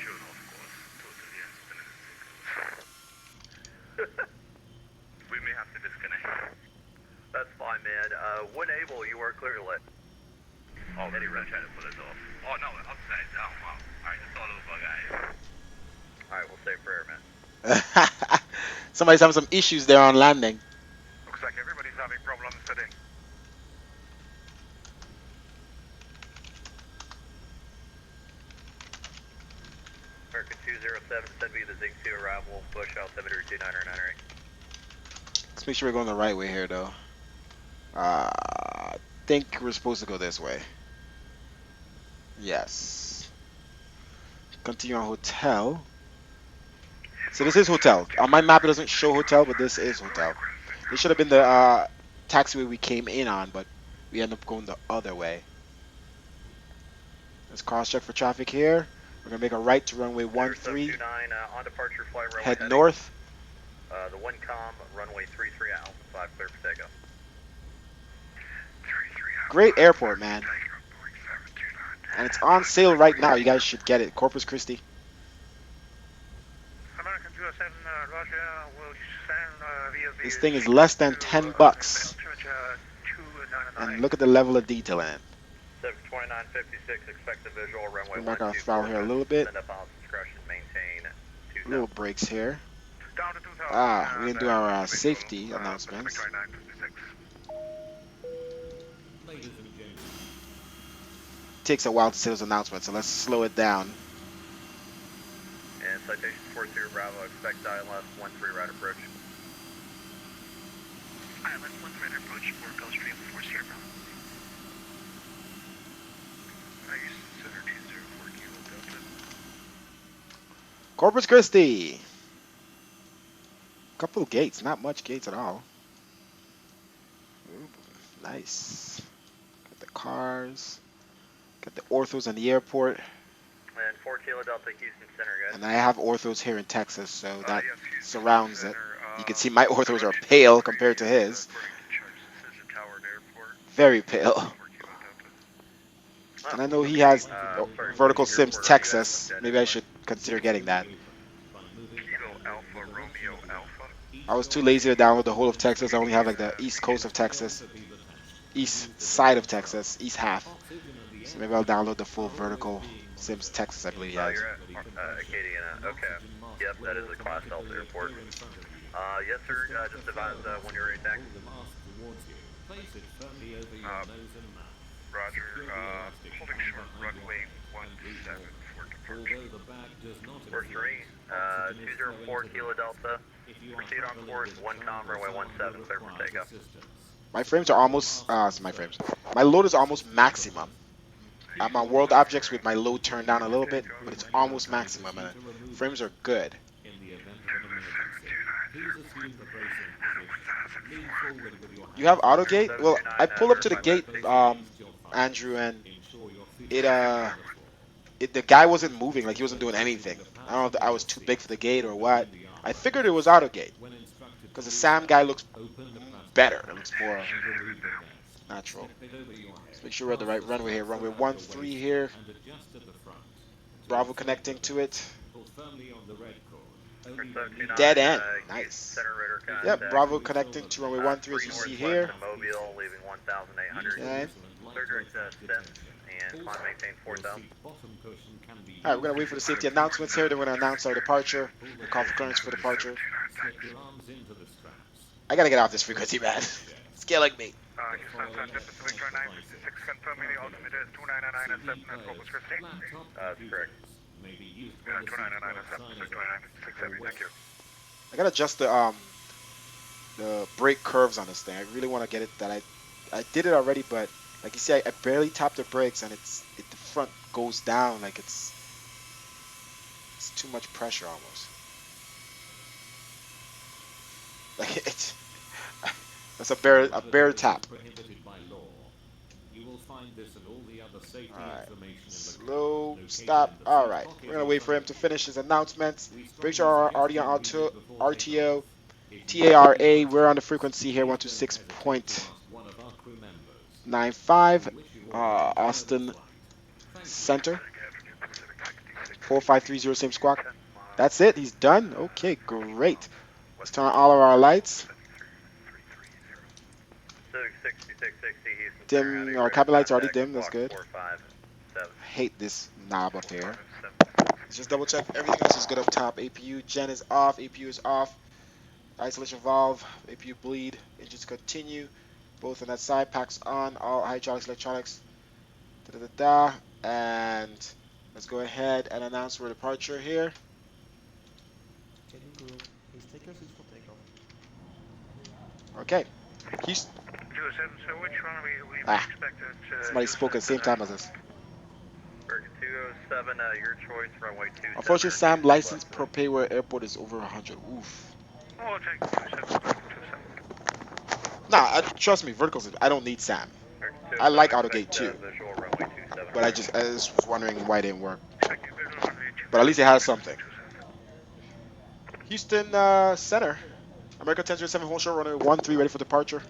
D: fuel, of course, totally unspinning. We may have to disconnect.
A: That's fine, man. When able, you are clear to let.
D: Oh, any run trying to pull us off. Oh, no, upside down. Wow. Alright, it's all over, guys.
A: Alright, we'll save prayer, man.
F: Somebody's having some issues there on landing.
D: Looks like everybody's having problems today.
A: American 207, send me the Zig 2 arrival, Bush altimeter 29998.
F: Let's make sure we're going the right way here, though. I think we're supposed to go this way. Yes. Continue on hotel. So this is hotel. On my map it doesn't show hotel, but this is hotel. This should have been the taxiway we came in on, but we end up going the other way. Let's cross-check for traffic here. We're gonna make a right to runway 13.
A: On departure, flight runway
F: Head
A: heading.
F: north.
A: The 1com, runway 33 Alpha 5, clear for takeoff.
F: Great airport, man. And it's on sale right now. You guys should get it. Corpus Christi.
D: American 207, Roger, will send via
F: This thing is less than 10 bucks. And look at the level of detail in it.
A: 729.56, expect the visual, runway
F: Go back our
A: 12.
F: throttle here a little bit.
A: Send up on discretion, maintain 2000.
F: Little brakes here.
D: Down to 2000.
F: We didn't do our safety announcements.
H: Ladies and gentlemen,
F: Takes a while to say those announcements, so let's slow it down.
A: And citation 40 Bravo, expect ILS 13 right approach.
D: ILS 13 approach for Gulfstream 40 Bravo. Center 204 Kilo Delta.
F: Corpus Christi. Couple of gates, not much gates at all. Ooh, nice. Got the cars. Got the orthos in the airport.
A: And 4 Kilo Delta, Houston Center, guys.
F: And I have orthos here in Texas, so that
D: Yes, Houston
F: surrounds it.
D: Center,
F: You can see my orthos are pale compared to his. Very pale. And I know he has vertical sims Texas. Maybe I should consider getting that.
D: Kilo
F: I was too lazy to download the whole of Texas. I only have like the east coast of Texas, east side of Texas, east half. So maybe I'll download the full vertical Sims Texas, I believe he
A: Oh,
F: has.
A: you're at Acadiana. Okay. Yep, that is a Class Delta airport. Yes, sir. Just advise when you're ready to taxi.
D: Roger, holding short runway 17 for departure.
A: Works for me. 204 Kilo Delta. Proceed on course 1 com, runway 17, clear for takeoff.
F: My frames are almost, my load is almost maximum. I'm on world objects with my load turned down a little bit, but it's almost maximum and frames are good. You have auto gate? Well, I pull up to the gate, Andrew, and the guy wasn't moving, like he wasn't doing anything. I don't know if I was too big for the gate or what. I figured it was auto gate because the Sam guy looks better. It looks more natural. Let's make sure we're at the right runway here. Runway 13 here. Bravo connecting to it. Dead end. Nice. Yep, Bravo connecting to runway 13 as you see here. Okay. Alright, we're going to wait for the safety announcements here. Then we're going to announce our departure. We'll call for clearance for departure. I got to get off this frequency, man. It's killing me.
D: Confirming the ultimate is 299 at Corpus Christi.
A: That's correct.
D: 299 at 299 thank you.
F: I got to adjust the brake curves on this thing. I really want to get it that I did it already, but like you see, I barely tapped the brakes and the front goes down like it's too much pressure almost. Like it's that's a bare tap. Alright, slow stop. Alright, we're gonna wait for him to finish his announcements. Brakes are already on RTO. TARA, we're on the frequency here, 126.95. Austin Center. 4530, same squawk. That's it, he's done. Okay, great. Let's turn on all of our lights. Dim, our cabin lights are already dim, that's good. Hate this knob up here. Let's just double check everything else is good up top. APU gen is off, APU is off. Isolation valve, APU bleed, engines continue. Both on that side, packs on, all hydraulics, electronics. And let's go ahead and announce our departure here. Okay. Houston.
D: So which runway we expected to...
F: Somebody spoke at the same time as us.
A: 207, your choice, runway 27.
F: Unfortunately, Sam, license per Payware Airport is over 100. Oof.
D: Oh, I'll take 27.
F: Nah, trust me, verticals, I don't need Sam. I like AutoGate too. But I just was wondering why it didn't work. But at least it has something. Houston Center. America 1007, hold short, runway 13, ready for departure.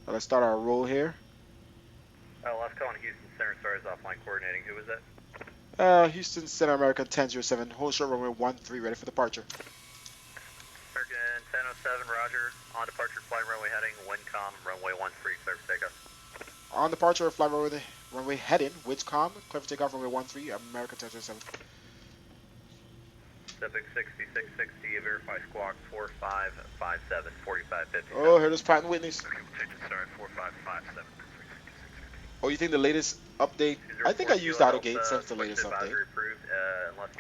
F: Let's start our roll here.
A: Last call on Houston Center, sorry, is offline coordinating. Who was that?
F: Houston Center, America 1007, hold short, runway 13, ready for departure.
A: American 1007, roger. On departure, flight runway heading, WindCom, runway 13, clear for takeoff.
F: On departure, flight runway heading, WindCom, clear for takeoff, runway 13, America 1007.
A: Pacific 6660, verify squawk 4557, 4550.
F: Oh, here there's Pratt and Whitney's.
D: Sorry, 4557.
F: Oh, you think the latest update? I think I used AutoGate since the latest update.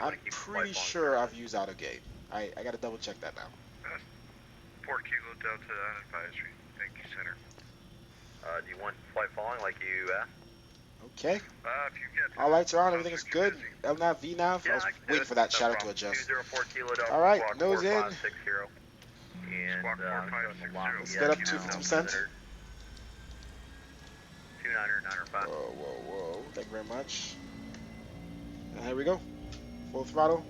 F: I'm pretty sure I've used AutoGate. I gotta double check that now.
D: 4 Kilo Delta Advisory. Thank you, Center.
A: Do you want flight following like you asked?
F: Okay.
D: If you get
F: All lights are on. Everything is good. LNAV, VNAV. I was waiting for that shadow to adjust. All right, nose in. Let's get up to 50%.
A: 29905.
F: Whoa. Thank you very much. And here we go. Full throttle.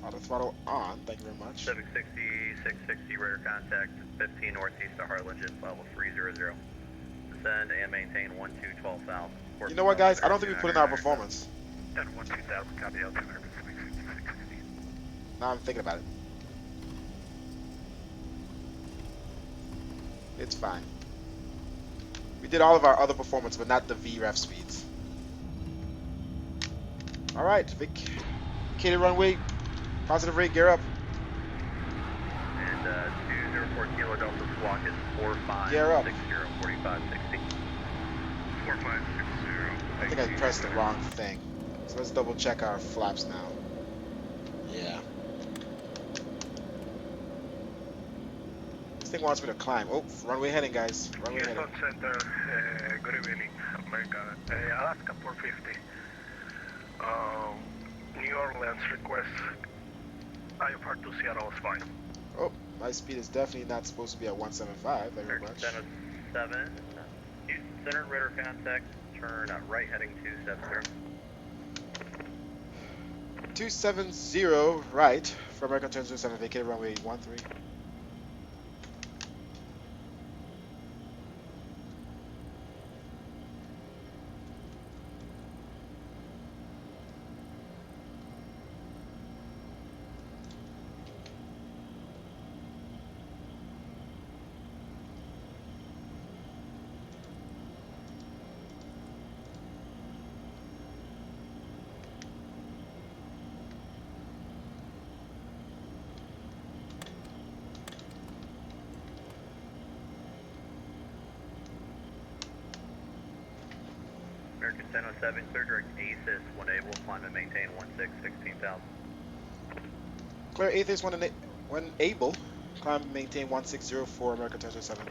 F: Auto throttle on. Thank you very much.
A: 760, 660 radar contact, 15 northeast to Harlingen, level 300. Descend and maintain 12,000.
F: You know what, guys? I don't think we put in our performance.
D: 10 1 2000, copy L2 American 660.
F: Now I'm thinking about it. It's fine. We did all of our other performance, but not the VREF speeds. All right, Vic. Vacated runway. Positive rate, gear up.
A: And 204 Kilo Delta Squawk is 4560,
F: Gear up.
A: 4560.
D: 4560.
F: I think I pressed the wrong thing. So let's double check our flaps now. Yeah. This thing wants me to climb. Oh, runway heading, guys. Runway heading.
D: Houston Center, good evening, America. Alaska 450. New Orleans request IFR to Seattle is fine.
F: Oh, my speed is definitely not supposed to be at 175 very much.
A: 707, Houston Center, radar contact, turn right heading 270.
F: 270 right for American turn 27, vacated runway 13.
A: American 1007, clear direct ACES, when able, climb and maintain 16,000.
F: Clear Atheist when able. Climb and maintain 1604 American turn 27.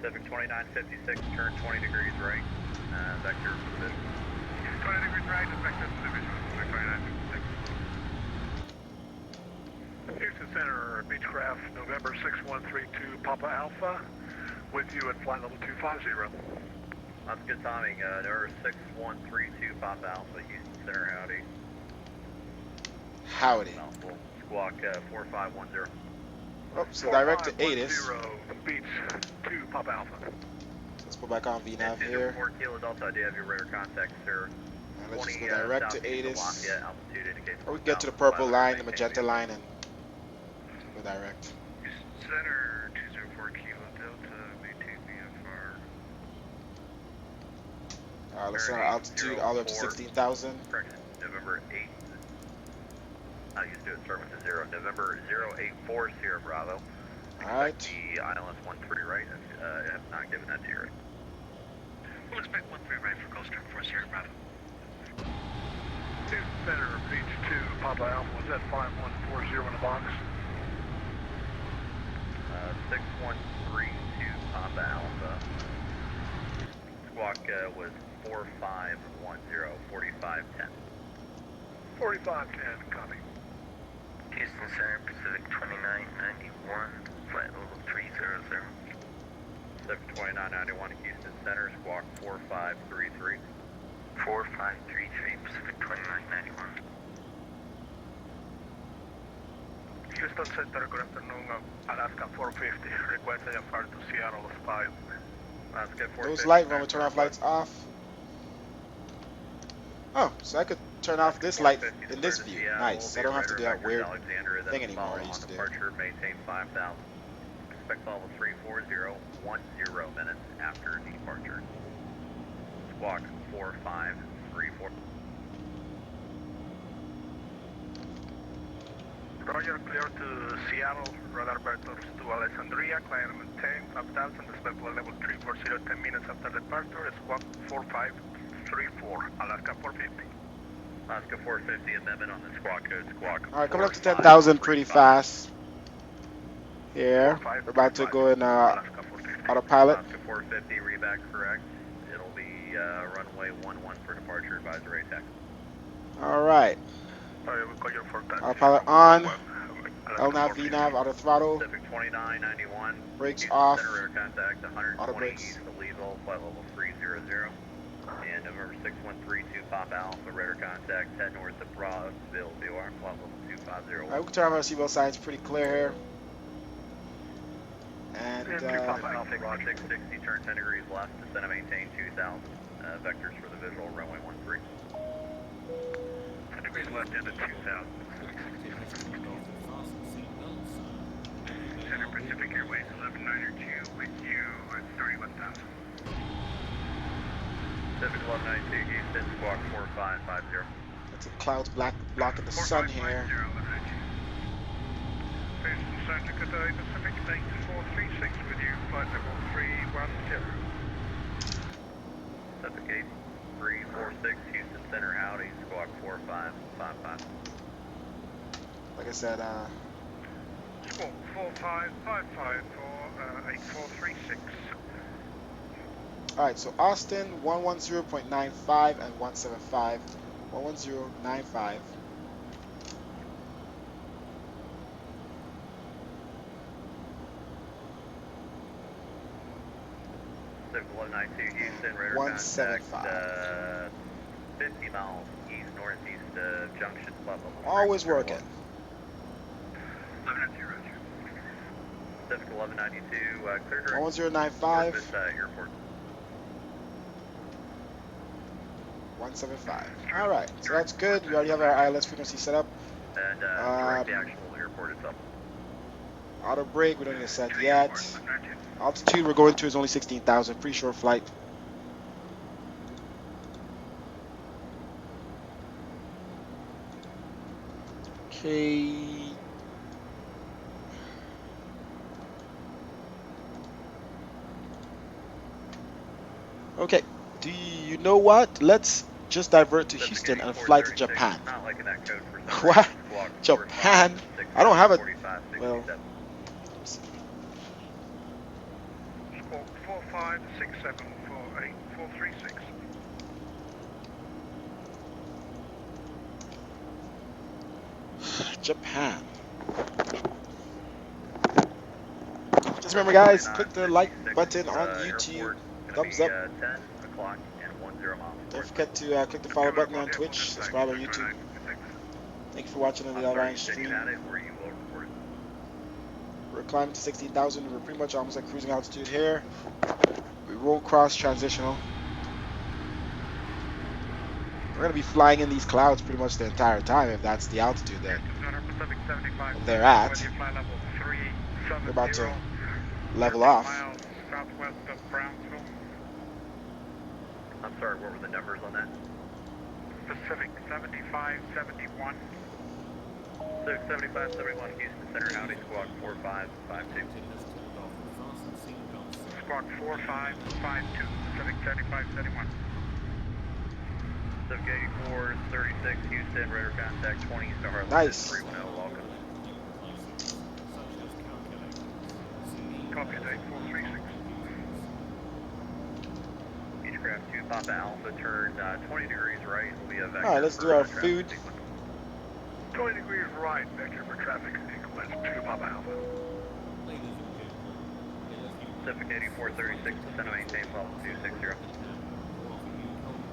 A: 72956, turn 20 degrees right, vector for the vision.
D: 20 degrees right, vector for the visual, 2956. Houston Center, Beechcraft, November 6132, Papa Alpha, with you at flight level 250.
A: That's good timing, November 6132, Papa Alpha, Houston Center, howdy.
F: Howdy.
A: Mouthful, squawk 4510.
F: Oh, so direct to ATIS.
D: 4510, Beach 2, Papa Alpha.
F: Let's go back on VNAV here.
A: 4 Kilo Delta, I do have your radar contact, sir.
F: And let's just go direct to ATIS.
A: Altitude indicates
F: Or we get to the purple line, the magenta line, and go direct.
D: Center 204 Kilo Delta, maintain VFR.
F: Let's set our altitude all the way up to 16,000.
A: Correct. November 8th. I used to start with a 0. November 084 Sierra Bravo.
F: Alright.
A: The ILS 13 right. I have not given that to you right.
D: We'll expect 13 right for Coast Turn 4 Sierra Bravo. Houston Center, Beach 2, Papa Alpha, was that 5140 in the box?
A: 6132 Papa Alpha. Squawk was 4510, 4510.
D: 4510, copy.
C: Houston Center, Pacific 2991, flight level 300.
A: Pacific 2991, Houston Center, squawk 4533.
C: 4533, Pacific 2991.
D: Houston Center, good afternoon, Alaska 450, request IFR to Seattle is 5.
A: Alaska 450.
F: Those light, when we turn off lights off. Oh, so I could turn off this light in this view. Nice. I don't have to do that weird thing anymore I used to do.
A: Departure, maintain 5,000. Expect level 340, 10 minutes after departure. Squawk 4534.
D: Roger, clear to Seattle, radar vectors to Alexandria, climb and maintain 5,000, expect level 340, 10 minutes after departure, squawk 4534, Alaska 450.
A: Alaska 450, amendment on the squawk code, squawk.
F: Alright, coming up to 10,000 pretty fast. Here, we're about to go in autopilot.
A: Alaska 450, reback correct. It'll be runway 11 for departure, advisory attack.
F: Alright.
D: Sorry, we'll call your forecast.
F: Autopilot on. LNAV, VNAV, auto throttle.
A: Pacific 2991.
F: Brakes
A: Houston
F: off.
A: Center, radar contact,
F: Auto
A: 120
F: brakes.
A: east of Leeville, flight level 300. And November 6132, Papa Alpha, radar contact, head north of Brownsville, BOR, flight level 250.
F: Alright, we can turn off our seatbelt signs pretty clear here. And,
A: 660, turn 10 degrees left, descend and maintain 2,000. Vectors for the visual, runway 13.
D: 10 degrees left into 2000.
H: Captain has turned off the fasten seatbelts.
D: Center Pacific Airways 1192 with you at 31,000.
A: Pacific 1192, Houston, squawk 4550.
F: It's a clouds blocking the sun here.
D: Houston, Santa Cathay Pacific 9436 with you, flight level 310.
A: Pacific 8346, Houston Center, Audi, squawk 4555.
F: Like I said,
D: Squawk 4555 for 8436.
F: all right. So Austin 110.95 and 175. 110.95.
A: Pacific 1192, Houston, radar
F: 175.
A: contact, 50 miles east northeast junction, level.
F: Always working.
D: 1190, roger.
A: Pacific 1192, clear direct.
F: 110.95.
A: Corpus, airport.
F: 175. All right. So that's good. We already have our ILS frequency set up.
A: And direct the actual airport itself.
F: Auto brake. We don't need to set yet. Altitude we're going to is only 16,000. Pretty short flight. Okay. Okay. Do you know what? Let's just divert to Houston and fly to Japan.
A: Not liking that code for some
F: What?
A: reason. Squawk
F: Japan?
A: 45,
F: I don't have a.
A: 45,
F: Well.
A: 67.
D: Squawk 4567 for 8436.
F: Japan. Just remember, guys, click the like button on YouTube. Thumbs up.
A: 10 o'clock and 10 miles.
F: Don't forget to click the follow button on Twitch. Subscribe on YouTube. Thank you for watching on the online stream.
A: At it where you will record it.
F: We're climbing to 16,000. We're pretty much almost at cruising altitude here. We won't cross transitional. We're going to be flying in these clouds pretty much the entire time if that's the altitude that they're at. We're about to level off.
D: Southwest of Brownsville.
A: I'm sorry, what were the numbers on that?
D: Pacific 7571.
A: Pacific 7571, Houston Center, Audi, squawk 4552.
H: Captain has turned off the fasten seatbelts.
D: Squawk 4552, Pacific 7571.
A: Pacific 8436, Houston, radar contact 20 east of Harlem.
F: Nice.
A: 310, welcome.
H: Devices such as calculators, CD,
D: Copy at 8436.
A: Beechcraft 2, Papa Alpha, turn 20 degrees right. Will be a vector.
F: Alright, let's do our food.
D: 20 degrees right, vector for traffic sequence 2 Papa Alpha.
H: ladies and gentlemen,
A: Pacific 8436, descend to maintain level 260.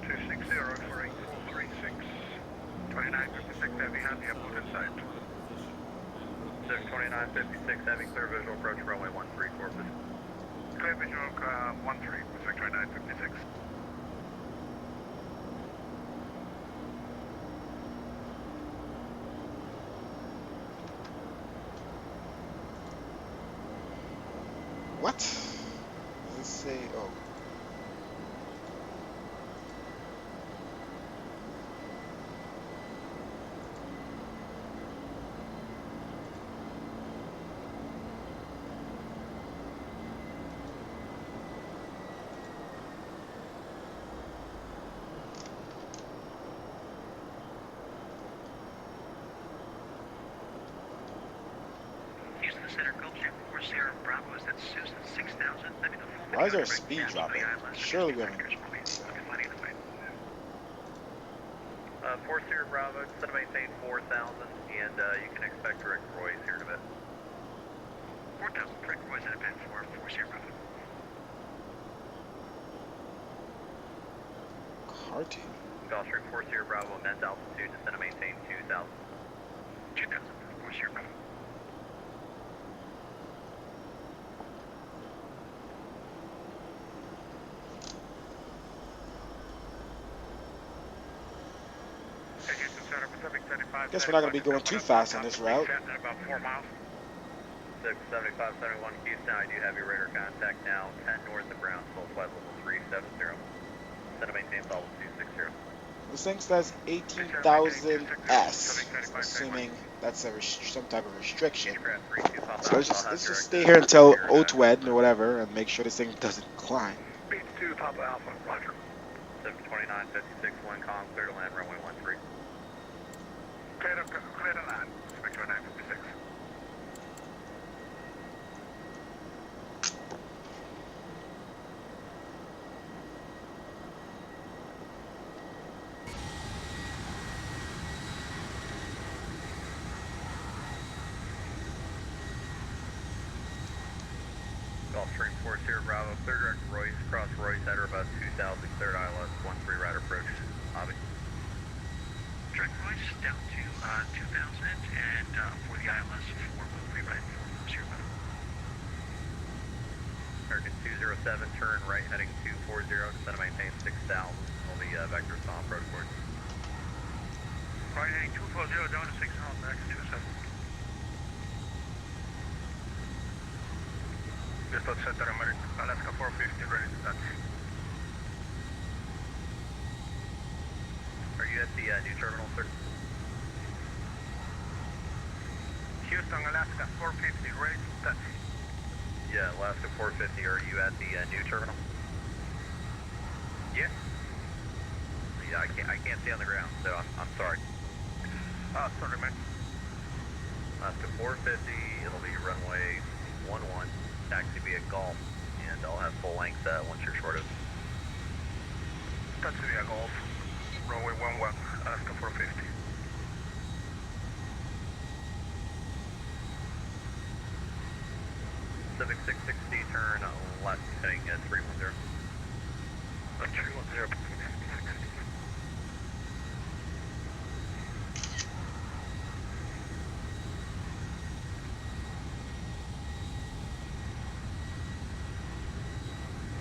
D: 260 for 8436. 2956 Heavy on the upload inside.
A: Pacific 2956, heavy, clear visual approach runway 13 Corpus.
D: Clear visual 13, Pacific 2956.
F: What? Does it say? Oh.
C: Houston Center, Gulfstream 40 Bravo, is that Susan 6000? Let me know full
F: Why is our
C: direct
F: speed
C: pass
F: dropping?
C: to the ILS.
F: Surely we haven't.
A: 40 Bravo, descend to maintain 4000, and you can expect direct Roy's here in a bit.
C: 4000, correct, Roy's in a bit for 40 Bravo.
F: Cartoon.
A: Gulfstream 40 Bravo, immense altitude, descend to maintain 2000.
C: 2000 for 40 Bravo.
D: Pacific 35.
F: Guess we're not going to be going too fast on this route.
D: About 4 miles.
A: 7571 Houston, I do have your radar contact now, 10 north of Brownsville, flight level 370. Send a maintain level 260.
F: This thing says 18,000 S, assuming that's some type of restriction. So let's just stay here until OTWED or whatever and make sure this thing doesn't climb.
D: Beach 2, Papa Alpha, roger.
A: 72956, one calm, clear to land, runway 13.
D: Clear to land, Spectre 956.
A: Golf Stream 40 Bravo, clear direct Royce, cross Royce at or about 2000, cleared ILS, 13 right approach, Hobby.
D: Direct Royce down to 2000 and for the ILS 413 right 440.
A: American 207, turn right heading 240, descend to maintain 6000, will be vector spawn approach board.
D: Right heading 240 down to 6000, American 27. Dispatch Center, American, Alaska 450, ready to touch.
A: Are you at the new terminal, sir?
D: Houston, Alaska 450, ready to touch.
A: Yeah, Alaska 450, are you at the new terminal?
D: Yeah.
A: Yeah, I can't see on the ground, so I'm sorry.
D: Sorry, man.
A: Alaska 450, it'll be runway 11, taxi via Golf, and I'll have full length once you're short of.
D: Taxi via Golf, runway 11, Alaska 450.
A: Pacific 660, turn left heading 310.
D: 310, Pacific 660.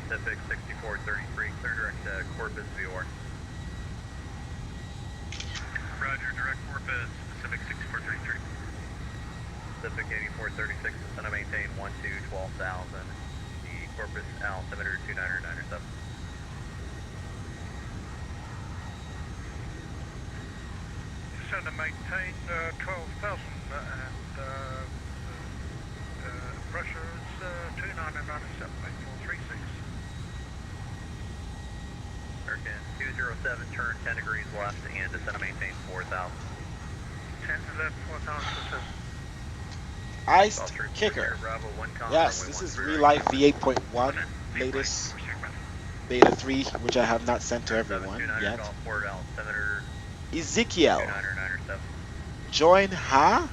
A: Pacific 6433, clear direct Corpus VOR.
D: Roger, direct Corpus, Pacific 6433.
A: Pacific 8436, descend to maintain 12,000, the Corpus altimeter 2997.
D: Descend to maintain 12,000 and pressure is 2997, 8436.
A: American 207, turn 10 degrees left and descend to maintain 4,000.
D: 10 to left, 4,000.
F: Iced kicker.
A: Bravo, 1 calm,
F: Yes,
A: runway
F: this is
A: 13
F: Relight V8.1, latest beta 3, which I have not sent to everyone yet. Ezekiel, join, huh?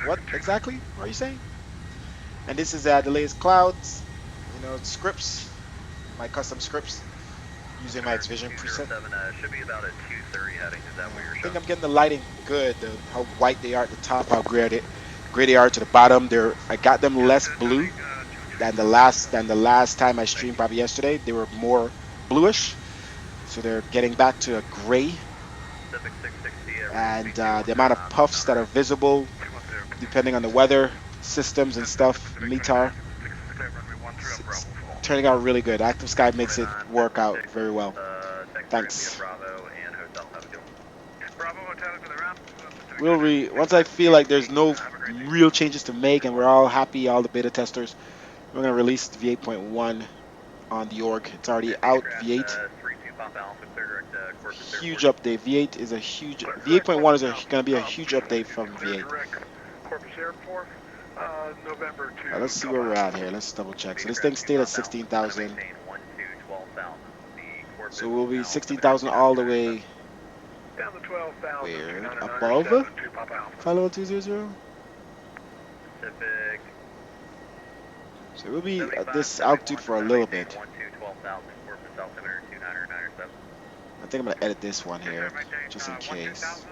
F: What exactly are you saying? And this is the latest clouds, scripts, my custom scripts, using my Xvision preset.
A: Should be about a 230 heading. Is that where you're
F: I think I'm getting the lighting good, how white they are at the top, how gray they are to the bottom. I got them less blue than the last time I streamed, probably yesterday. They were more bluish, so they're getting back to a gray. And the amount of puffs that are visible, depending on the weather systems and stuff, METAR, it's turning out really good. Active Sky makes it work out very well. Thanks. Once I feel like there's no real changes to make and we're all happy, all the beta testers, we're going to release the V8.1 on the org. It's already out, V8. Huge update. V8 is a huge, V8.1 is going to be a huge update from V8. Let's see where we're at here. Let's double check. So this thing stayed at 16,000. So we'll be 16,000 all the way where? Above? Flight level 200? So we'll be at this altitude for a little bit. I think I'm going to edit this one here, just in case.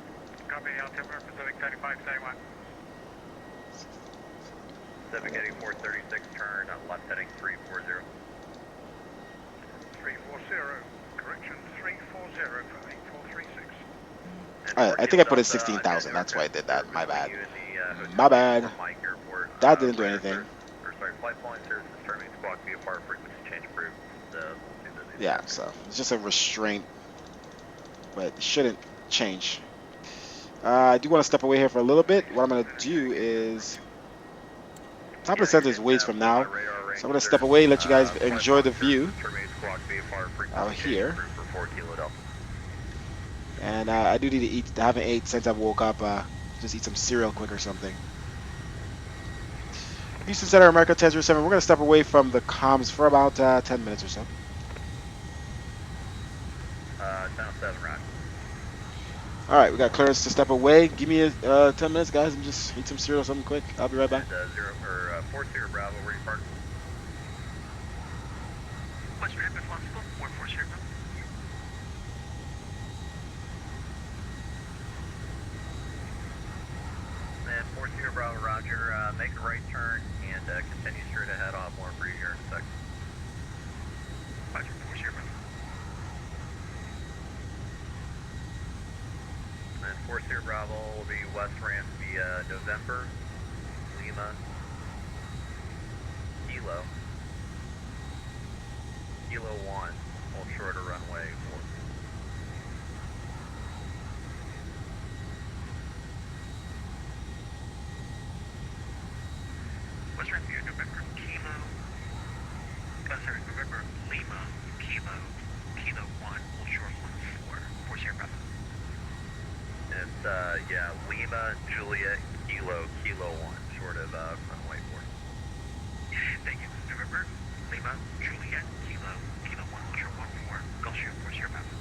A: Pacific 8436, turn left heading 340.
D: 340, correction 340 for 8436.
F: I think I put in 16,000. That's why I did that. My bad. My bad. That didn't do anything.
A: Flight following services terminating squawk VFR frequency change approved.
F: Yeah, so it's just a restraint, but it shouldn't change. I do want to step away here for a little bit. What I'm going to do is top of the center is ways from now, so I'm going to step away, let you guys enjoy the view out here. And I do need to eat. I haven't ate since I woke up. Just eat some cereal quick or something. Houston Center, America 1007. We're going to step away from the comms for about 10 minutes or so.
A: 1007, right.
F: All right, we got clearance to step away. Give me 10 minutes, guys, and just eat some cereal or something quick. I'll be right back.
A: 40 Bravo, where you parked?
D: What's your responsible? 440.
A: And 40 Bravo, roger. Make a right turn and continue straight ahead. I'll have more for you here in a second.
D: Roger, 40.
A: And 40 Bravo will be west ramp via November, Lima, Kilo 1, hold shorter runway 4.
D: What's your view? November, Kilo. Sorry, November, Lima, Kilo 1, hold short 1, 4. 40 Bravo.
A: It's, yeah, Lima, Juliet, Kilo 1, short of runway 4.
D: Thank you. November, Lima, Juliet, Kilo 1, short 1, 4. Gulf Shoot, 40 Bravo.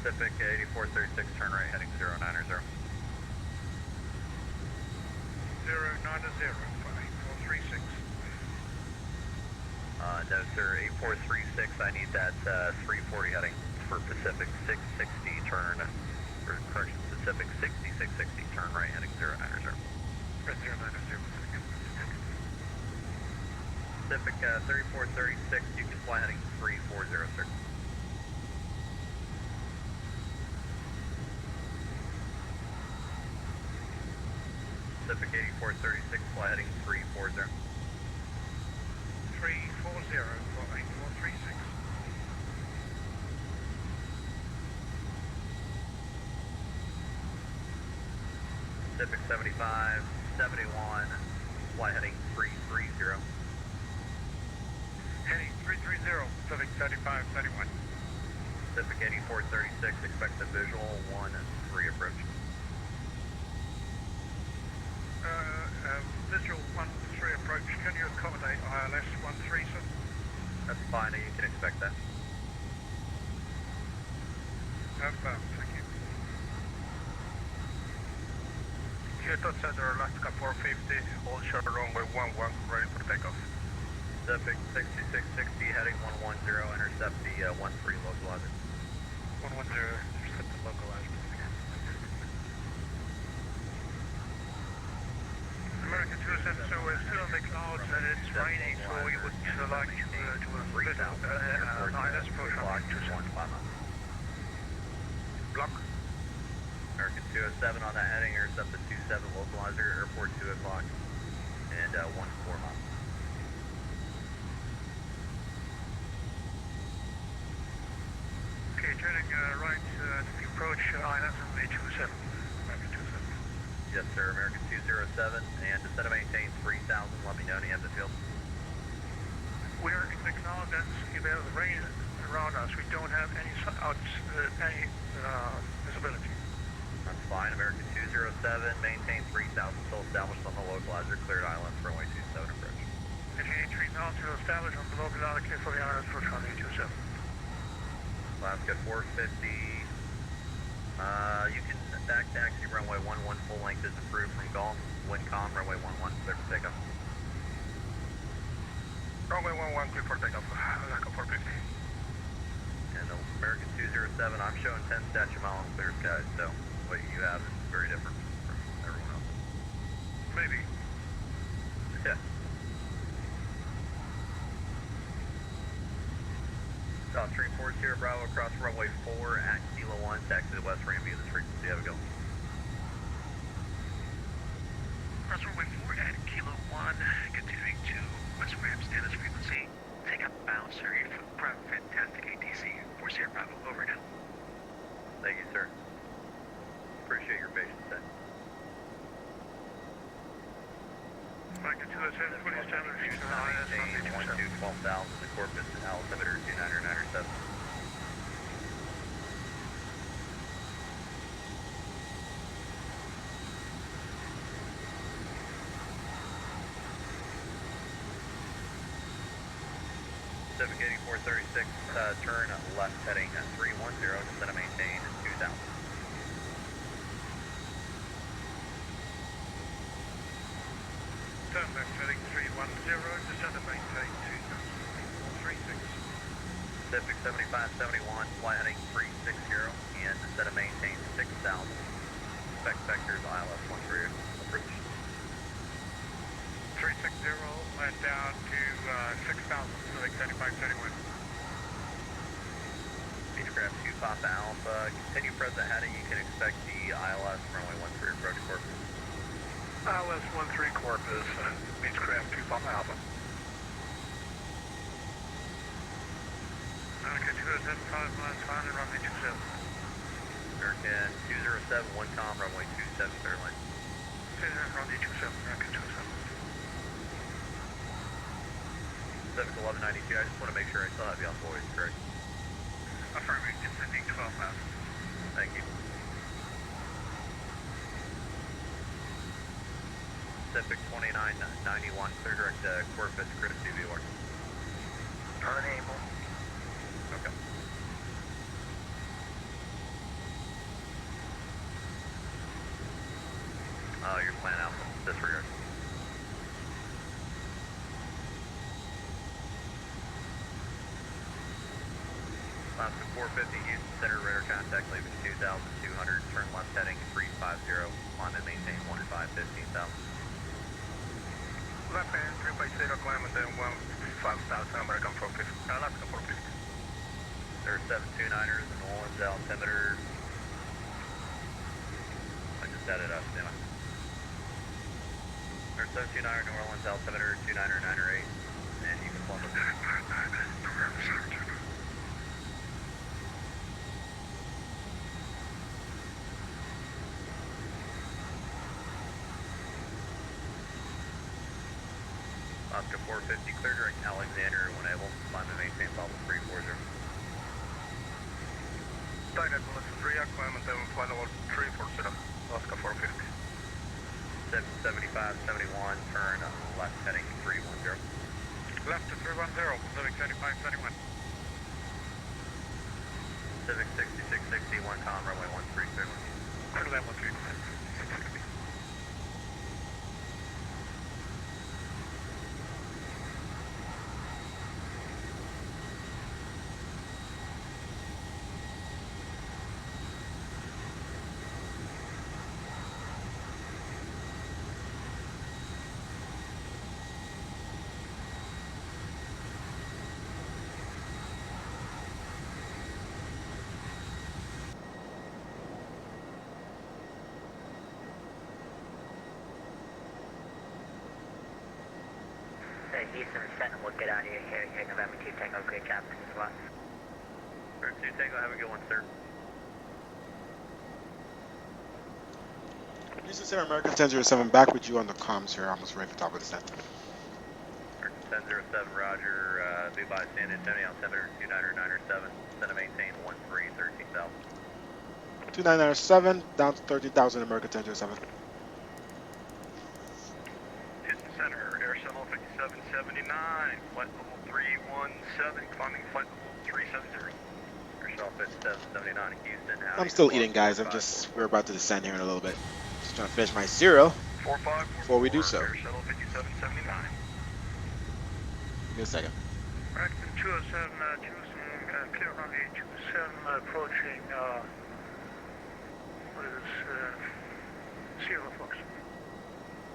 A: Pacific 8436, turn right, heading 090.
D: 090, flying 436.
A: No, sir, 8436, I need that 340 heading for Pacific 660, turn, or correction, Pacific 6660, turn right, heading 090.
D: Red 090.
A: Pacific 3436, you can fly heading 340, sir. Pacific 8436, fly heading 340.
D: 340, flying 436.
A: Pacific 75, 71, fly heading 330.
D: Heading 330, Pacific 35, 31.
A: Pacific 8436, expect the visual 1-3 approach.
D: Visual 1-3 approach, can you accommodate ILS 1-3, sir?
A: That's fine, you can expect that.
D: Thank you. Houston Center, Alaska 450, hold short runway 11, ready for takeoff.
A: Pacific 6660, heading 110, intercept the 13 localizer.
D: 110, intercept the localizer. American 272 is still in the clouds and it's raining, so we would like to visit ILS approach on 271. Block.
A: American 207 on that heading, intercept the 27 localizer, airport 2 o'clock, and 14 miles.
D: Okay, turning right as we approach ILS on the 27. American 207.
A: Yes, sir, American 207, and to set a maintain 3000, let me know when you have the field.
D: We're in the clouds and there's rain around us. We don't have any visibility.
A: That's fine, American 207, maintain 3000, still established on the localizer, cleared islands, runway 27 approach.
D: Maintain 3000 to establish on the localizer, clear for the ILS approach on the 27.
A: Alaska 450, you can back taxi runway 11 full length is approved from Gulf, Windcom, runway 11, clear for takeoff.
D: Runway 11, clear for takeoff, Alaska 450.
A: And American 207, I'm showing 10 statute mile on clear skies, so what you have is very different from everyone else.
D: Maybe.
A: Yeah. South 340 Bravo, across runway 4 at Kilo 1, taxi to west ramp via this frequency. Have a go. 1000, the Corpus altimeter 29907. Pacific 8436, turn left heading 310, descend and maintain 2000.
D: Turn left heading 310, descend and maintain 2036.
A: Pacific 7571, fly heading 360, and descend and maintain 6000. Expect vectors ILS 13 approach.
D: 360, land down to 6,000, Pacific 7571.
A: Beechcraft 2 Papa Alpha, continue present heading, you can expect the ILS runway 13 approach Corpus.
D: ILS 13 Corpus, Beechcraft 2 Papa Alpha. American 207, 5 miles, final runway 27.
A: American 207, 1 com, runway 27, clear line.
D: Runway 27, American 27.
A: Pacific 1192, I just want to make sure I still have you on voice, correct?
D: Affirming, descending 12,000.
A: Thank you. Pacific 2991, clear direct Corpus, Christi, V1.
D: Unable.
A: Okay. Your plan out, disregard. Alaska 450, Houston Center, radar contact, leaving 2,200, turn left heading 350, climb and maintain 15,000.
D: Left hand 350, climb and then 15,000, American 450, Alaska 450.
A: There are 729ers and New Orleans altimeter. I just set it up, damn it. There's 729er New Orleans altimeter 299er 8, and you can plumb it. Oscar 450, clear direct Alexander when able. Climb and maintain level 340.
D: Direct Alexandria, climb and then flight level 340, Oscar 450.
A: 7571, turn left heading 310.
D: Left to 310, Pacific 7571.
A: Pacific 6660, 1 com, runway 13.
D: Clear that 13.
C: Houston Sentinel, we'll get out of here. Here, November 2 Tango, great job. This is what.
A: November 2 Tango, have a good one, sir.
F: Houston Center, American 1007, back with you on the comms here, almost right at the top of the descent.
A: American 1007, roger, be by San Antonio, altimeter 29907, send to maintain 13,000.
F: 2997, down to 13,000, American 1007.
D: Houston Center, Air Shuttle 5779, flight level 317, climbing flight level 370.
A: Air Shuttle 5779, Houston.
F: I'm still eating, guys. We're about to descend here in a little bit. Just trying to finish my cereal before we do so.
D: Air Shuttle 5779.
F: Give me a second.
D: American 207, clear runway 27, approaching, what is this, Sierra Fox.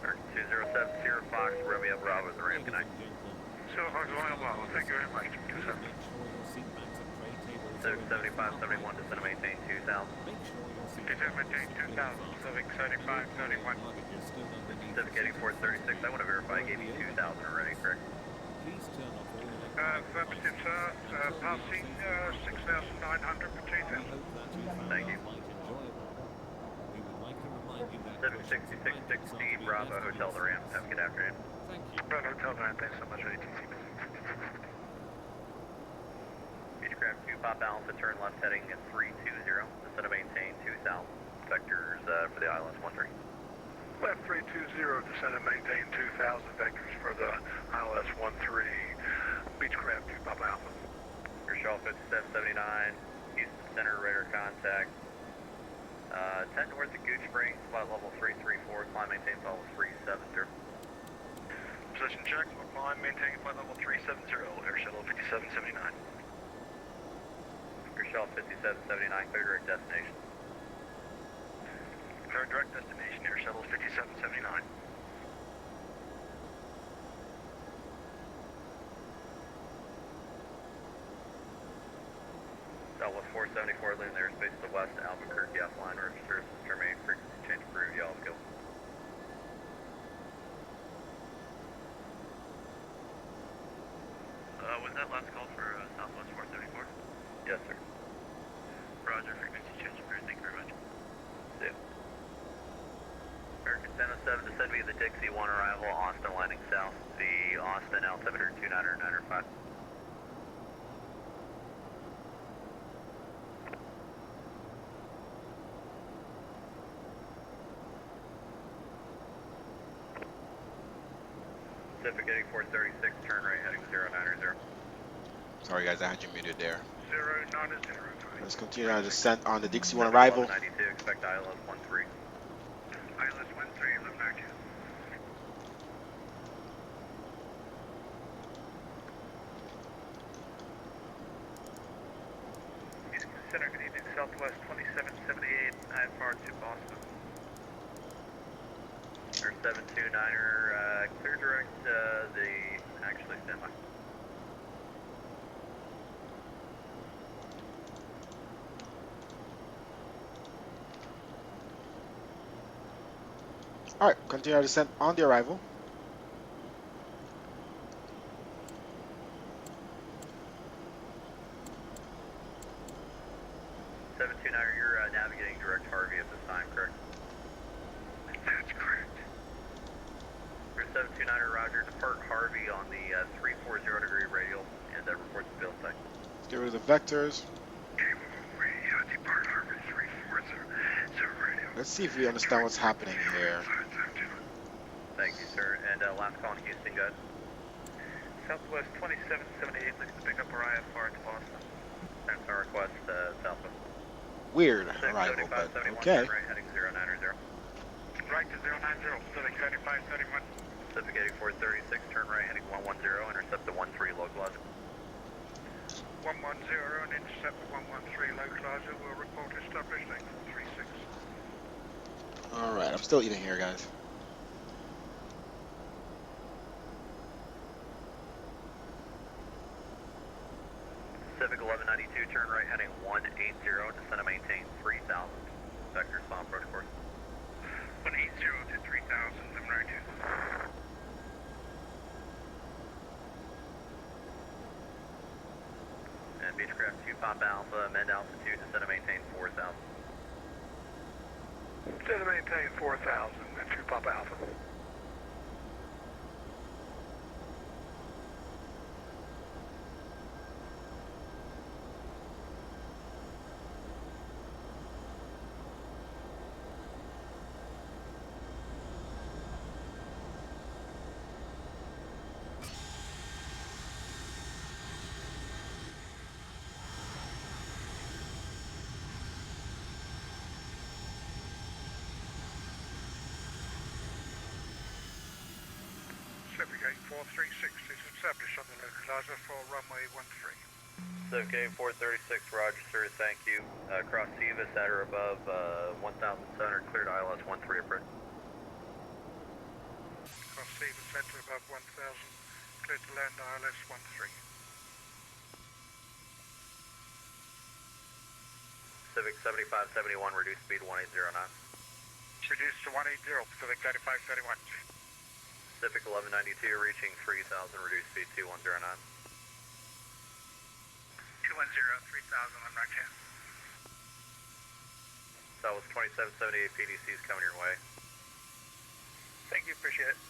A: American 207, Sierra Fox, Romeo Bravo, the ramp connect.
D: Sierra Fox, Romeo Bravo, thank you very much, 27.
A: 7571, descend to maintain 2,000.
D: Descend maintain 2,000, Pacific 7571.
A: Pacific 8436, I want to verify I gave you 2,000 already, correct?
D: Affirmative, sir. Passing 6,900 for 2,000.
A: Thank you. Pacific 6660, Bravo, Hotel the Ramp. Have a good afternoon.
D: Bravo, Hotel the Ramp. Thanks so much for ATC.
A: Beechcraft 2, Pop Alpha, turn left heading at 320, descend to maintain 2 south, vectors for the ILS 13.
D: Left 320, descend and maintain 2,000 vectors for the ILS 13, Beechcraft 2, Pop Alpha.
A: Airshell 5779, Houston Center, radar contact. 10 north of Gooch Springs, flight level 334, climb maintain flight level 370.
D: Position check, we'll climb, maintain flight level 370, Air Shuttle 5779.
A: Airshell 5779, clear direct destination.
D: Clear direct destination, Air Shuttle 5779.
A: Southwest 474, leaving the airspace to the west, Albuquerque offline, registers, terminate frequency change approved, y'all go.
C: Was that last call for Southwest 474?
A: Yes, sir.
C: Roger, frequency change approved, thank you very much.
A: See ya. American 1007, descend via the Dixie 1 arrival, Austin landing south, the Austin altimeter 29905. Pacific 8436, turn right heading 090.
F: Sorry guys, I had you muted there.
D: 090.
F: Let's continue our descent on the Dixie 1 arrival.
A: 92, expect ILS 13.
D: ILS 13, look back here. Houston Center, good evening, Southwest 2778, IFR to Boston.
A: Air 729er, clear direct, actually stand by.
F: Alright, continue our descent on the arrival.
A: You're navigating direct Harvey at this time, correct?
D: That's correct.
A: Air 729er, roger, depart Harvey on the 340 degree radial and report to field site.
F: Let's get rid of the vectors.
D: Depart Harvey 340 radio.
F: Let's see if we understand what's happening here.
A: Thank you, sir. And last call in Houston, go ahead.
D: Southwest 2778, looking to pick up our IFR to Boston.
A: Send our request, Southwest.
F: Weird arrival, but okay.
A: Right heading 090.
D: Right to 090, Pacific 3531.
A: Pacific 8436, turn right heading 110, intercept the 13 localizer.
D: 110 and intercept 113 localizer, will report established 8436.
F: Alright, I'm still eating here, guys.
A: Pacific 1192, turn right heading 180, descend and maintain 3000. Vector spawn approach course.
D: 180 to 3000, I'm right here.
A: And Beechcraft 2, Pop Alpha, mend altitude, descend and maintain 4000.
D: Descend and maintain 4000, and 2 Pop Alpha. Pacific 8436 is established on the localizer for runway 13.
A: Pacific 8436, roger, sir, thank you. Cross Sivas at or above 1,700, cleared ILS 13 approach.
D: Cross Stevens Center above 1000, cleared to land ILS 13.
A: Pacific 7571, reduce speed 1809.
D: Reduced to 180, Pacific 3531.
A: Pacific 1192, reaching 3000, reduce speed 2109.
D: 210, 3000, I'm right here.
A: Southwest 2778, PDC is coming your way.
D: Thank you, appreciate it.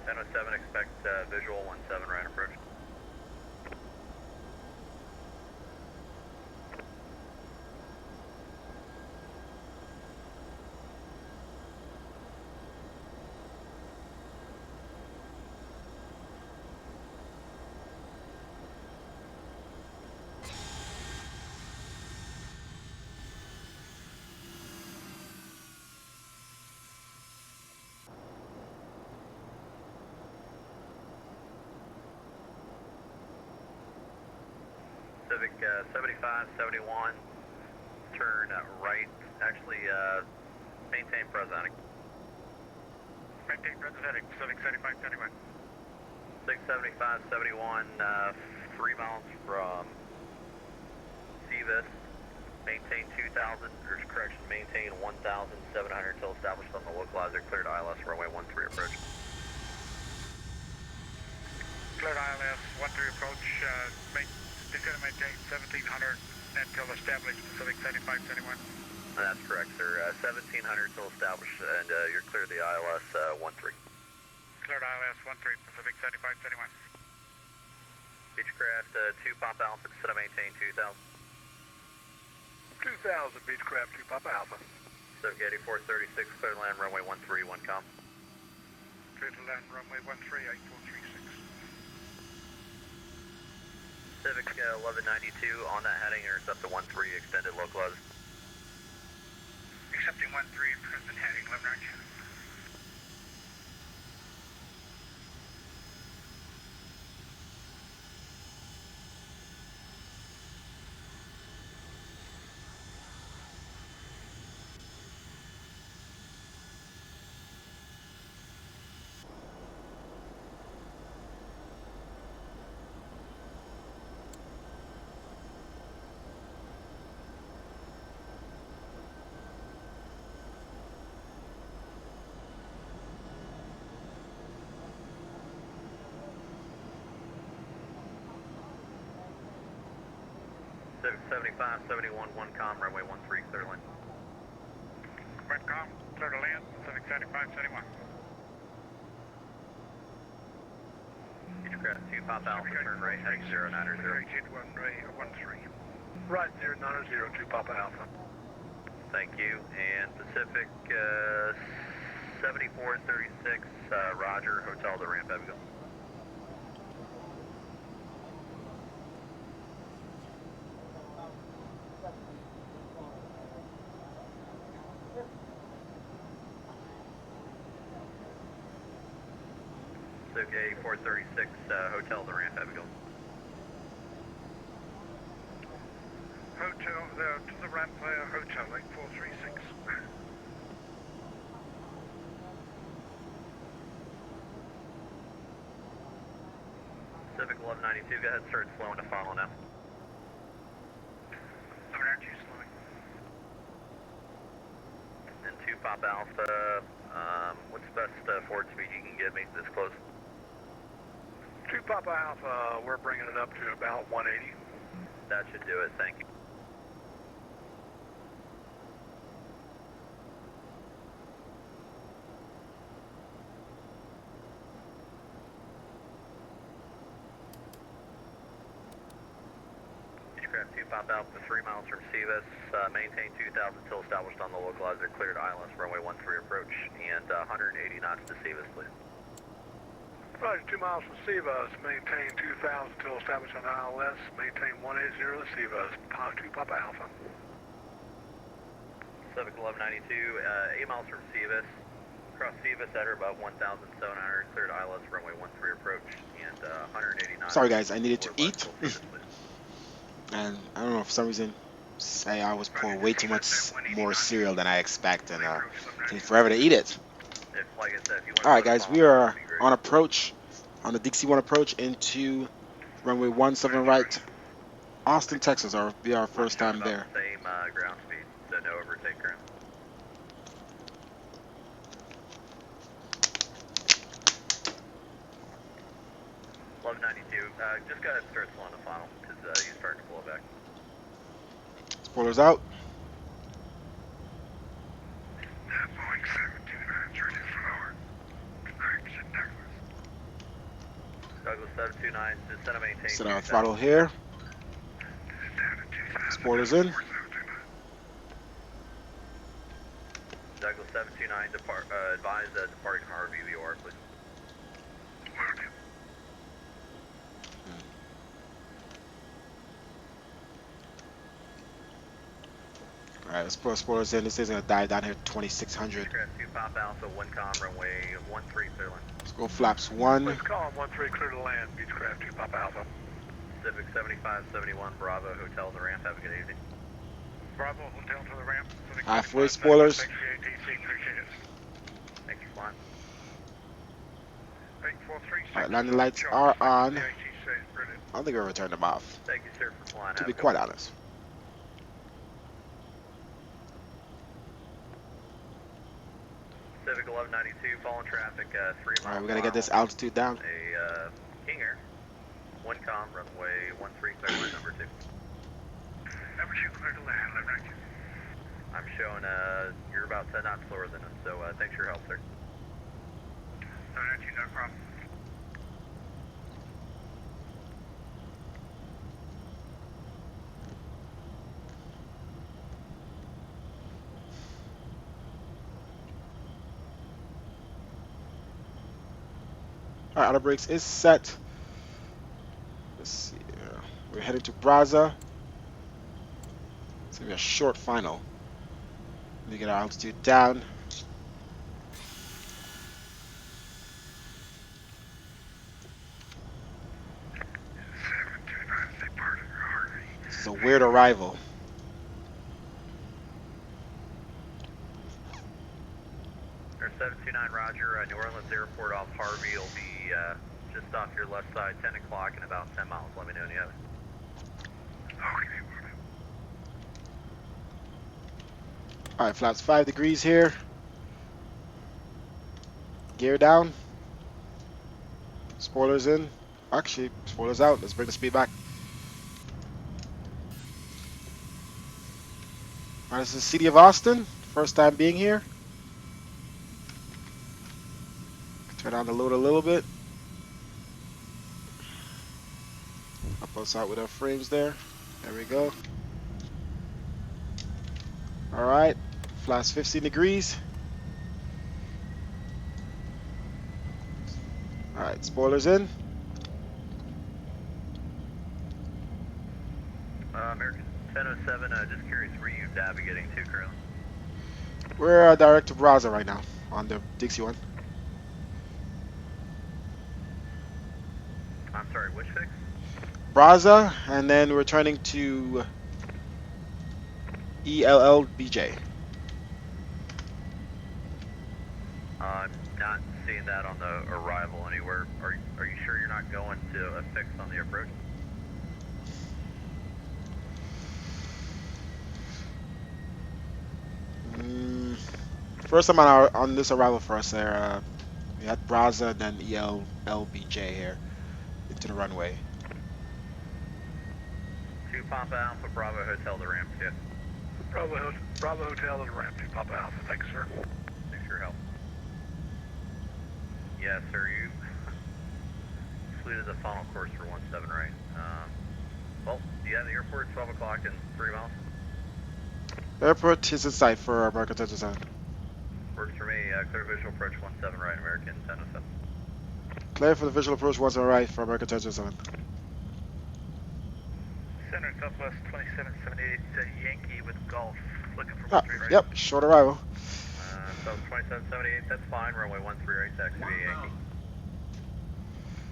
A: 1007, expect visual 17 right approach. Civic 75, 71, turn right, actually maintain present.
D: Maintain present heading, Civic 75, 71.
A: 675, 71, 3 miles from Seavis, maintain 2,000, or correction, maintain 1,700 until established on the localizer, cleared ILS, runway 13 approach.
D: Cleared ILS, 13 approach, he's going to maintain 1,700 until established, Pacific 75, 71.
A: That's correct, sir. 1,700 until established, and you're clear the ILS 13.
D: Cleared ILS 13, Pacific 75, 71.
A: Beechcraft 2 Pop Alpha, set to maintain 2,000.
D: 2,000, Beechcraft 2 Papa Alpha.
A: Civic 8436, clear to land, runway 13, 1 com.
D: Clear to land, runway 13, 8436.
A: Civic 1192, on that heading, intercept to 13, extended localizer.
D: Accepting 13, present heading, 1192.
A: Civic 75, 71, 1 com, runway 13, clear to land.
D: 1 com, clear to land, Civic 75, 71.
A: Beechcraft 2 Pop Alpha, turn right, heading 090.
D: Right, 090, 2 Papa Alpha.
A: Thank you. And Pacific 7436, Roger, hotel to ramp, Abigail. Civic 8436, hotel to ramp, Abigail.
D: Hotel, to the ramp via hotel, 8436.
A: Civic 1192, go ahead and start slowing to follow now.
D: 1192 slowing.
A: And 2 Pop Alpha, what's the best forward speed you can give me this close?
D: 2 Papa Alpha, we're bringing it up to about 180.
A: That should do it, thank you. Beechcraft 2 Pop Alpha, 3 miles from Seavis, maintain 2,000 until established on the localizer, cleared ILS, runway 13 approach, and 180 knots to Seavis, please.
D: Roger, 2 miles from Seavis, maintain 2,000 until established on ILS, maintain 180 to Seavis, 2 Papa Alpha.
A: Civic 1192, 8 miles from Seavis, across Seavis at or above 1,700, cleared ILS, runway 13 approach, and 180 knots.
F: Sorry guys, I needed to eat. And I don't know, for some reason, I was pouring way too much more cereal than I expected, and it takes forever to eat it. Alright guys, we are on approach, on the Dixie 1 approach into runway 17 right, Austin, Texas. It'll be our first time there.
A: Same ground speed, so no overtake ground. Just go ahead and start slowing the funnel, because you're starting to blow back.
F: Spoilers out.
D: Boeing 729, ready for our correction necklace.
A: Douglas 729, descend and maintain.
F: Set our throttle here. Spoilers in.
A: Douglas 729, advise departing from RVVOR, please.
F: Alright, let's put spoilers in. This is going to dive down here 2600.
A: Craft 2 Pop Alpha, 1 com, runway 13 clear line.
F: Let's go flaps 1.
D: Please call 13 clear to land, Beechcraft 2 Papa Alpha.
A: Pacific 7571, Bravo, hotel on the ramp, have a good evening.
D: Bravo, hotel to the ramp.
F: Halfway spoilers.
A: Thank you, flying.
F: Alright, landing lights are on. I don't think we'll return them off,
A: Thank you, sir, for flying.
F: to be quite honest.
A: Pacific 1192, following traffic, 3 miles.
F: Alright, we gotta get this altitude down.
A: A King Air, 1 com, runway 13 clear line, number 2.
D: Number 2 clear to land, left right.
A: I'm showing you're about 10 knots slower than us, so thanks for your help, sir.
D: No problem.
F: Alright, auto brakes is set. Let's see here. We're heading to Brazza. It's gonna be a short final. Let me get our altitude down. This is a weird arrival.
A: Air 729, Roger. New Orleans Airport off Harvey will be just off your left side, 10 o'clock in about 10 miles. Let me know when you have it.
F: Alright, flaps 5 degrees here. Gear down. Spoilers in. Actually, spoilers out. Let's bring the speed back. Alright, this is the city of Austin. First time being here. Turn down the load a little bit. Help us out with our frames there. There we go. Alright, flaps 15 degrees. Alright, spoilers in.
A: American 1007, just curious, where you navigating to currently?
F: We're direct to Brazza right now on the Dixie one.
A: I'm sorry, which fix?
F: Brazza, and then we're turning to ELLBJ.
A: I'm not seeing that on the arrival anywhere. Are you sure you're not going to a fix on the approach?
F: First time on this arrival for us there. We had Brazza and then ELLBJ here into the runway.
A: 2 Papa Alpha, Bravo Hotel, the ramp, yeah.
D: Bravo Hotel to the ramp, 2 Papa Alpha. Thanks, sir.
A: Thanks for your help. Yes, sir, you flew to the final course for 17 right. Well, yeah, the airport, 12 o'clock and 3 miles.
F: The airport is in sight for American 1007.
A: Works for me, clear visual approach 17 right, American 1007.
F: Clear for the visual approach 17 right for American 1007.
D: Center Southwest 2778 Yankee with Golf. Looking for 13 right.
F: Yep, short arrival.
A: So 2778, that's fine, runway 13 right, taxi via Yankee.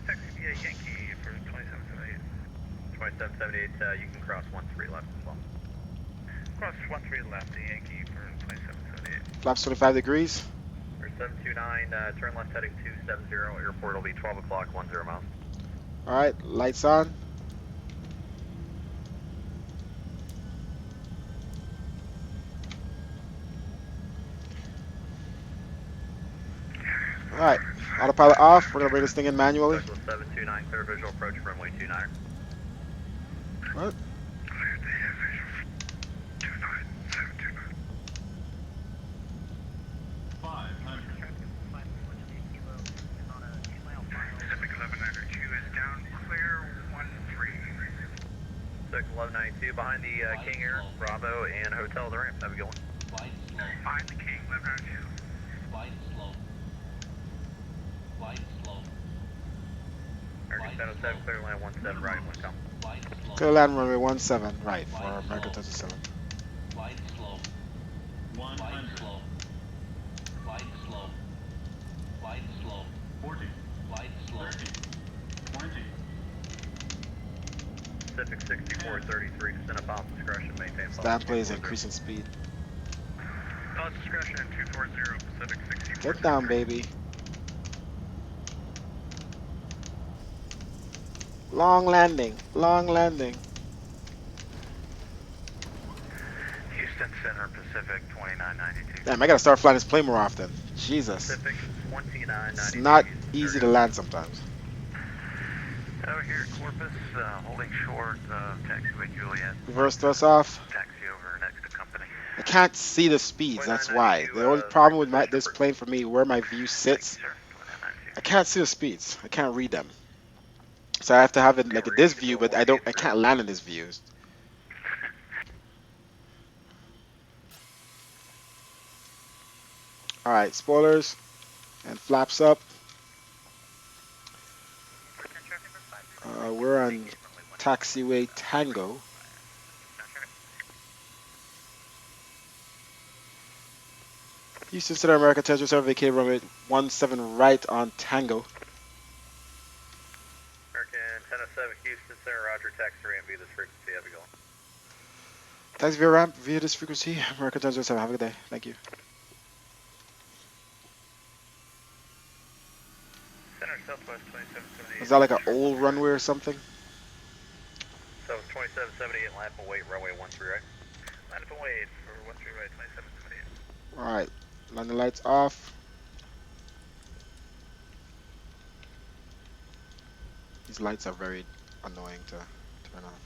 D: Taxi via Yankee for 2778.
A: 2778, you can cross 13 left as well.
D: Cross 13 left to Yankee for 2778.
F: Flaps 25 degrees.
A: Or 729, turn left heading 270, airport will be 12 o'clock, 10 miles.
F: Alright, lights on. Alright, autopilot off. We're going to bring this thing in manually.
A: Douglas 729, clear visual approach, runway 29.
F: What?
D: Pacific 1192 is
A: 1192 behind the King Air, Bravo, and Hotel the ramp. Have a good one.
G: Slide slow.
D: Behind the King, 1192.
G: Slide slow. Slide slow.
A: American 707, clear line 17, right, 1 come.
G: Slide slow.
F: Clear land runway 17, right, for American 37.
G: Slide slow. 100. Slide slow. Slide slow. Slide slow. 40. Slide slow. 30. 20.
A: Pacific 6433, descend upon discretion, maintain
F: Stand plays increasing speed.
D: Pause discretion at 240, Pacific 64.
F: Get down, baby. Long landing, long landing.
D: Houston Center, Pacific 2992.
F: Damn, I gotta start flying this plane more often. Jesus.
A: Pacific 2992.
F: It's not easy to land sometimes.
D: Over here at Corpus, holding short, taxiway Juliet.
F: Reverse thrust off.
D: Taxi over next to company.
F: I can't see the speeds, that's why. The only problem with this plane for me, where my view sits, I can't see the speeds. I can't read them. So I have to have it like this view, but I can't land in this view. Alright, spoilers and flaps up. We're on taxiway Tango. Houston Center, American 1007, vacate runway 17 right on Tango.
A: American 1007, Houston Center, Roger, taxi ramp via this frequency, have a good one.
F: Taxi via ramp via this frequency, American 1007, have a good day. Thank you.
D: Center Southwest 2778.
F: Is that like an old runway or something?
A: So 2778, lamp and wait, runway 13, right?
D: Line up and wait for 13 right, 2778.
F: Alright, landing lights off. These lights are very annoying to turn off.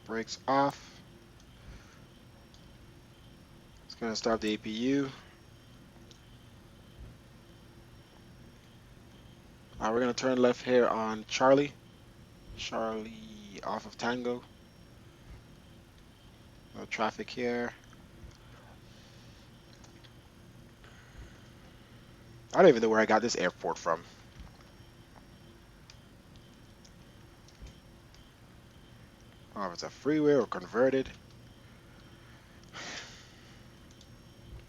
F: Brakes off. It's going to start the APU. We're going to turn left here on Charlie. Charlie off of Tango. No traffic here. I don't even know where I got this airport from. I don't know if it's a freeway or converted.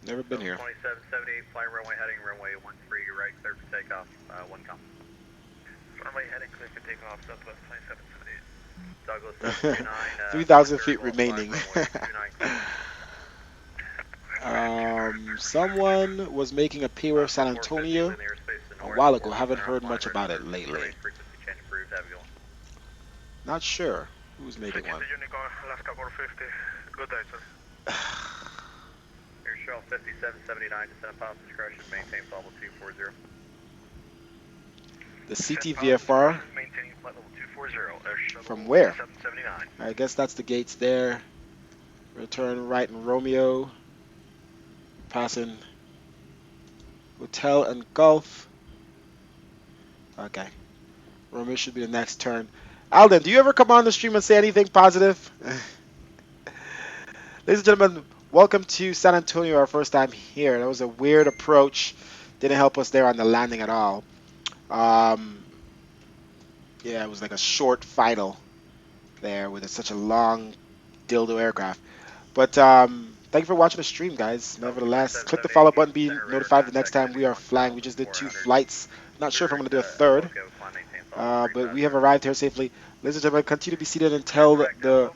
F: Never been here.
A: 2778, flying runway heading, runway 13, right, clear for takeoff, 1 come.
D: Runway heading, clear for takeoff, Southwest 2778.
A: Douglas 729,
F: 3,000 feet
A: clear,
F: remaining.
A: runway 29.
F: Someone was making a P-Wave San Antonio a while ago. Haven't heard much about it lately.
A: Frequency change approved, have a good one.
F: Not sure who's making one.
D: Unicorn, Alaska 450. Good day, sir.
A: Air Shuttle 5779, descend upon discretion, maintain flight level 240.
F: The CTVFR
D: Maintaining flight level 240. Air Shuttle
F: from where?
D: 779.
F: I guess that's the gates there. Return right in Romeo. Passing Hotel and Gulf. Okay. Romeo should be the next turn. Alden, do you ever come on the stream and say anything positive? Ladies and gentlemen, welcome to San Antonio, our first time here. That was a weird approach. Didn't help us there on the landing at all. Yeah, it was like a short final there with such a long dildo aircraft. But thank you for watching the stream, guys. Nevertheless, click the follow button, be notified the next time we are flying. We just did 2 flights. Not sure if I'm going to do a third, but we have arrived here safely. Ladies and gentlemen, continue to be seated until the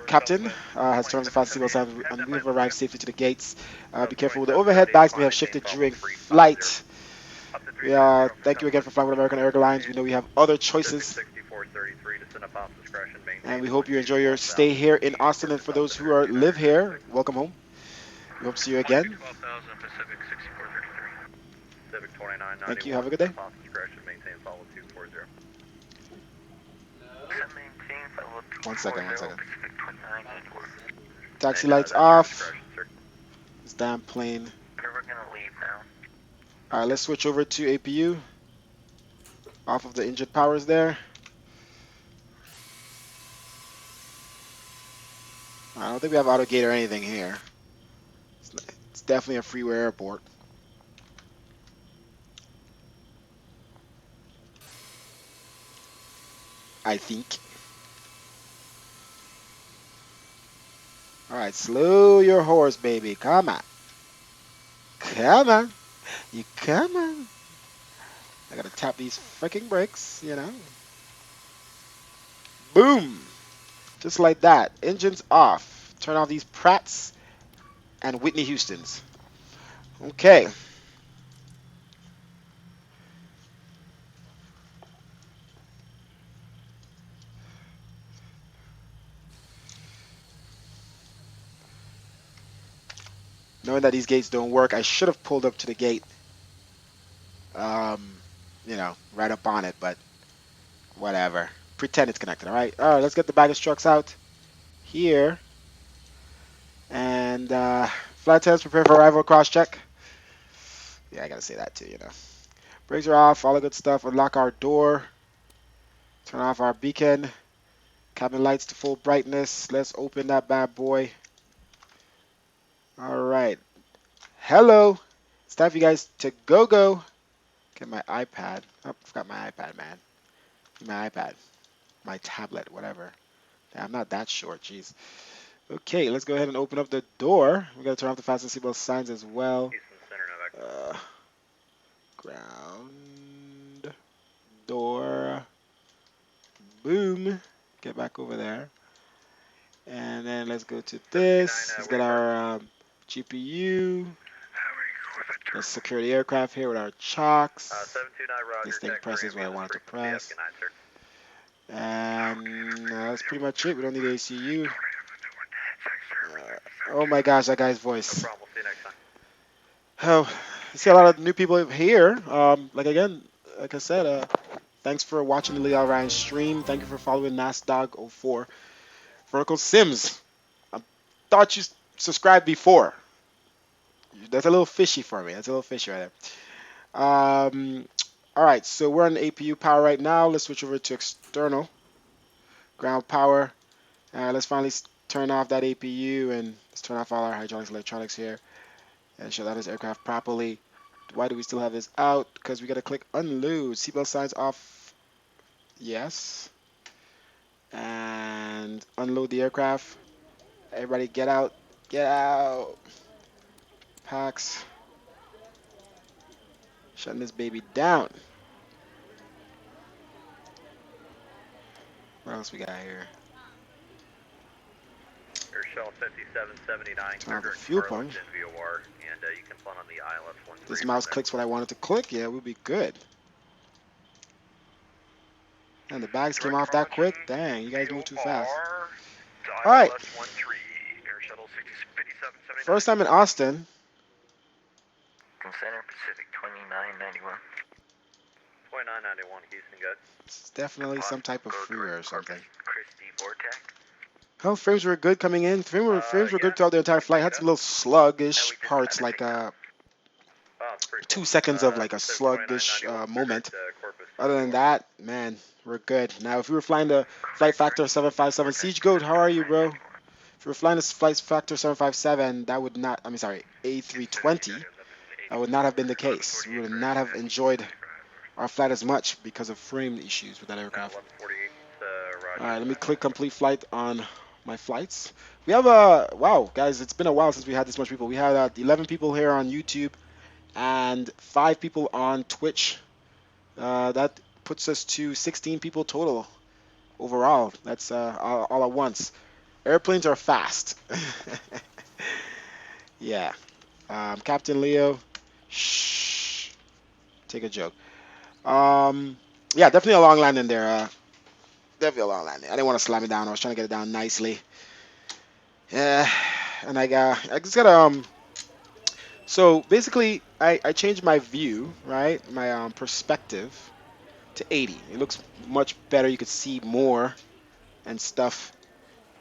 F: captain has turned the fast seatbelt sign, and we have arrived safely to the gates. Be careful with the overhead bags may have shifted during flight. Thank you again for flying with American Airlines. We know we have other choices, and we hope you enjoy your stay here in Austin. And for those who live here, welcome home. We hope to see you again. Thank you. Have a good day. One second. Taxi lights off. This damn plane.
C: We're gonna leave
F: Alright, let's switch over to APU. Off of the engine powers there. I don't think we have auto gate or anything here. It's definitely a freeway airport. I think. Alright, slow your horse, baby. Come on. Come on. You come on. I gotta tap these freaking brakes, you know. Boom. Just like that. Engines off. Turn off these Pratts and Whitney Houstons. Okay. Knowing that these gates don't work, I should have pulled up to the gate. You know, right up on it, but whatever. Pretend it's connected, alright? Alright, let's get the baggage trucks out here. And flight test, prepare for arrival, cross check. Yeah, I gotta say that too, you know. Brakes are off, all the good stuff. Unlock our door. Turn off our beacon. Cabin lights to full brightness. Let's open that bad boy. Alright. Hello. It's time for you guys to go. Get my iPad. Oh, I forgot my iPad, man. My iPad. My tablet, whatever. Yeah, I'm not that short, jeez. Okay, let's go ahead and open up the door. We gotta turn off the fasten seatbelt signs as well. Ground. Door. Boom. Get back over there. And then let's go to this. Let's get our GPU. Let's secure the aircraft here with our chocks. This thing presses what I want it to press. And that's pretty much it. We don't need ACU. Oh my gosh, that guy's voice. Oh, I see a lot of new people here. Like I said, thanks for watching the Leo Ryan stream. Thank you for following NASDOG04. Vertical Sims. I thought you subscribed before. That's a little fishy for me. That's a little fishy right there. Alright, so we're on APU power right now. Let's switch over to external ground power. Let's finally turn off that APU and let's turn off all our hydraulics, electronics here and shut down this aircraft properly. Why do we still have this out? Because we got to click unload. Seatbelt signs off. Yes. And unload the aircraft. Everybody get out. Get out. Packs. Shutting this baby down. What else we got here?
A: Shell 5779.
F: Turn off the fuel pump.
A: NVOR, and you can plan on the ILS-13.
F: This mouse clicks what I want it to click. Yeah, we'll be good. And the bags came off that quick. Dang, you guys move too fast. All right. First time in Austin.
C: Center Pacific 2991.
A: 2991, Houston, good.
F: It's definitely some type of freeway or something.
C: Christi Vortex.
F: Oh, frames were good coming in. Frames were good throughout the entire flight. Had some little sluggish parts, like 2 seconds of like a sluggish moment. Other than that, man, we're good. Now, if we were flying the Flight Factor 757 Siege Goat, how are you, bro? If we were flying the Flight Factor 757, that would not, A320, that would not have been the case. We would not have enjoyed our flight as much because of frame issues with that aircraft. Alright, let me click complete flight on my flights. We have wow, guys, it's been a while since we had this much people. We had 11 people here on YouTube and 5 people on Twitch. That puts us to 16 people total overall. That's all at once. Airplanes are fast. Yeah. Captain Leo. Shh. Take a joke. Yeah, definitely a long landing there. Definitely a long landing. I didn't want to slam it down. I was trying to get it down nicely. Yeah. And I just gotta so basically I changed my view, right? My perspective to 80. It looks much better. You could see more and stuff.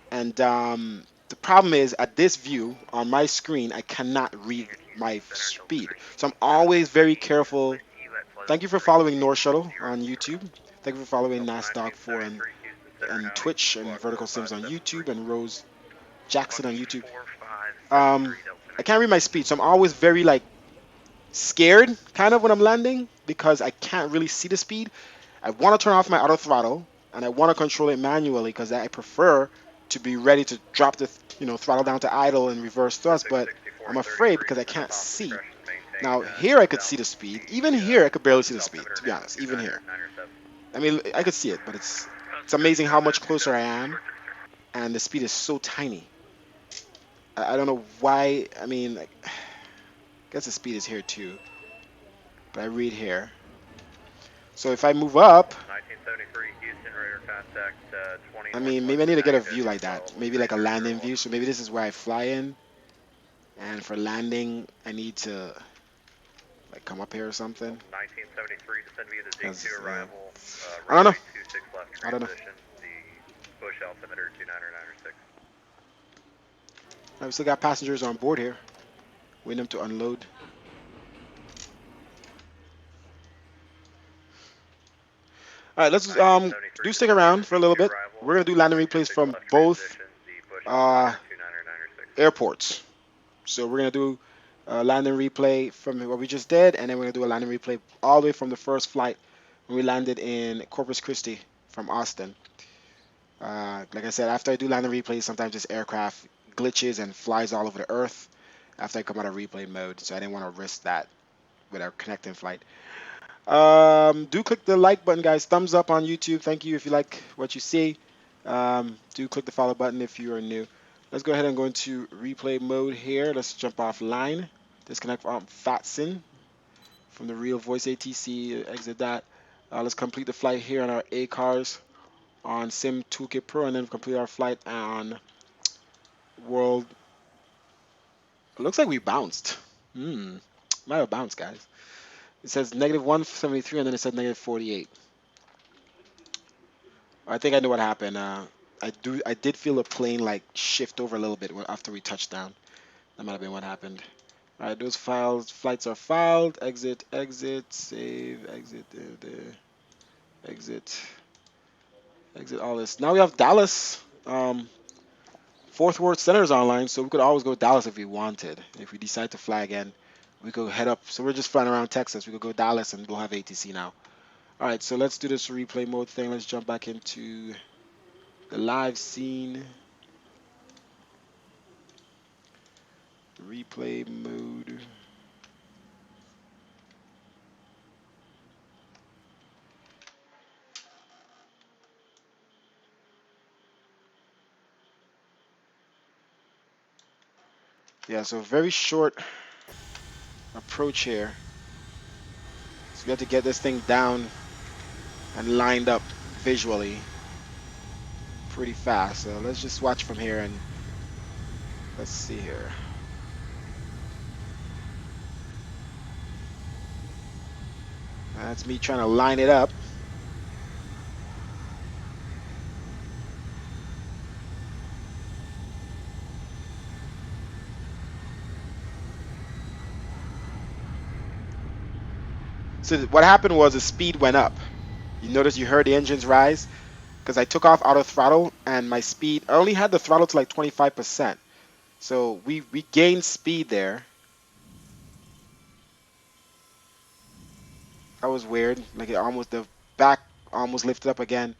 F: And the problem is at this view on my screen I cannot read my speed. So I'm always very careful. Thank you for following North Shuttle on YouTube. Thank you for following NASDOG4 and Twitch and Vertical Sims on YouTube and Rose Jackson on YouTube. I can't read my speed, so I'm always very like scared kind of when I'm landing because I can't really see the speed. I want to turn off my auto throttle and I want to control it manually because I prefer to be ready to drop the throttle down to idle and reverse thrust, but I'm afraid because I can't see. Now here I could see the speed. Even here I could barely see the speed, to be honest. Even here, I mean I could see it, but it's amazing how much closer I am, and the speed is so tiny. I don't know why. I mean, I guess the speed is here too, but I read here. So if I move up,
A: 1973 Houston, radar contact 20.
F: I mean, maybe I need to get a view like that. Maybe like a landing view. So maybe this is where I fly in, and for landing, I need to like come up here or something.
A: 1973 descend via the Z2 arrival.
F: I don't know.
A: 26 left
F: I don't know.
A: transition. The Bush altimeter 29906.
F: We still got passengers on board here. Waiting them to unload. All right, let's do stick around for a little bit. We're gonna do landing replays from both airports. So we're gonna do a landing replay from what we just did, and then we're gonna do a landing replay all the way from the first flight when we landed in Corpus Christi from Austin. Like I said, after I do landing replays, sometimes this aircraft glitches and flies all over the earth after I come out of replay mode, so I didn't want to risk that with our connecting flight. Do click the like button, guys. Thumbs up on YouTube. Thank you if you like what you see. Do click the follow button if you are new. Let's go ahead and go into replay mode here. Let's jump offline. Disconnect from Vatsim from the real voice ATC. Exit that. Let's complete the flight here on our A cars on Sim Toolkit Pro, and then complete our flight on World. It looks like we bounced. Might have bounced, guys. It says negative 173 and then it said negative 48. I think I know what happened. I did feel the plane like shift over a little bit after we touched down. That might have been what happened. All right, those flights are filed. Exit, save, exit, exit all this. Now we have Dallas. Fourth World Center is online, so we could always go Dallas if we wanted. If we decide to fly again, we could head up. So we're just flying around Texas. We could go Dallas and we'll have ATC now. All right, so let's do this replay mode thing. Let's jump back into the live scene. Replay mode. Yeah, so very short approach here. So we have to get this thing down and lined up visually pretty fast. So let's just watch from here and let's see here. That's me trying to line it up. So what happened was the speed went up. You notice you heard the engines rise because I took off auto throttle and my speed, I only had the throttle to like 25%. So we gained speed there. That was weird. Like the back almost lifted up again.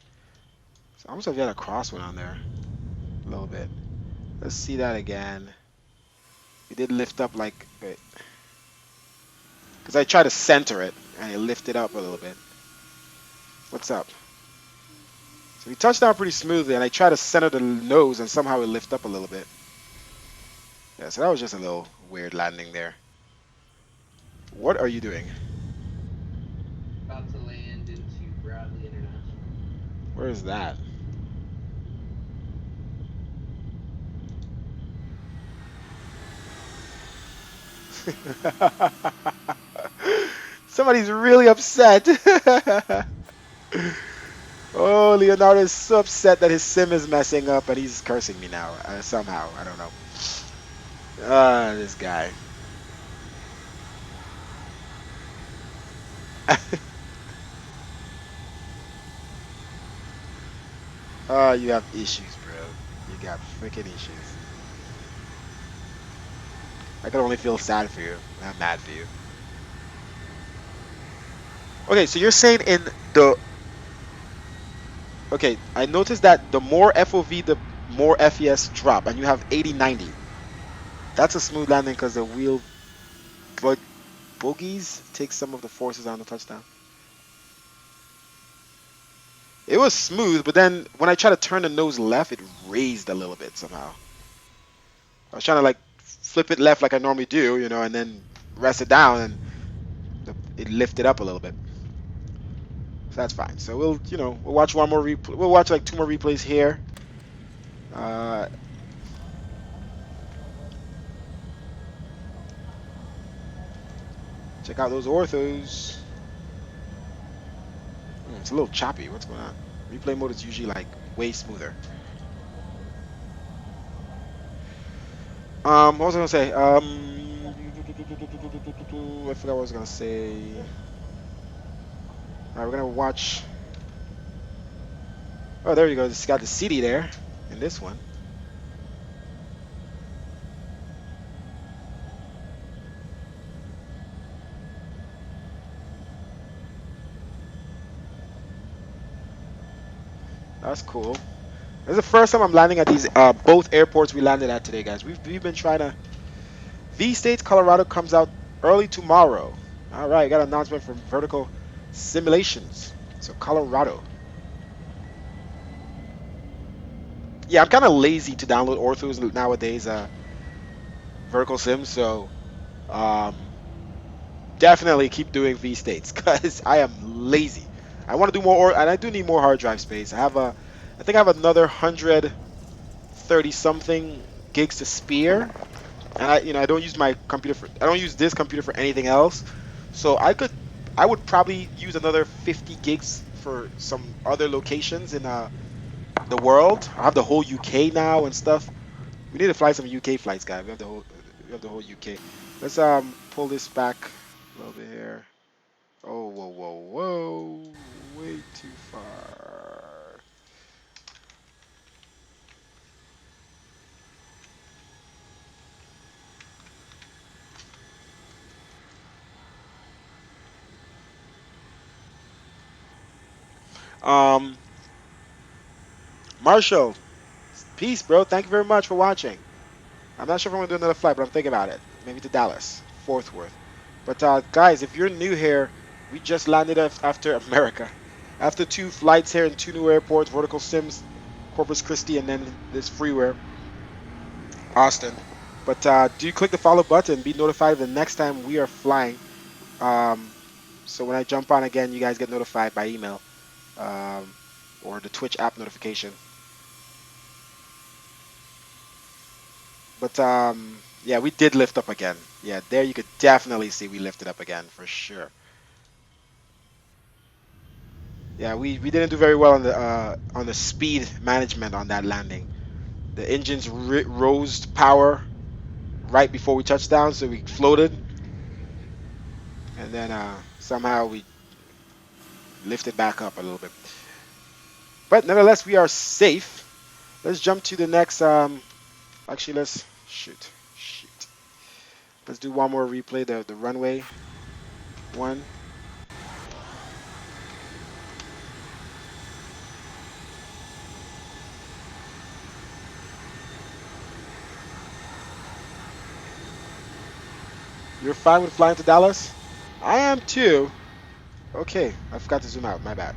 F: So almost like we had a crosswind on there a little bit. Let's see that again. It did lift up like, wait. Because I tried to center it and it lifted up a little bit. What's up? So we touched down pretty smoothly and I tried to center the nose and somehow it lifted up a little bit. Yeah, so that was just a little weird landing there. What are you doing?
G: About to land into Bradley International.
F: Where is that? Somebody's really upset. Oh, Leonardo is so upset that his sim is messing up and he's cursing me now. Somehow, I don't know. This guy. Oh, you have issues, bro. You got freaking issues. I can only feel sad for you. I'm mad for you. Okay, so you're saying in the okay, I noticed that the more FOV, the more FES drop, and you have 80-90. That's a smooth landing because the wheel but bogies take some of the forces on the touchdown. It was smooth, but then when I tried to turn the nose left, it raised a little bit somehow. I was trying to like flip it left like I normally do, you know, and then rest it down, and it lifted up a little bit. So that's fine. So we'll, you know, we'll watch one more replay. We'll watch like 2 more replays here. Uh, check out those orthos. It's a little choppy. What's going on? Replay mode is usually like way smoother. What was I gonna say? I forgot what I was gonna say. All right, we're gonna watch. Oh, there you go. It's got the CD there in this one. That's cool. This is the first time I'm landing at these both airports we landed at today, guys. We've been trying to. V States, Colorado comes out early tomorrow. All right, got an announcement from Vertical Simulations. So Colorado. Yeah, I'm kind of lazy to download orthos nowadays. Vertical Sims, so um, definitely keep doing V States because I am lazy. I want to do more, and I do need more hard drive space. I think I have another 130 something gigs to spare, and I don't use my computer for, I don't use this computer for anything else. So I would probably use another 50 gigs for some other locations in the world. I have the whole UK now and stuff. We need to fly some UK flights, guys. We have the whole UK. Let's pull this back a little bit here. Oh, whoa, whoa, whoa. Way too far. Um, Marshall, peace, bro. Thank you very much for watching. I'm not sure if I'm gonna do another flight, but I'm thinking about it. Maybe to Dallas, Fort Worth. But guys, if you're new here, we just landed after America. After 2 flights here in 2 new airports, Vertical Sims, Corpus Christi, and then this freeware, Austin. But do click the follow button, be notified the next time we are flying. So when I jump on again, you guys get notified by email or the Twitch app notification. But yeah, we did lift up again. Yeah, there you could definitely see we lifted up again for sure. Yeah, we didn't do very well on the speed management on that landing. The engines rose power right before we touched down, so we floated, and then somehow we lifted back up a little bit. But nevertheless, we are safe. Let's jump to the next. Actually, let's shoot. Let's do one more replay. The runway one. You're fine with flying to Dallas? I am too. Okay, I forgot to zoom out. My bad.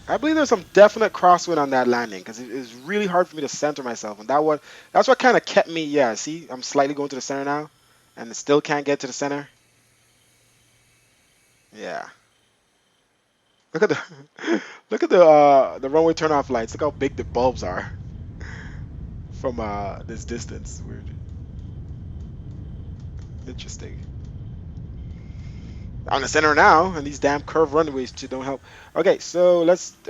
F: I believe there's some definite crosswind on that landing because it was really hard for me to center myself. And that's what kind of kept me. Yeah, see, I'm slightly going to the center now, and still can't get to the center. Yeah. Look at the runway turnoff lights. Look how big the bulbs are from this distance. Weird. Interesting. On the center now, and these damn curved runways too don't help. Okay, so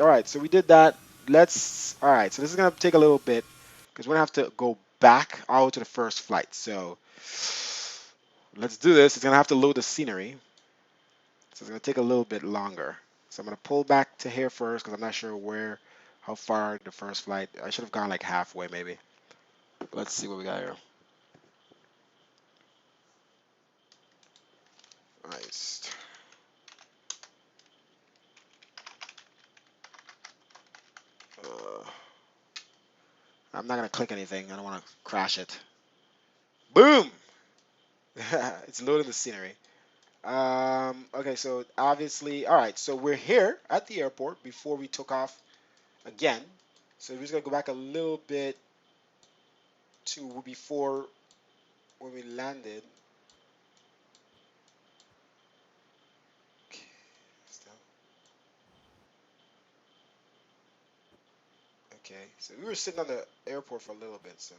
F: all right, so we did that. All right, so this is gonna take a little bit because we're gonna have to go back out to the first flight. So let's do this. It's gonna have to load the scenery, so it's gonna take a little bit longer. So I'm gonna pull back to here first because I'm not sure how far the first flight. I should have gone like halfway maybe. Let's see what we got here. Nice. I'm not gonna click anything. I don't want to crash it. Boom! It's loading the scenery. Okay, so obviously, all right. So we're here at the airport before we took off again. So we're just gonna go back a little bit to before when we landed. Okay, okay, so we were sitting on the airport for a little bit. So,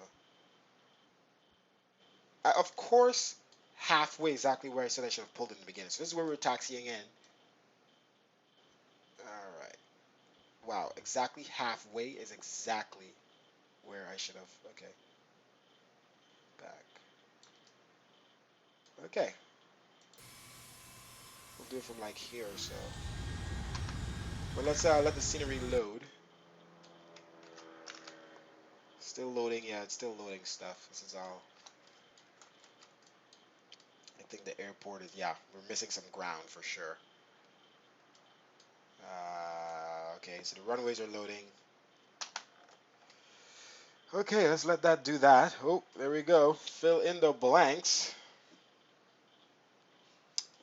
F: of course, halfway exactly where I said I should have pulled in the beginning. So this is where we're taxiing in. All right. Wow, exactly halfway is exactly where I should have. Okay, back. Okay, we'll do it from like here or so. But let's let the scenery load. Still loading, yeah, it's still loading stuff. This is all. I think the airport is, yeah, we're missing some ground for sure. Okay, so the runways are loading. Okay, let's let that do that. Oh, there we go. Fill in the blanks.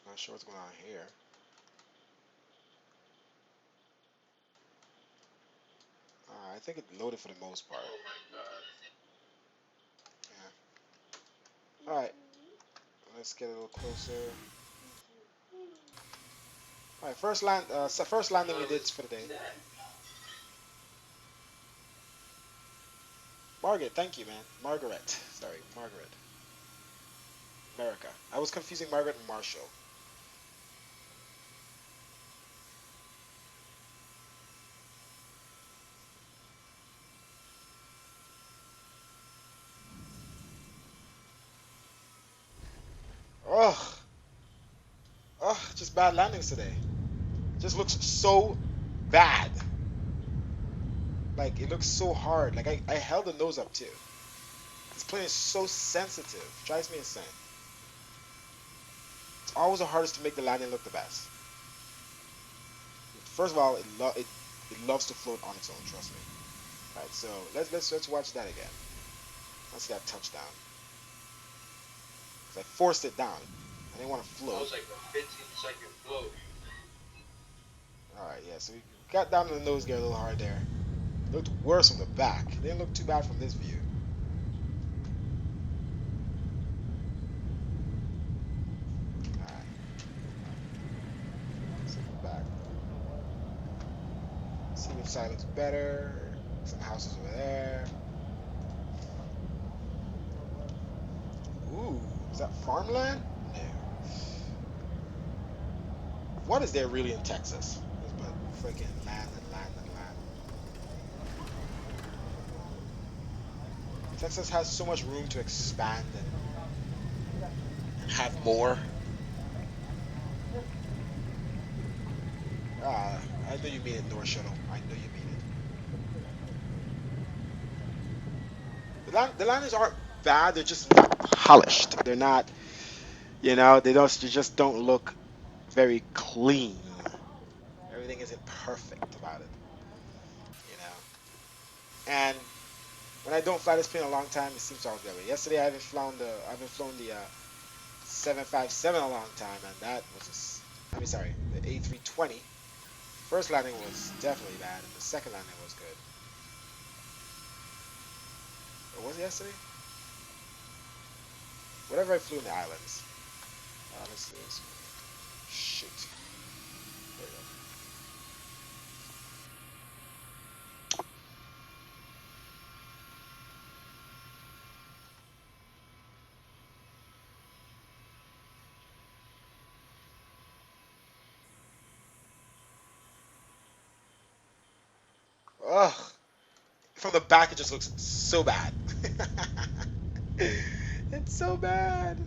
F: Not sure what's going on here. I think it loaded for the most part. Yeah. All right. Let's get a little closer. All right, first landing we did for the day. Margaret, thank you, man. Margaret, sorry, Margaret. America. I was confusing Margaret and Marshall. Ugh. Ugh, just bad landings today. Just looks so bad. Like, it looks so hard. Like, I held the nose up, too. This plane is so sensitive. Drives me insane. It's always the hardest to make the landing look the best. First of all, it loves to float on its own, trust me. Alright, so let's watch that again. Let's see that touchdown. Because I forced it down. I didn't want to float.
G: That was like a 15-second float.
F: Alright, yeah, so we got down to the nose gear a little hard there. It looked worse from the back. It didn't look too bad from this view. Alright. Let's see the back. See which side looks better. Some houses over there. Ooh, is that farmland? No. What is there really in Texas? There's but freaking land and land and land. Texas has so much room to expand and have more. I know you mean it, North Shuttle. I know you mean it. The landings aren't bad. They're just not polished. They're not, they just don't look very clean. Everything isn't perfect about it, And when I don't fly this plane a long time, it seems always that way. Yesterday I haven't flown the 757 a long time, and that was the A320. First landing was definitely bad, and the second landing was good. Or was it yesterday? Whatever I flew in the islands. Let's see this. Shoot. There we go. Ugh. From the back, it just looks so bad. It's so bad.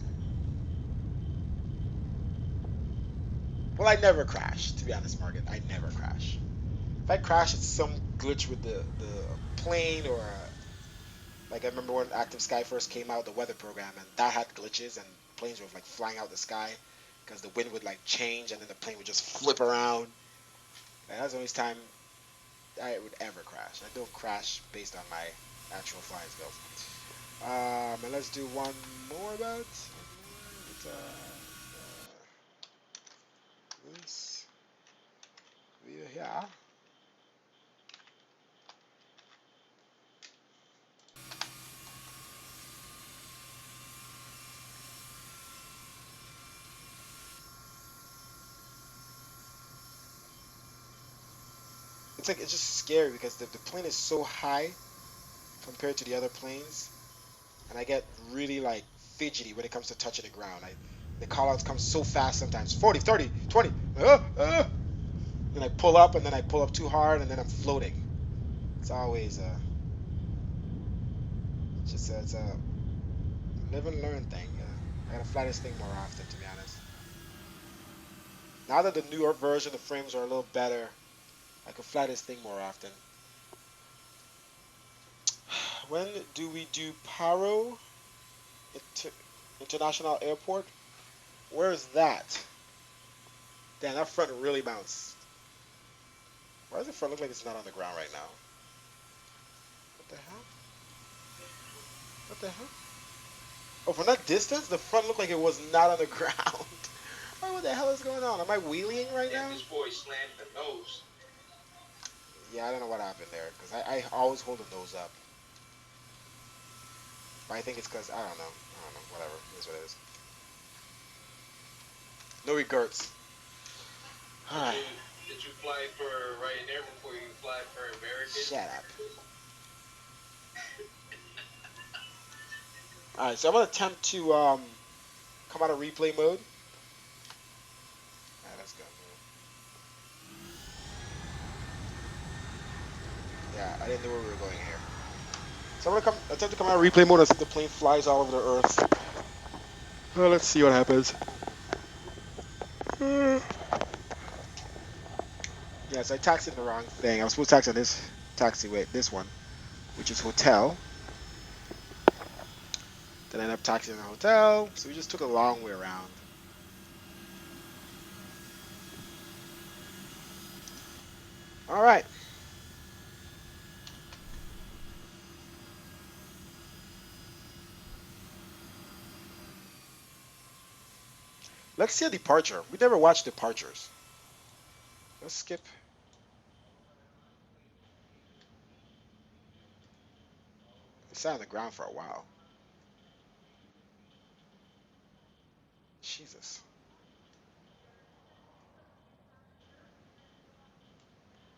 F: Well, I never crash, to be honest, Morgan. I never crash. If I crash, it's some glitch with the plane or like I remember when Active Sky first came out, the weather program, and that had glitches and planes were like flying out the sky because the wind would like change and then the plane would just flip around. And that's the only time I would ever crash. I don't crash based on my actual flying skills. And let's do one more about this view here. It's like it's just scary because the plane is so high compared to the other planes, and I get really like fidgety when it comes to touching the ground. The callouts come so fast sometimes. 40, 30, 20. Then I pull up and then I pull up too hard and then I'm floating. It's always it's a live and learn thing. I gotta fly this thing more often, to be honest. Now that the newer version, the frames are a little better, I could fly this thing more often. When do we do Paro International Airport? Where is that? Damn, that front really bounced. Why does the front look like it's not on the ground right now? What the hell? What the hell? Oh, from that distance, the front looked like it was not on the ground. Oh, what the hell is going on? Am I wheeling right now?
G: This boy slammed the nose.
F: Yeah, I don't know what happened there, because I always hold the nose up. But I think it's because, I don't know, whatever, it is what it is. No regrets. Alright.
G: Did you fly for Ryanair before you fly for American?
F: Shut up. Alright, so I'm going to attempt to come out of replay mode. Alright, let's go. Yeah, I didn't know where we were going here. So I'm going to attempt to come out of replay mode and see if the plane flies all over the earth. Well, let's see what happens. Yes, I taxied the wrong thing. I was supposed to taxi on this taxiway, this one, which is hotel. Then I ended up taxiing the hotel, so we just took a long way around. All right. Let's see a departure. We never watched departures. Let's skip. It sat on the ground for a while. Jesus.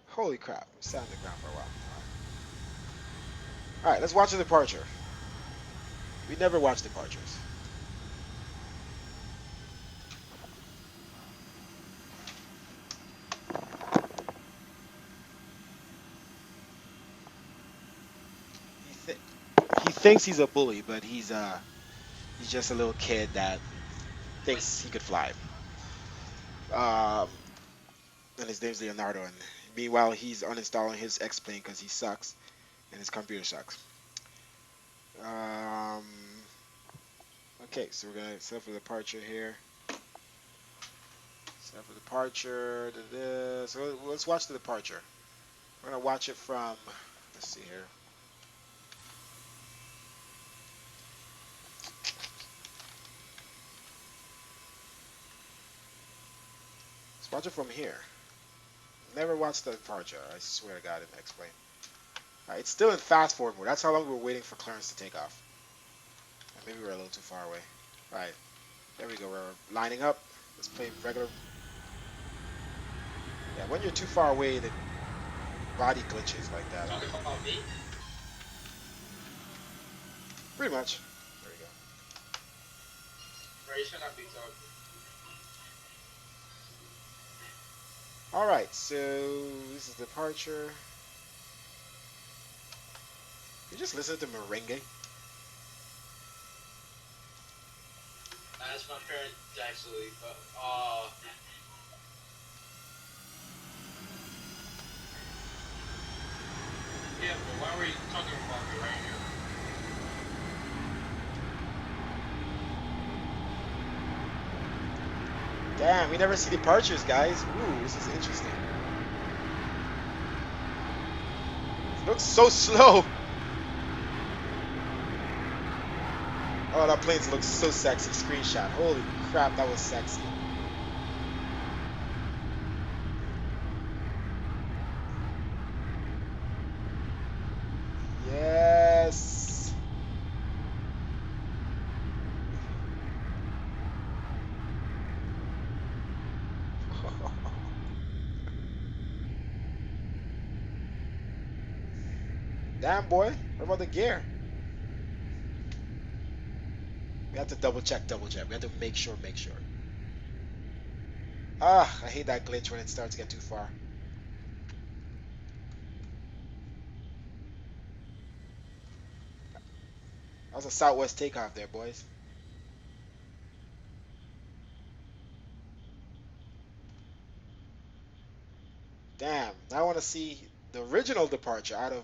F: Holy crap. It sat on the ground for a while. All right, let's watch the departure. We never watch departures. He thinks he's a bully, but he's just a little kid that thinks he could fly. And his name's Leonardo. And meanwhile, he's uninstalling his XPlane because he sucks, and his computer sucks. Okay, so we're gonna set up for departure here. Set up for departure. So let's watch the departure. We're gonna watch it from. Let's see here. Let's watch it from here. Never watched the departure. I swear to God, in XPlane. Alright, it's still in fast forward mode. That's how long we're waiting for clearance to take off. Maybe we're a little too far away. Alright, there we go. We're lining up. Let's play regular. Yeah, when you're too far away, the body glitches like that.
G: Talking about me?
F: Pretty much. There we go.
G: Right, you should not be talking.
F: Alright, so this is departure. You just listen to merengue.
G: That's my parents actually, but yeah, but why were you talking about me right here?
F: Damn, we never see departures, guys. Ooh, this is interesting. It looks so slow. Oh, that plane looks so sexy. Screenshot. Holy crap, that was sexy. Yes. Damn, boy. What about the gear? We have to double check. We have to make sure. Ah, I hate that glitch when it starts to get too far. That was a Southwest takeoff there, boys. Damn, now I want to see the original departure out of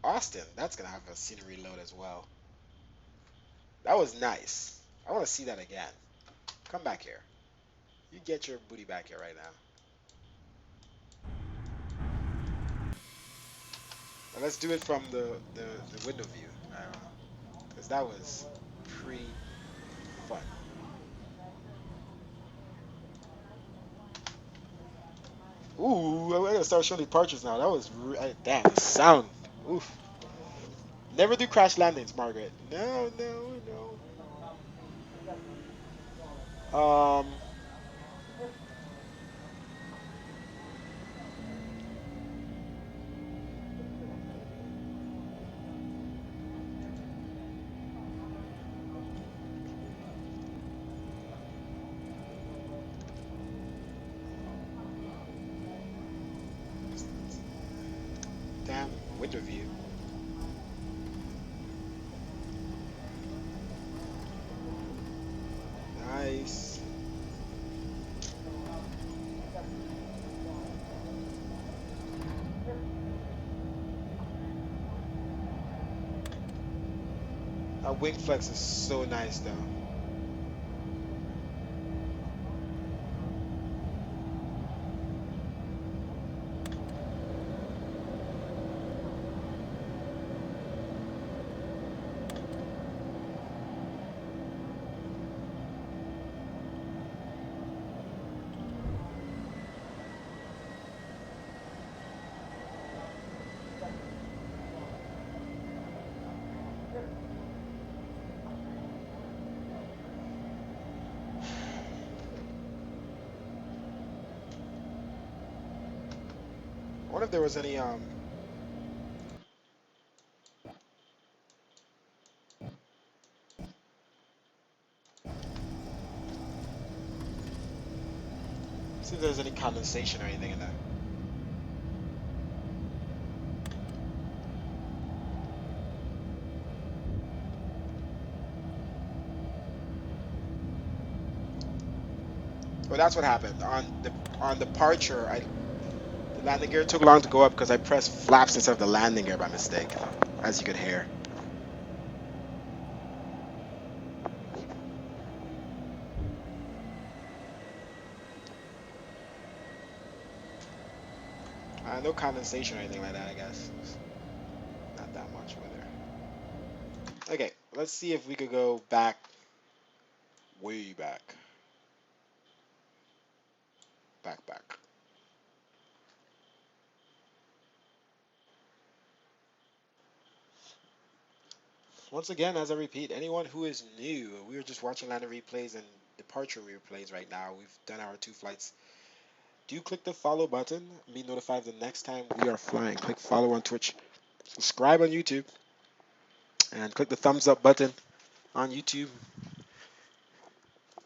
F: Austin. That's going to have a scenery load as well. That was nice. I want to see that again. Come back here. You get your booty back here right now. Now let's do it from the window view. Because that was pretty fun. Ooh, I'm gonna start showing departures now. That was damn the sound. Oof. Never do crash landings, Margaret. No. Damn window view. Nice. That wing flex is so nice though. I wonder if there was any see if there's any condensation or anything in there. Well, that's what happened on departure. The landing gear took long to go up because I pressed flaps instead of the landing gear by mistake, as you could hear. No condensation or anything like that, I guess. Not that much weather. Okay, let's see if we could go back, way back. Back. Once again, as I repeat, anyone who is new, we are just watching landing replays and departure replays right now. We've done our 2 flights. Do click the follow button. Be notified the next time we are flying. Click follow on Twitch. Subscribe on YouTube. And click the thumbs up button on YouTube.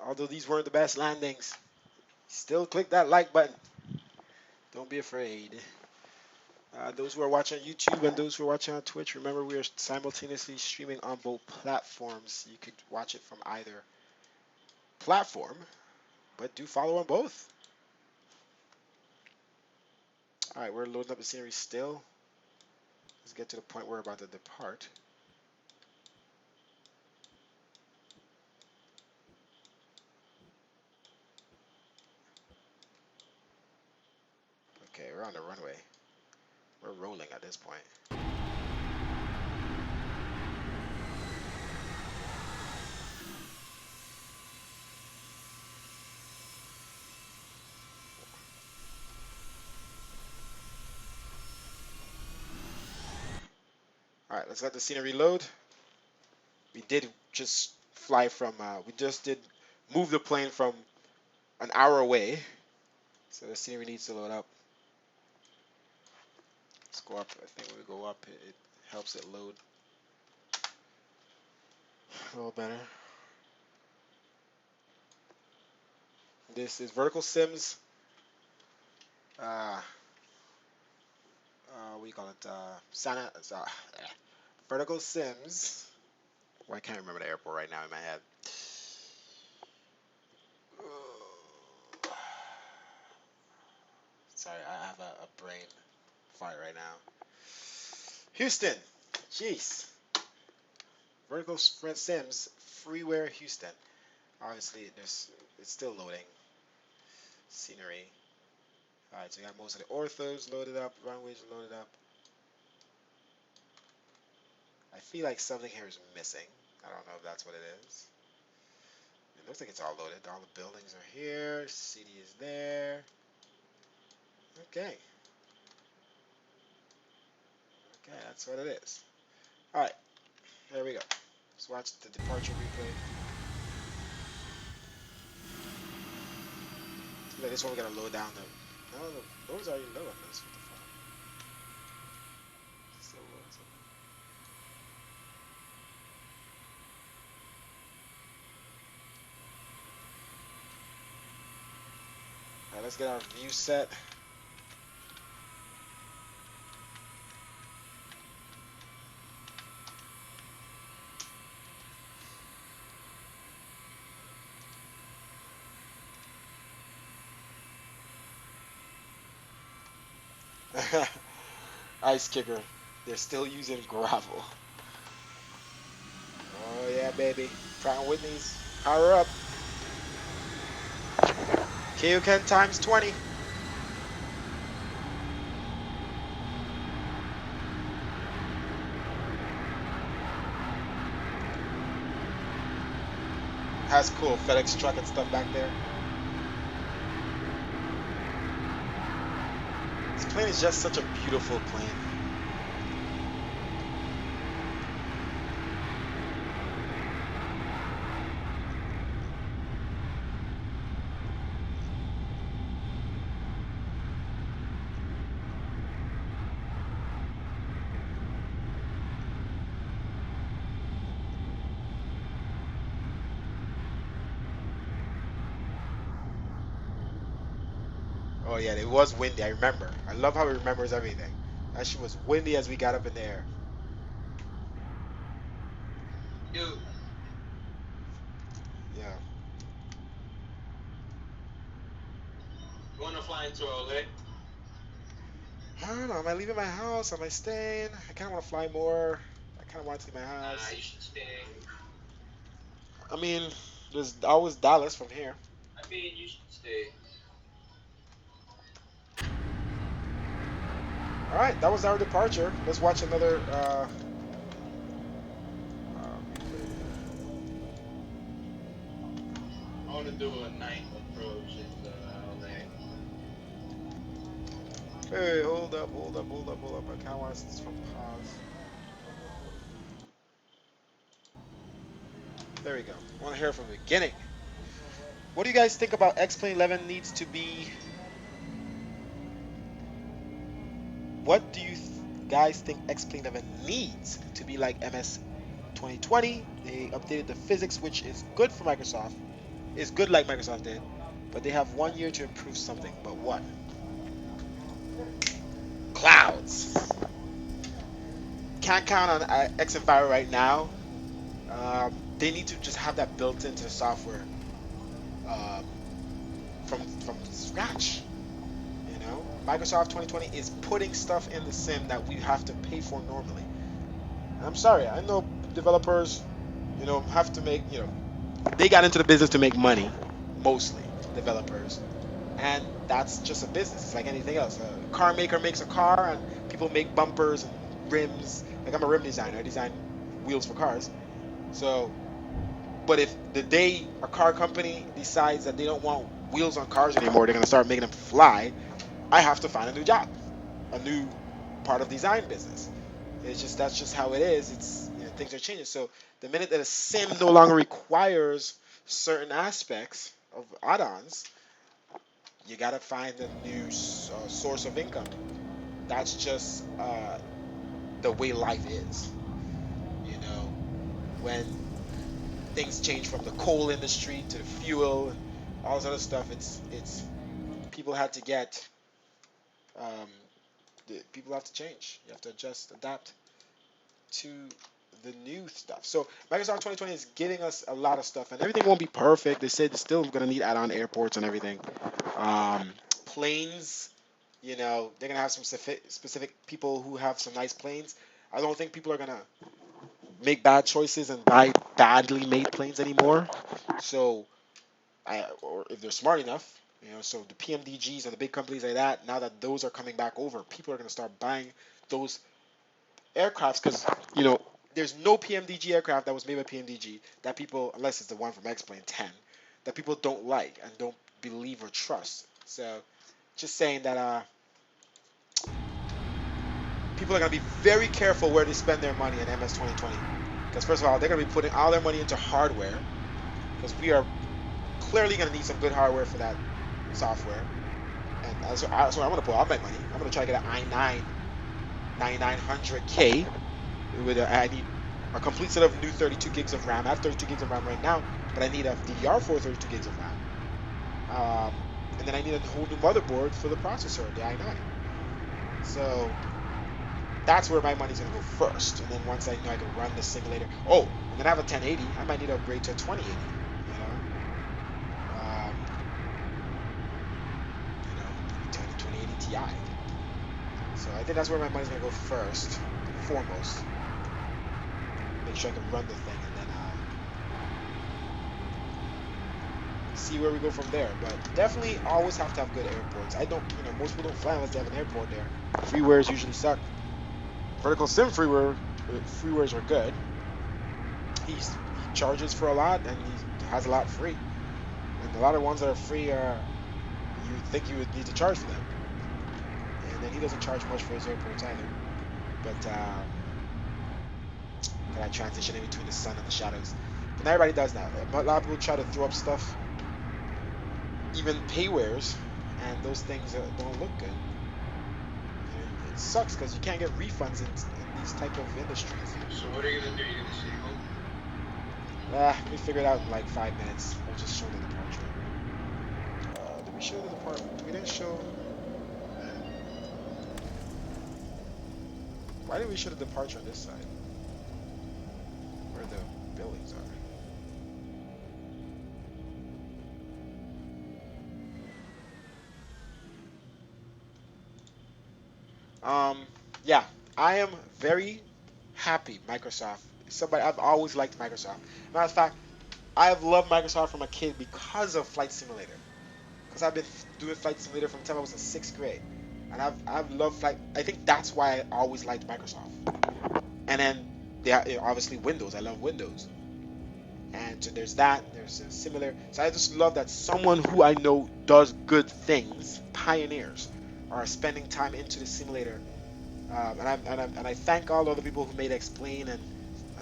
F: Although these weren't the best landings, still click that like button. Don't be afraid. Those who are watching on YouTube and those who are watching on Twitch, remember we are simultaneously streaming on both platforms. You could watch it from either platform, but do follow on both. All right, we're loading up the scenery still. Let's get to the point where we're about to depart. Okay, we're on the runway. We're rolling at this point. All right, let's let the scenery load. We did just fly from, we just did move the plane from an hour away. So the scenery needs to load up. Let's go up. I think when we go up, it helps it load a little better. This is Vertical Sims. What do you call it? Vertical Sims. Well, I can't remember the airport right now in my head. Sorry, I have a brain fart right now. Houston. Jeez. Vertical Sims, Freeware Houston. Obviously, it's still loading. Scenery. Alright, so we got most of the orthos loaded up, runways loaded up. I feel like something here is missing. I don't know if that's what it is. It looks like it's all loaded. All the buildings are here. City is there. Okay. Okay, that's what it is. Alright, there we go. Let's watch the departure replay. Like this one we're gonna load down the. No, the load's already low on this. What the fuck? Still low. Alright, let's get our view set. Ice kicker. They're still using gravel. Oh yeah, baby. Pratt & Whitney's. Power up. KUKEN times 20. That's cool. FedEx truck and stuff back there. This plane is just such a beautiful plane. Oh yeah, it was windy, I remember. I love how it remembers everything. That shit was windy as we got up in the air.
G: Yo.
F: Yeah.
G: You wanna fly into LA?
F: I don't know, am I leaving my house? Am I staying? I kinda wanna fly more. I kinda want to leave my house.
G: Nah, you should stay.
F: I mean, there's always Dallas from here.
G: I mean, you should stay.
F: Alright, that was our departure. Let's watch another
G: I wanna do a night approach into LA.
F: Hey, hold up. I kinda want to from pause. There we go. I want to hear it from the beginning. What do you guys think about XPlane 11 needs to be? What do you guys think XPlane 11 needs to be like MS 2020? They updated the physics, which is good for Microsoft. It's good like Microsoft did, but they have 1 year to improve something. But what? Cloud. it's can't count on XENVIRO right now. They need to just have that built into the software um, from scratch. You know, Microsoft 2020 is putting stuff in the sim that we have to pay for normally. And I'm sorry, I know developers, have to make, they got into the business to make money, mostly developers, and that's just a business. It's like anything else. A car maker makes a car, and people make bumpers and rims. Like I'm a rim designer. I design wheels for cars. So, but if the day a car company decides that they don't want wheels on cars anymore, they're gonna start making them fly. I have to find a new job, a new part of design business. That's just how it is. Things are changing. So the minute that a sim no longer requires certain aspects of add-ons, you gotta find a new source of income. That's just the way life is. You know, when things change from the coal industry to the fuel and all this other stuff, it's people had to get um, people have to change. You have to adjust, adapt to the new stuff. So Microsoft 2020 is giving us a lot of stuff, and everything won't be perfect. They said they're still going to need add-on airports and everything. Planes, they're going to have some specific people who have some nice planes. I don't think people are going to make bad choices and buy badly made planes anymore. So, or if they're smart enough, so the PMDGs and the big companies like that, now that those are coming back over, people are going to start buying those aircrafts because there's no PMDG aircraft that was made by PMDG that people, unless it's the one from XPlane 10, that people don't like and don't believe or trust. So just saying that people are going to be very careful where they spend their money in MS 2020, because first of all, they're going to be putting all their money into hardware, because we are clearly going to need some good hardware for that software. And so I'm going to put all my money. I'm going to try to get an i9 9900K. I need a complete set of new 32 gigs of RAM. I have 32 gigs of RAM right now, but I need a DDR4 32 gigs of RAM. And then I need a whole new motherboard for the processor, the i9. So that's where my money's going to go first. And then once I know I can run the simulator. Oh, and then I have a 1080. I might need to upgrade to a 2080. 2080 Ti. So I think that's where my money's going to go first, foremost. Make sure I can run the thing, and then see where we go from there. But definitely always have to have good airports. Most people don't fly unless they have an airport there. Freewares usually suck. Vertical sim freewares are good. He charges for a lot, and he has a lot free. And a lot of ones that are free you would think you would need to charge for them. And then he doesn't charge much for his airports either. But that transition in between the sun and the shadows. But not everybody does that. A lot of people try to throw up stuff, even paywares, and those things don't look good. It sucks because you can't get refunds in these type of industries.
G: So what are you gonna do? You gonna stay home?
F: We figure it out in like 5 minutes. We'll just show the departure. Did we show the departure? We didn't show. Why didn't we show the departure on this side? Where the buildings are. Yeah, I am very happy Microsoft. I've always liked Microsoft. Matter of fact, I have loved Microsoft from a kid because of Flight Simulator. Because I've been doing Flight Simulator from the time I was in 6th grade. And I've loved Flight. I think that's why I always liked Microsoft. And then obviously Windows. I love Windows. And so there's that. There's a similar. So I just love that someone who I know does good things, pioneers, are spending time into the simulator. And I thank all the other people who made XPlane and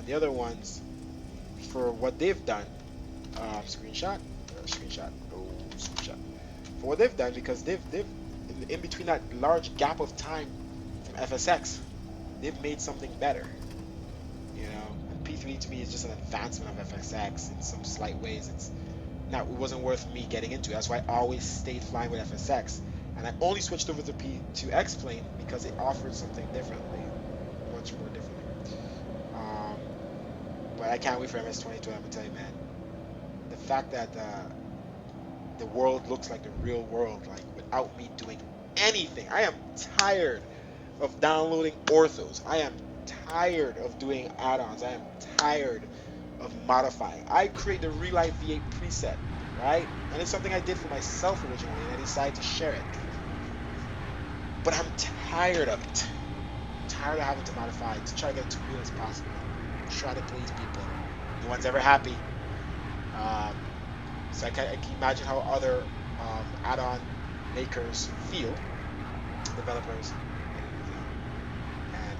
F: the other ones for what they've done. Screenshot. For what they've done, because they've in between that large gap of time from FSX, they've made something better. And P3 to me is just an advancement of FSX in some slight ways. It wasn't worth me getting into. That's why I always stayed flying with FSX. And I only switched over to xplane because it offered something differently, much more differently. But I can't wait for MS-22. I'm gonna tell you, man, the fact that the world looks like the real world, like without me doing anything. I am tired of downloading orthos. I am tired of doing add-ons. I am tired of modifying. I create the Relight V8 preset, right? And it's something I did for myself originally, and I decided to share it. But I'm tired of it. I'm tired of having to modify it to try to get it to real as possible. Try to please people. No one's ever happy. So I can imagine how other add-on makers feel, developers. And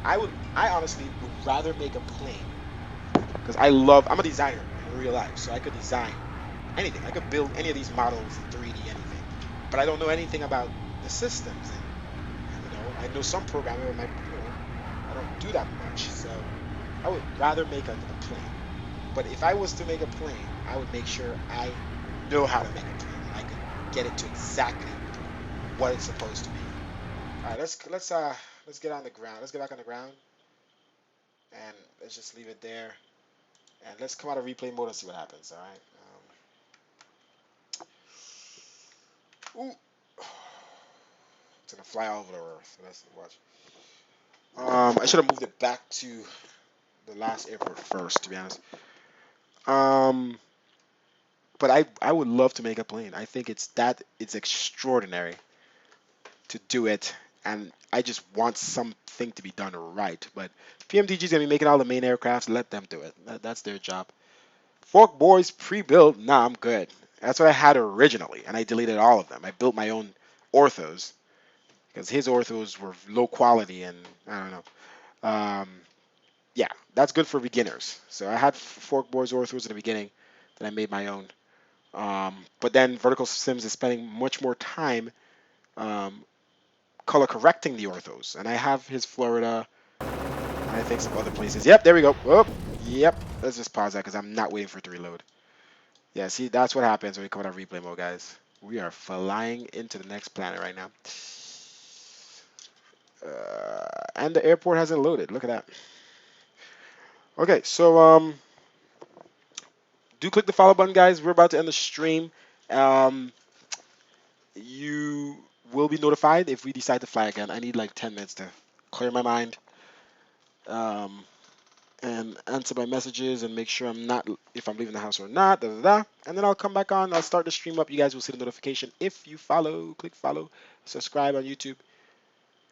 F: I honestly would rather make a plane because I'm a designer in real life, so I could design anything. I could build any of these models in 3D, anything. But I don't know anything about the systems, and I know some programming, but I don't do that much. So I would rather make a plane. But if I was to make a plane, I would make sure I know how to make a plane. I could get it to exactly what it's supposed to be. All right, let's get on the ground. Let's get back on the ground, and let's just leave it there. And let's come out of replay mode and see what happens. All right. Ooh, it's gonna fly all over the earth. Let's watch. I should have moved it back to the last airport first, to be honest. But I would love to make a plane. I think it's extraordinary to do it, and I just want something to be done right. But PMDG's gonna be making all the main aircrafts. Let them do it. That's their job. Fork Boys pre-built. Nah, I'm good. That's what I had originally, and I deleted all of them. I built my own orthos because his orthos were low quality, and I don't know. Yeah, that's good for beginners. So I had Fork Boys orthos in the beginning, then I made my own. But then Vertical Sims is spending much more time um, color correcting the orthos, and I have his Florida, and I think some other places. Yep, there we go. Oh, yep. Let's just pause that because I'm not waiting for it to reload. Yeah, see, that's what happens when we come out of replay mode, guys. We are flying into the next planet right now. And the airport hasn't loaded. Look at that. Okay, so do click the follow button, guys. We're about to end the stream. You will be notified if we decide to fly again. I need like 10 minutes to clear my mind and answer my messages and make sure if I'm leaving the house or not. And then I'll come back on. I'll start the stream up. You guys will see the notification if you click follow, subscribe on YouTube.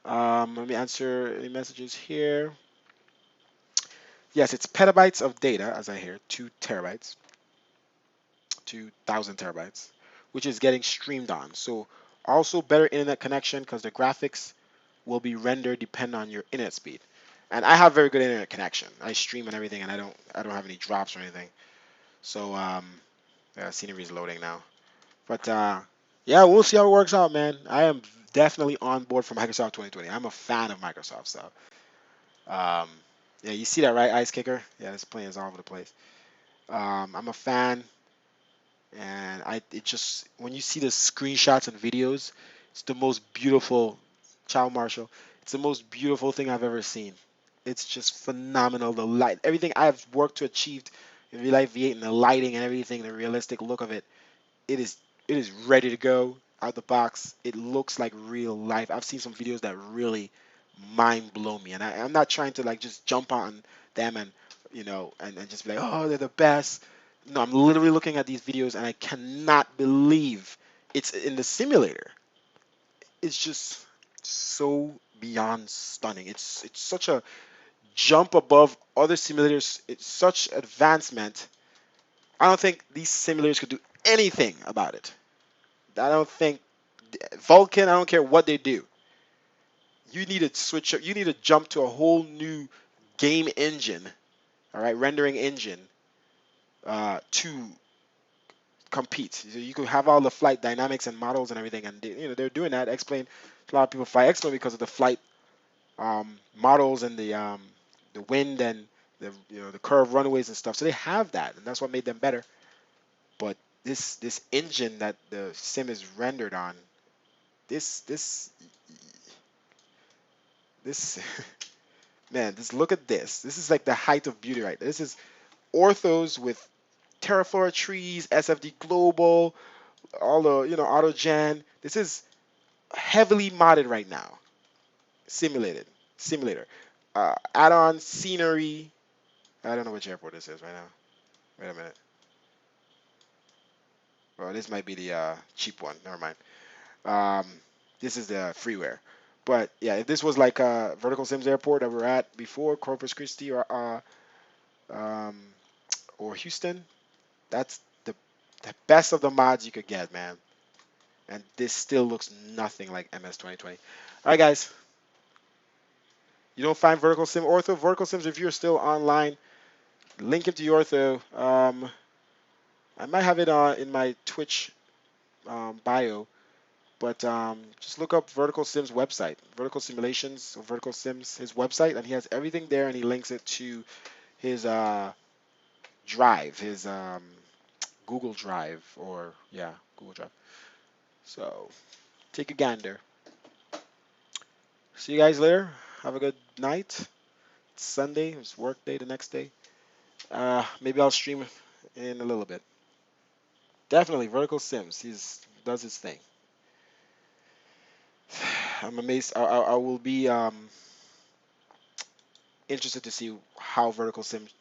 F: Let me answer any messages here. Yes, it's petabytes of data, as I hear, 2 terabytes, 2,000 terabytes, which is getting streamed on. So also better internet connection because the graphics will be rendered depending on your internet speed. And I have very good internet connection. I stream and everything, and I don't have any drops or anything. So scenery is loading now. But yeah, we'll see how it works out, man. I am definitely on board for Microsoft 2020. I'm a fan of Microsoft, so yeah, you see that, right, Ice Kicker? Yeah, this plane is all over the place. I'm a fan, and it just when you see the screenshots and videos, it's the most beautiful. Ciao, Marshall. It's the most beautiful thing I've ever seen. It's just phenomenal. The light, everything I've worked to achieve in Relight V8 and the lighting and everything, the realistic look of it, it is ready to go out the box. It looks like real life. I've seen some videos that really mind blow me, and I'm not trying to like just jump on them and and just be like, oh, they're the best. No, I'm literally looking at these videos and I cannot believe it's in the simulator. It's just so beyond stunning. It's such a jump above other simulators. It's such advancement. I don't think these simulators could do anything about it. I don't think Vulkan, I don't care what they do. You need to switch up. You need to jump to a whole new game engine, all right, rendering engine to compete. So you could have all the flight dynamics and models and everything, and they're doing that. Explain. A lot of people fly X-plane because of the flight models and the wind and the curved runways and stuff. So they have that, and that's what made them better. But this engine that the sim is rendered on this man, just look at this. This is like the height of beauty, right? This is orthos with teraflora trees, SFD global, all the autogen. This is heavily modded right now. Simulator. Add-on scenery. I don't know which airport this is right now. Wait a minute. Well, this might be the cheap one. Never mind. This is the freeware. But yeah, if this was like a Vertical Sims airport that we were at before, Corpus Christi um, or Houston, that's the best of the mods you could get, man. And this still looks nothing like MS 2020. All right, guys. You don't find Vertical Sim Ortho? Vertical Sims review is still online. Link him to your Ortho. I might have it in my Twitch bio, but just look up Vertical Sims website, Vertical Simulations or Vertical Sims, his website, and he has everything there, and he links it to his Drive, his Google Drive, or yeah, Google Drive. So take a gander. See you guys later. Have a good night. It's Sunday. It's work day the next day. Maybe I'll stream in a little bit. Definitely Vertical Sims. He's does his thing. I'm amazed. I will be interested to see how Vertical Sims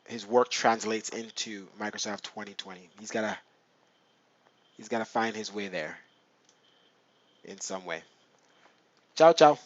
F: his work translates into Microsoft 2020. He's gotta find his way there in some way. Ciao, ciao.